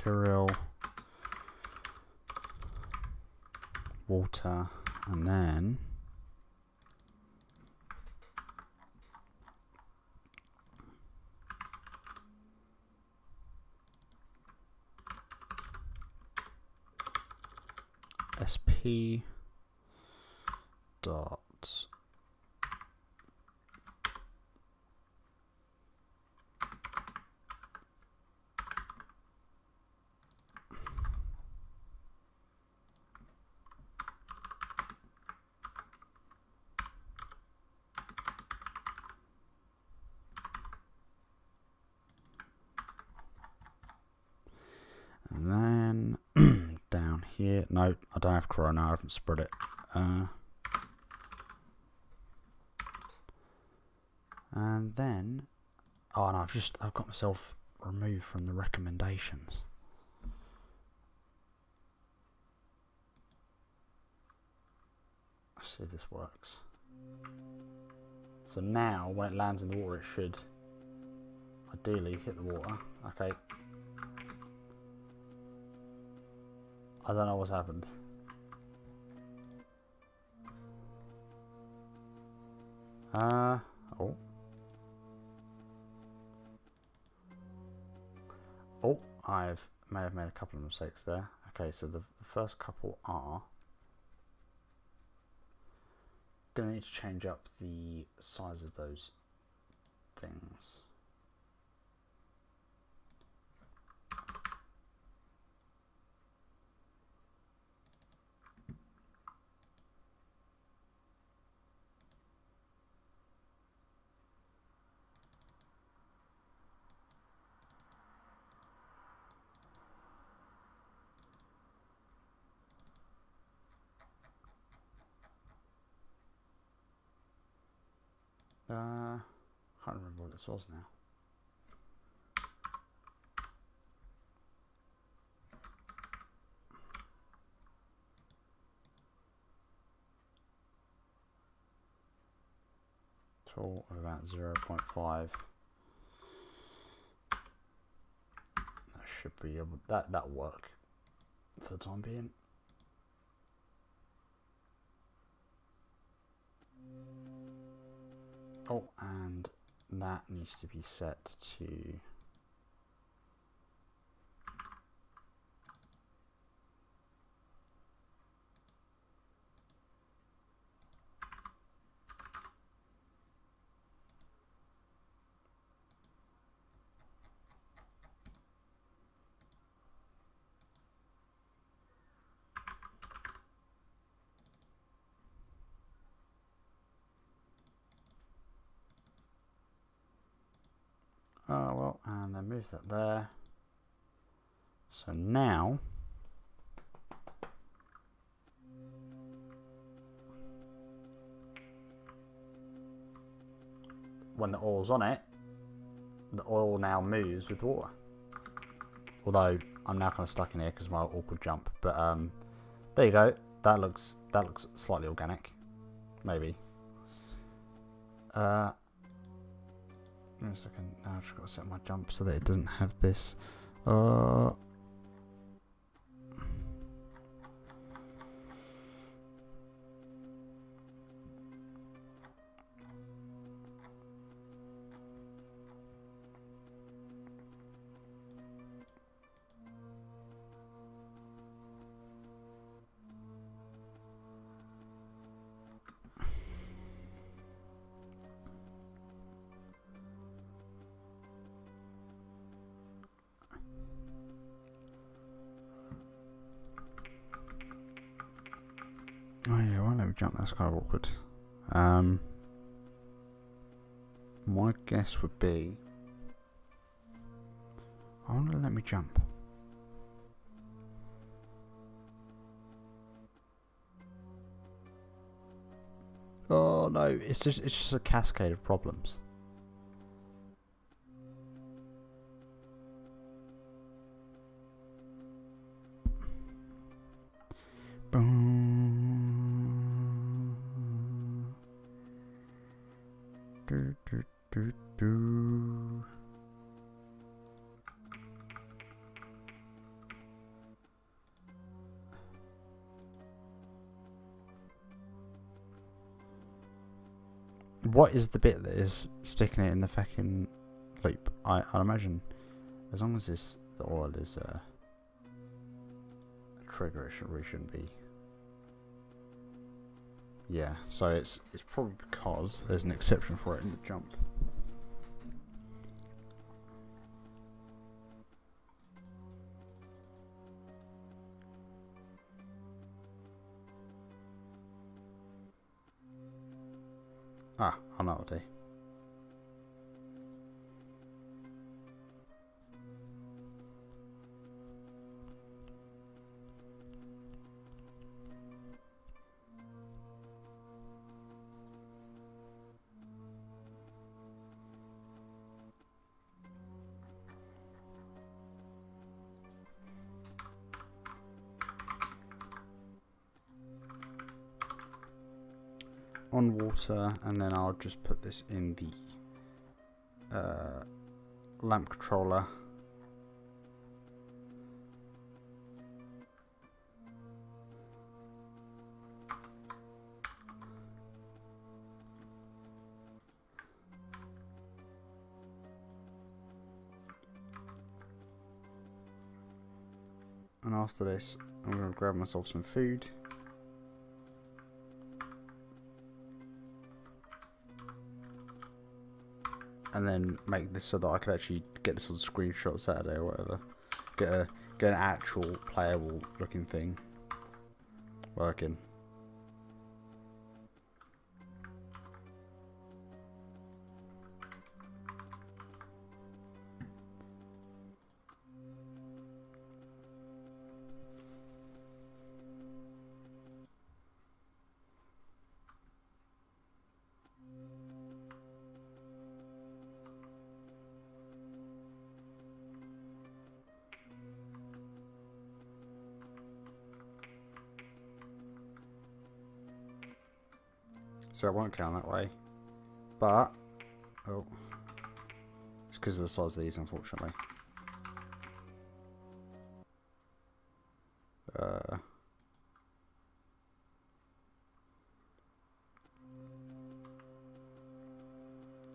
Material, water, and then sp dot and then down here. No, I don't have Corona. I haven't spread it. And then, oh no, I've got myself removed from the recommendations. Let's see if this works. So now, when it lands in the water, it should ideally hit the water. Okay. I don't know what's happened. Oh. Oh, may have made a couple of mistakes there. Okay, so the first couple are gonna need to change up the size of those things. Can't remember what this was now. Total of about 0.5. That should be able that'll work for the time being. Oh, and that needs to be set to And then move that there. So now when the oil's on it, the oil now moves with water. Although I'm now kind of stuck in here because of my awkward jump. But there you go. That looks slightly organic, maybe. Give me a second. Now I've just got to set my jump so that it doesn't have this. Oh yeah, well, let me jump. That's kind of awkward. My guess would be I want to let me jump. Oh no, it's just a cascade of problems. What is the bit that is sticking it in the fucking loop? I imagine as long as the oil is a trigger, it really shouldn't be. Yeah, so it's probably because there's an exception for it in the jump. Ah, I know what I do. On water, and then I'll just put this in the lamp controller. And after this, I'm going to grab myself some food. And then make this so that I could actually get this on screenshot Saturday or whatever. Get an actual playable looking thing working. So it won't count that way. But, oh, it's because of the size of these, unfortunately.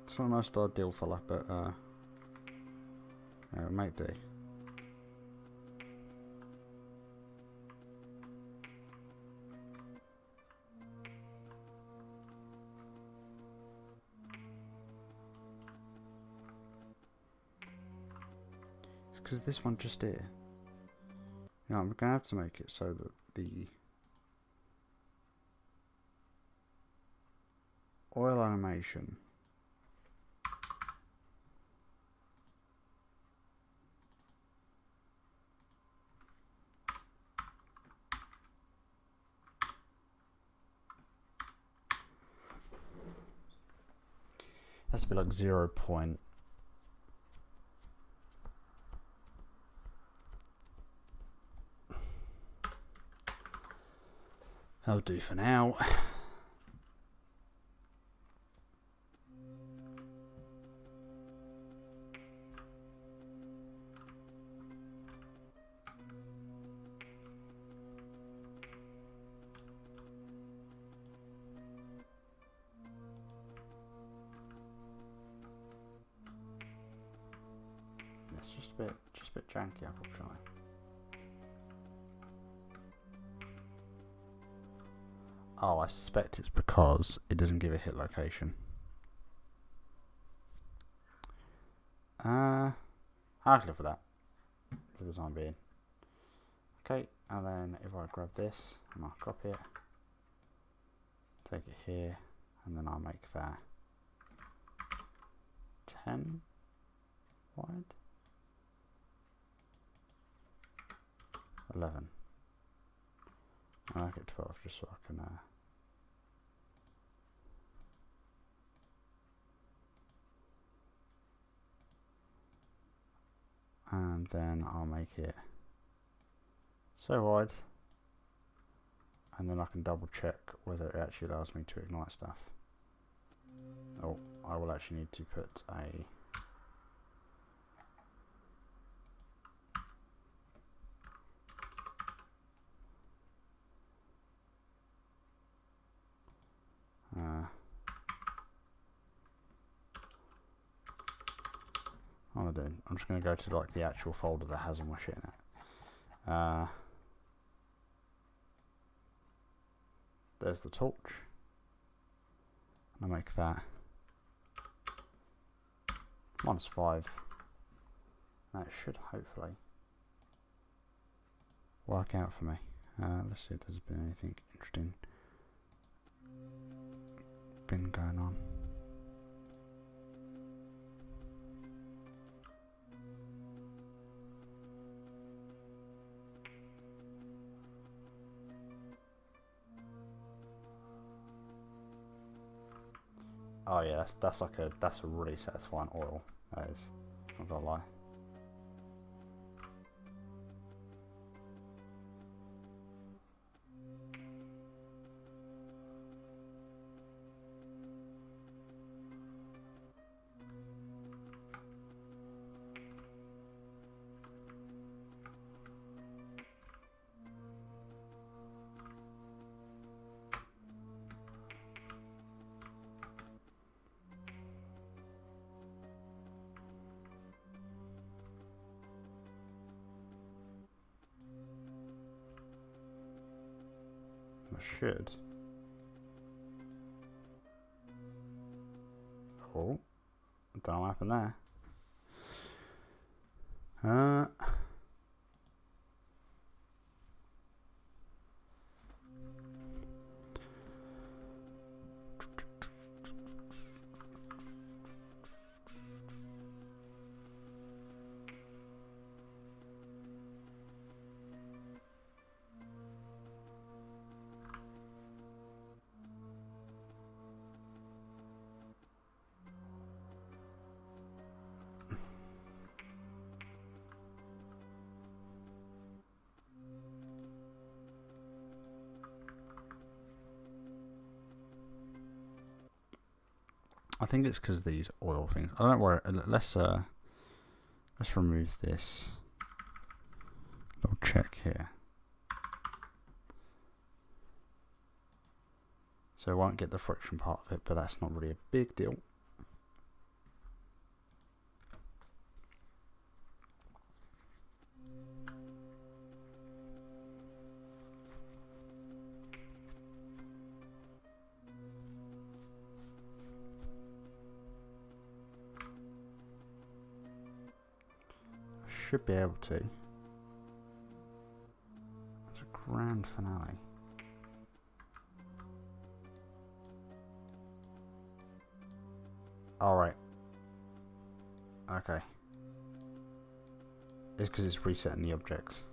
It's not the most ideal fella, but yeah, it might do. It's because this one just here. You know, I'm gonna have to make it so that the oil animation Has to be like 0 point. That'll do for now. It's just a bit janky, unfortunately. Oh, I suspect it's because it doesn't give a hit location. I'll live with that for the time being. Okay, and then if I grab this and I'll copy it, take it here, and then I'll make that 10 wide, 11. I'll make it 12 just so I can and then I'll make it so wide, and then I can double check whether it actually allows me to ignite stuff. Oh, I will actually need to put a what am I doing? I'm just going to go to like the actual folder that has all my shit in it. There's the torch. And I make that -5. That should hopefully work out for me. Let's see if there's been anything interesting been going on. Oh yeah, that's a really satisfying oil. That is, I'm not gonna lie. I should. Oh, don't know what happened there. I think it's because these oil things. I don't worry. Let's remove this little check here, so I won't get the friction part of it, but that's not really a big deal. Should be able to. It's a grand finale. Alright. Okay. It's because it's resetting the objects.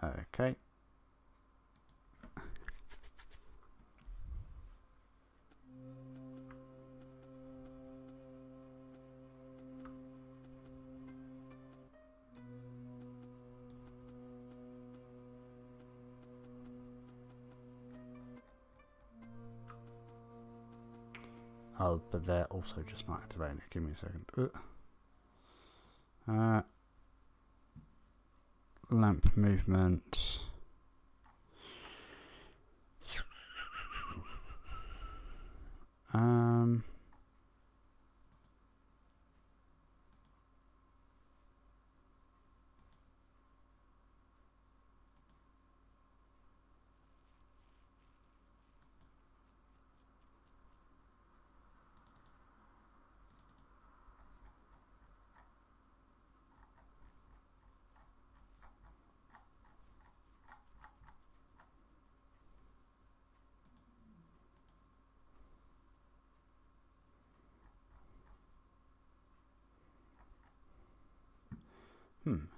Okay. Oh, but they're also just not activating it. Give me a second. Lamp movement.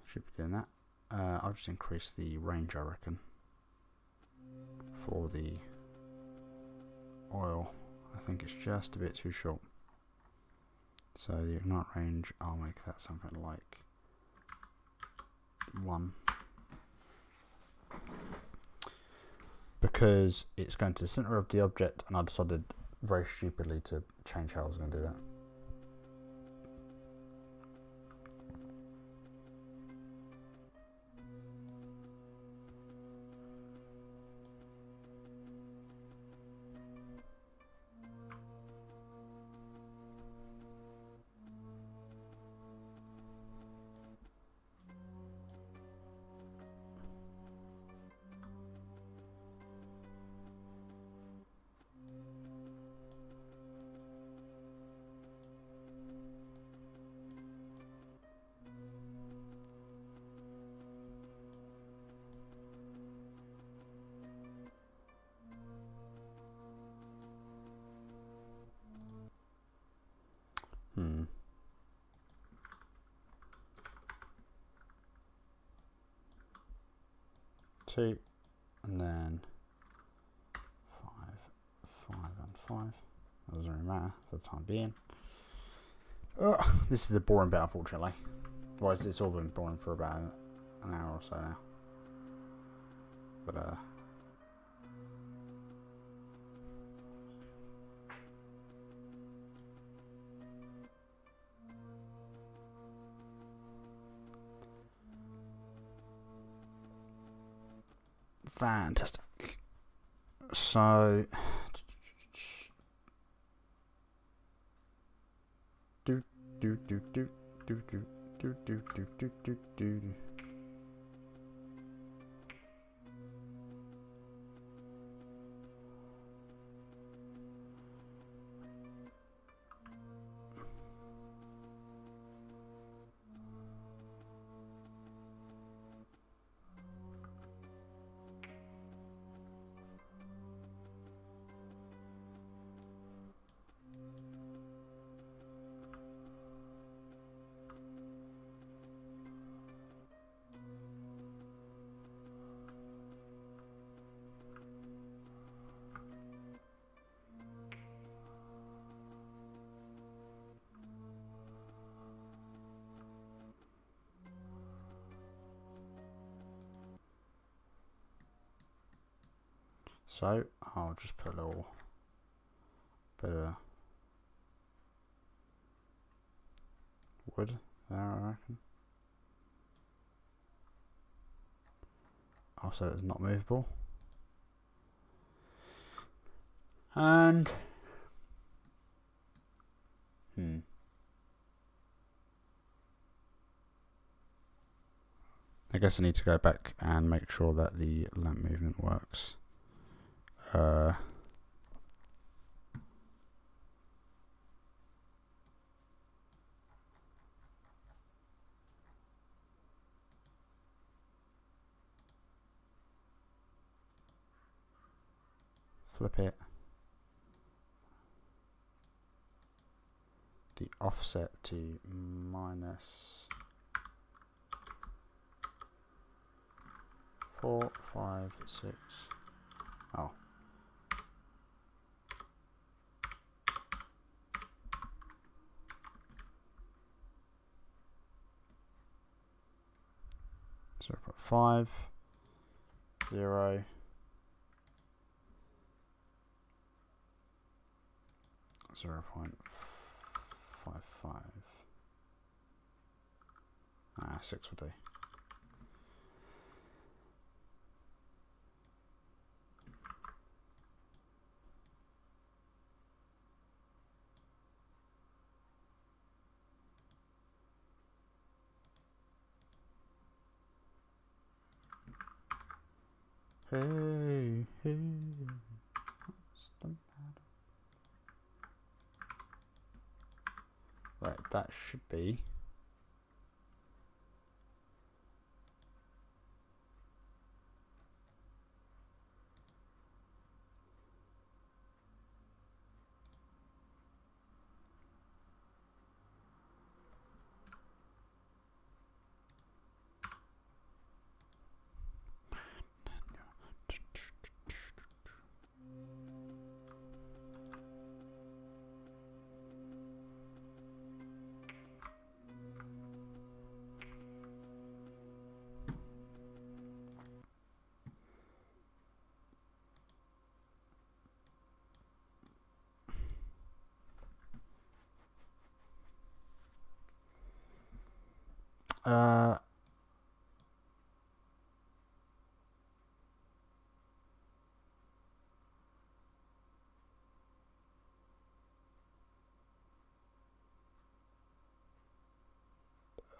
Should be doing that. I'll just increase the range, I reckon, for the oil. I think it's just a bit too short. So the ignite range, I'll make that something like 1. Because it's going to the center of the object, and I decided very stupidly to change how I was going to do that. Two, and then 5, 5, and 5. That doesn't really matter for the time being. This is the boring bit, unfortunately. Otherwise, it's all been boring for about an hour or so now. But fantastic. So do do do do do do do do do do do do. So I'll just put a little bit of wood there, I reckon. Also, it's not movable. And I guess I need to go back and make sure that the lamp movement works. Flip it. The offset to -4, 5, 6. Oh. So 5, 0. 0.55. 6 will do. Hey, what's the matter? Right, that should be.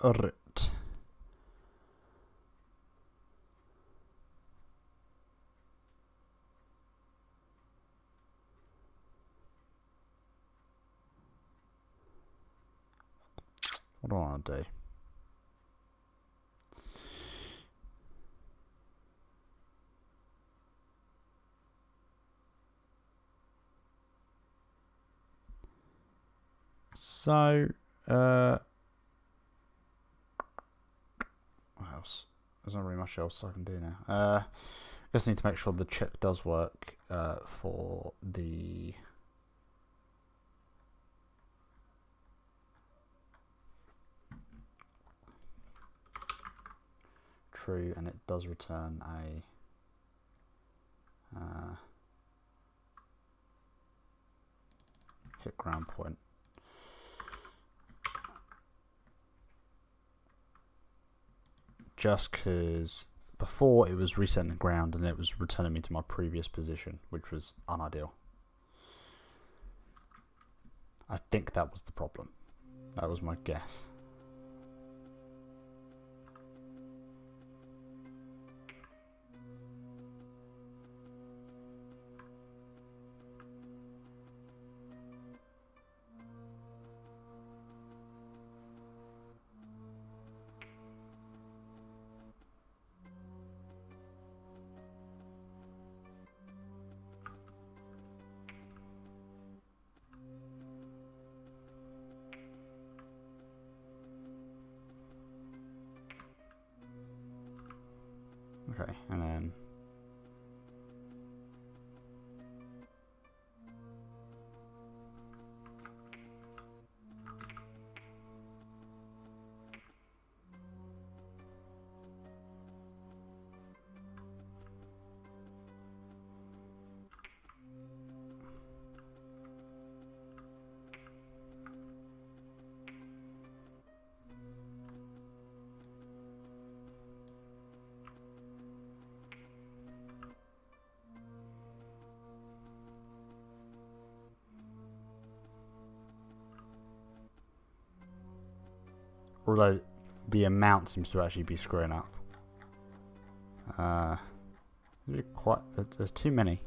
Right. What do I want to do? So, what else? There's not really much else I can do now. I just need to make sure the chip does work for the true, and it does return a hit ground point. Just because before it was resetting the ground and it was returning me to my previous position, which was unideal. I think that was the problem. That was my guess. Okay, and then although the amount seems to actually be screwing up. There's too many.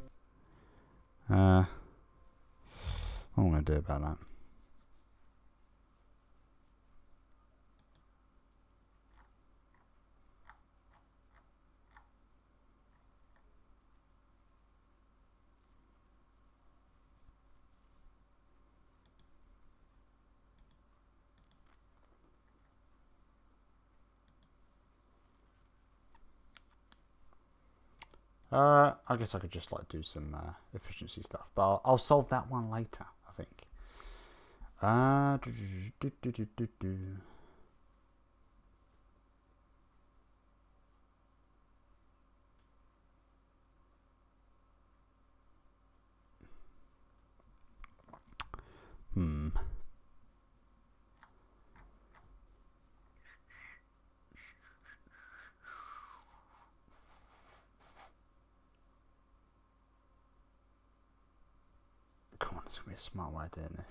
What am I going to do about that? I guess I could just like do some efficiency stuff, but I'll solve that one later, I think. Hmm. Come on, it's gonna be a smart way of doing this.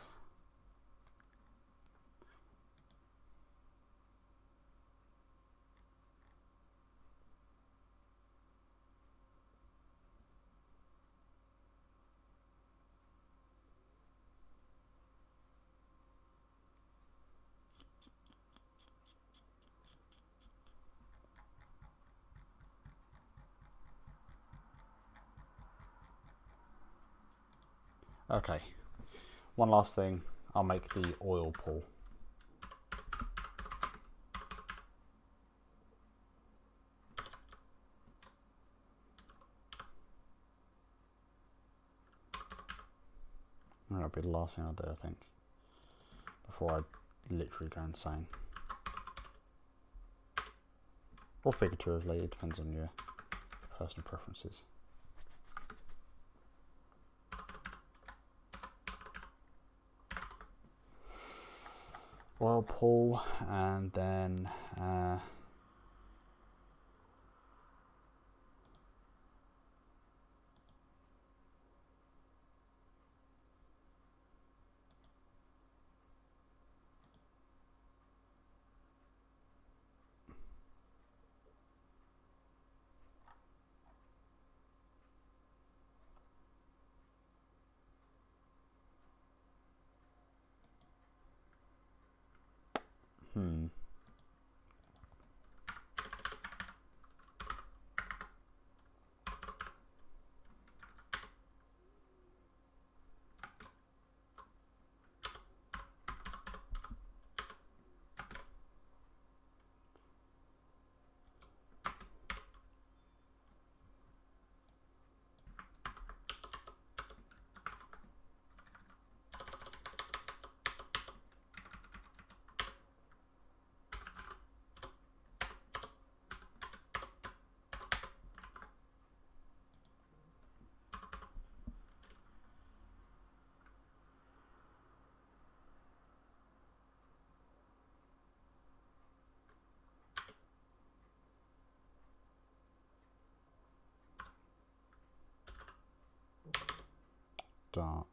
Okay. One last thing. I'll make the oil pool. That'll be the last thing I'll do, I think, before I literally go insane. Or figuratively, it depends on your personal preferences. Oil pull, and then start.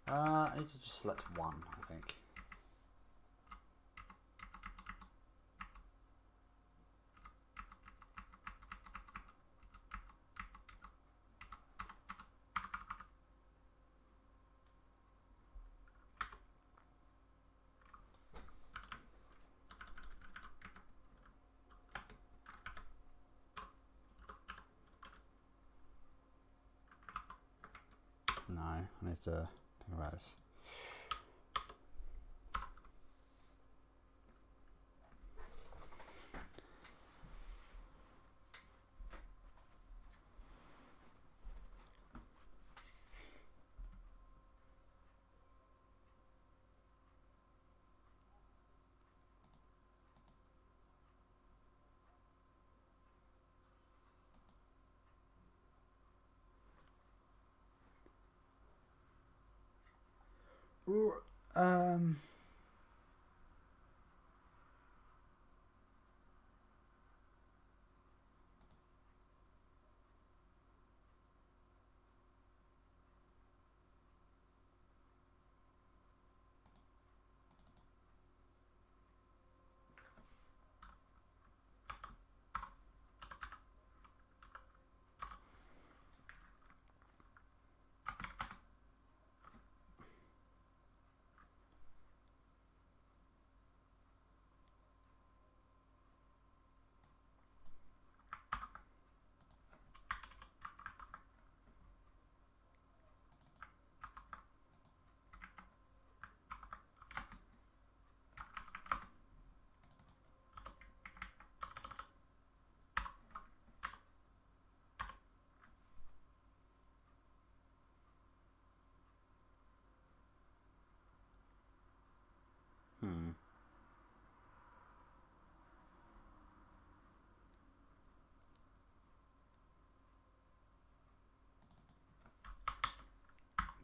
I need to just select one, I think. No, I need to think about this. Um.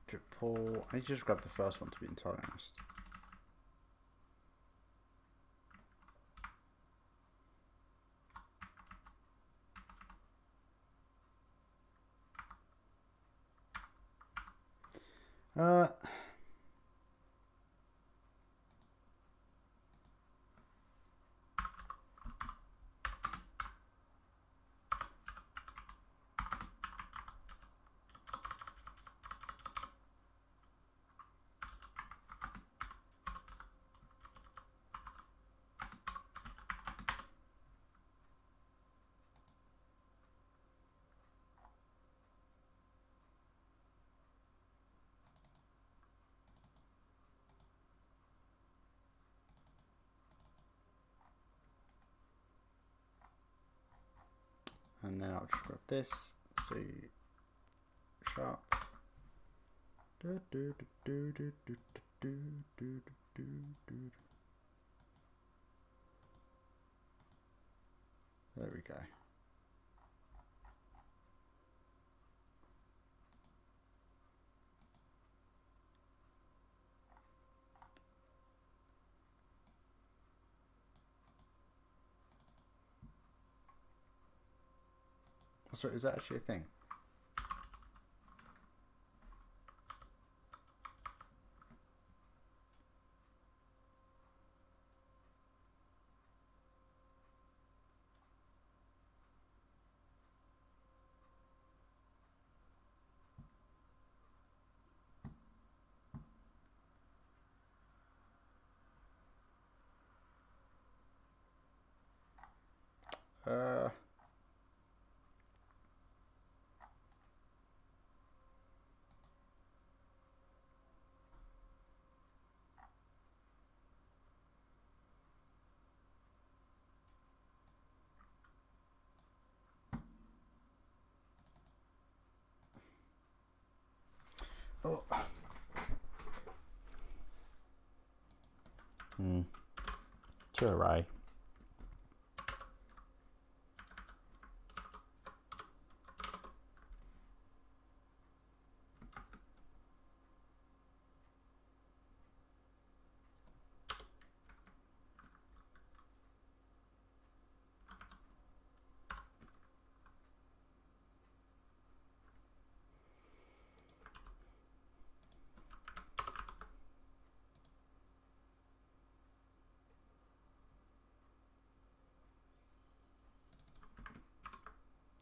Drip pull. I need to just grab the first one to be entirely honest. And then I'll just grab this, C sharp. There we go. Sorry, is that actually a thing? Oh. To array.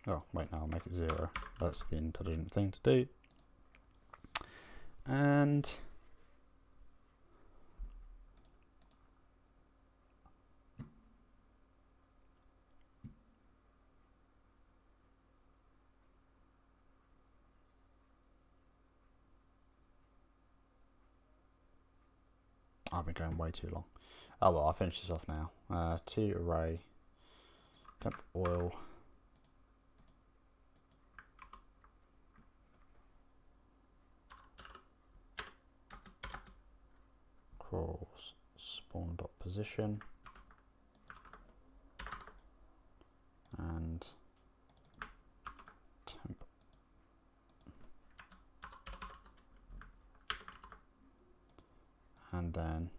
Oh, wait, now I'll make it 0. That's the intelligent thing to do. And I've been going way too long. Oh well, I'll finish this off now. To array temp oil cross spawn dot position and temp and then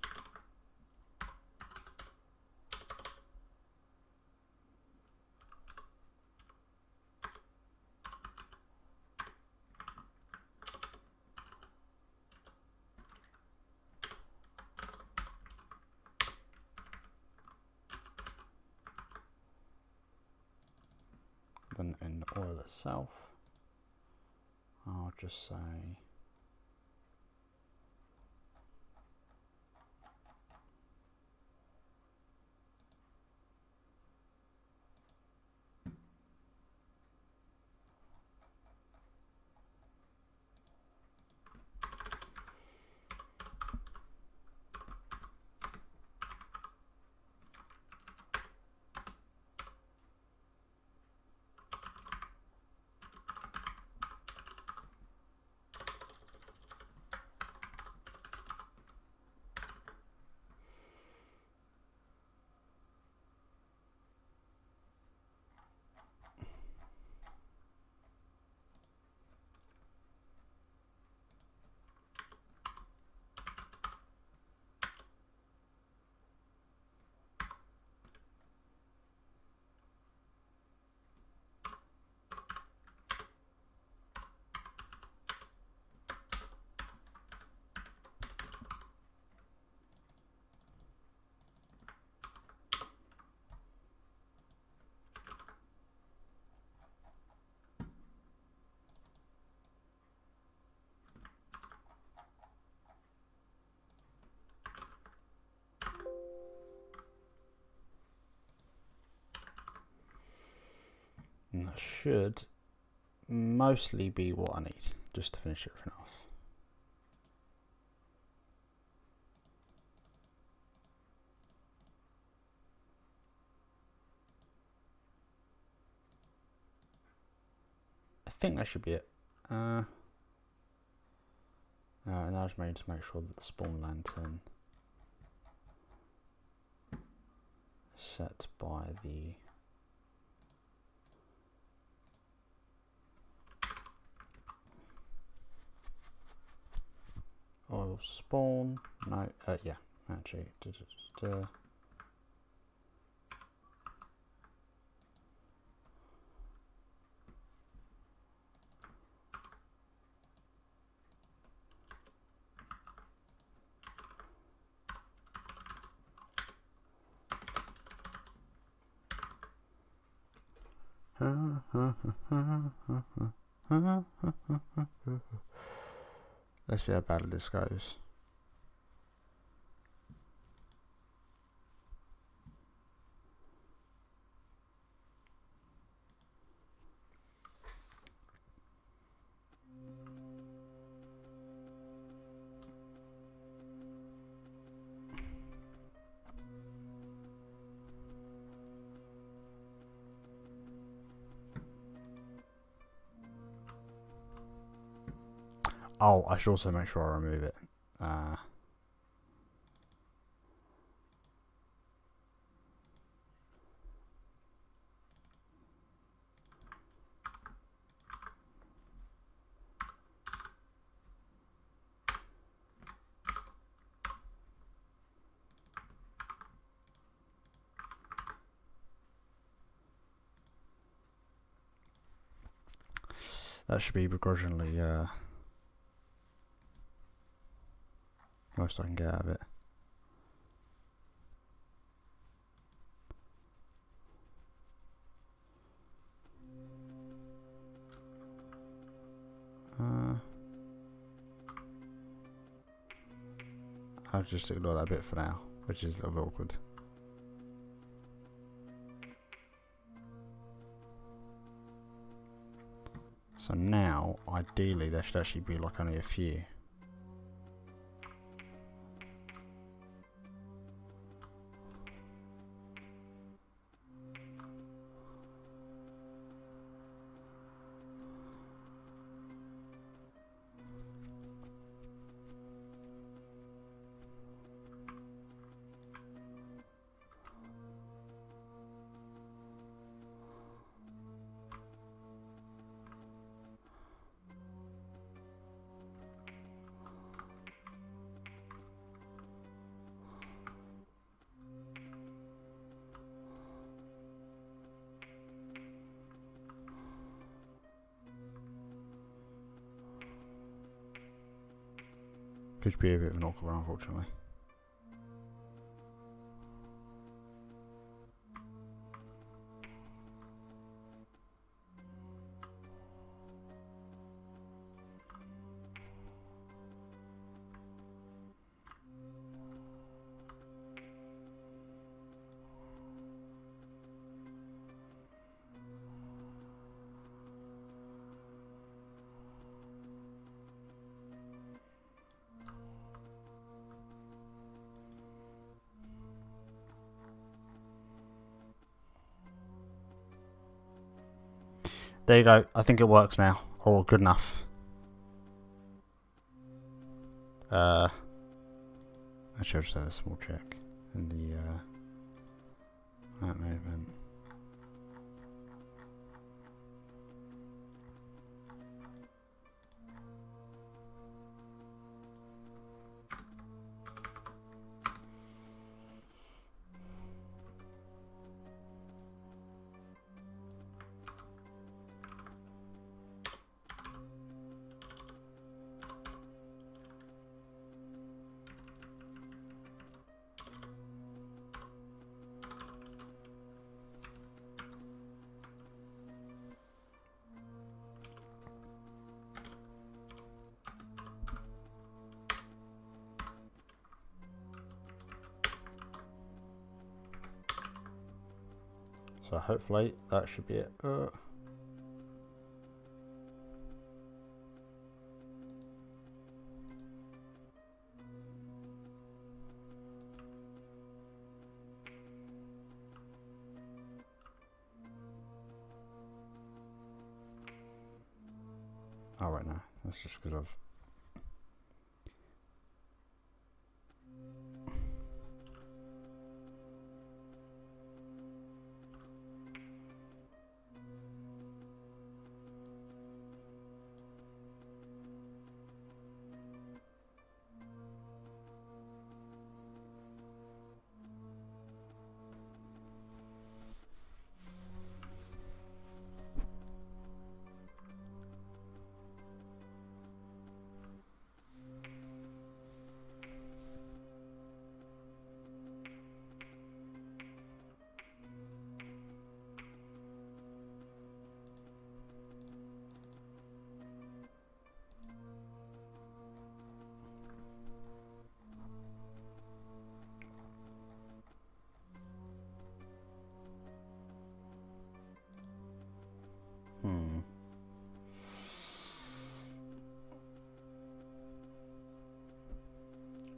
in the oil itself, I'll just say that should mostly be what I need just to finish everything off. I think that should be it. And I just made to make sure that the spawn lantern is set by the oil spawn. No, yeah, actually. Let's see how bad this goes. Oh, I should also make sure I remove it. That should be begrudgingly most I can get out of it. I'll just ignore that bit for now, which is a little bit awkward. So now, ideally, there should actually be like only a few. Could be a bit of an awkward one, unfortunately. There you go. I think it works now. Or good enough. I should just have a small check in the that movement. So hopefully that should be it. Oh, right, no. That's just because I've...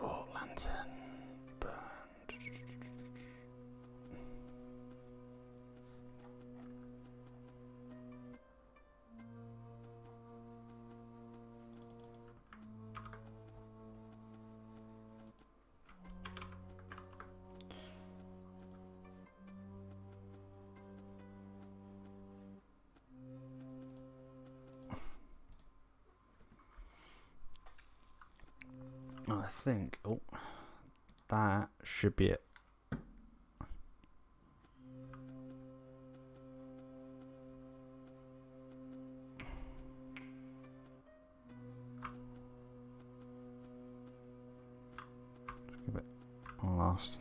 Oh, lantern. Burned. I think, that should be it. Give it one last.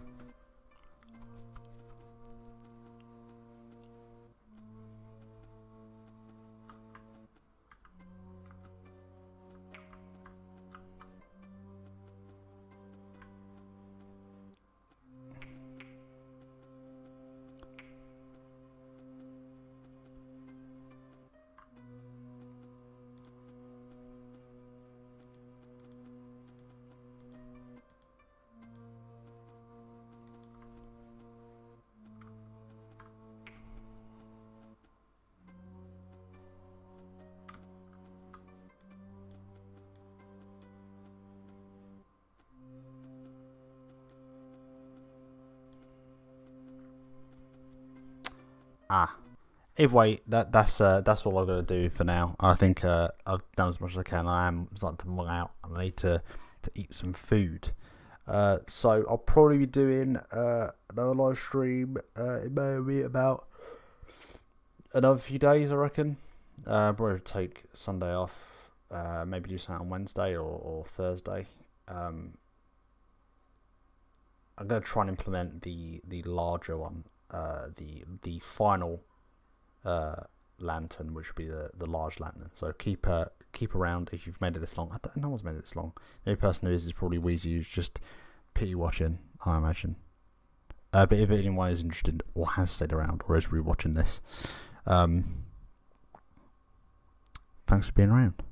Either way, that's all I'm gonna do for now. I think I've done as much as I can. I am starting to run out, and I need to eat some food. So I'll probably be doing another live stream. It may be about another few days, I reckon. Probably take Sunday off. Maybe do something on Wednesday or Thursday. I'm gonna try and implement the larger one. The final lantern, which would be the large lantern. So keep around if you've made it this long. No one's made it this long. The only person who is probably Wheezy, who's just pity watching, I imagine. But if anyone is interested or has stayed around or is rewatching this, thanks for being around.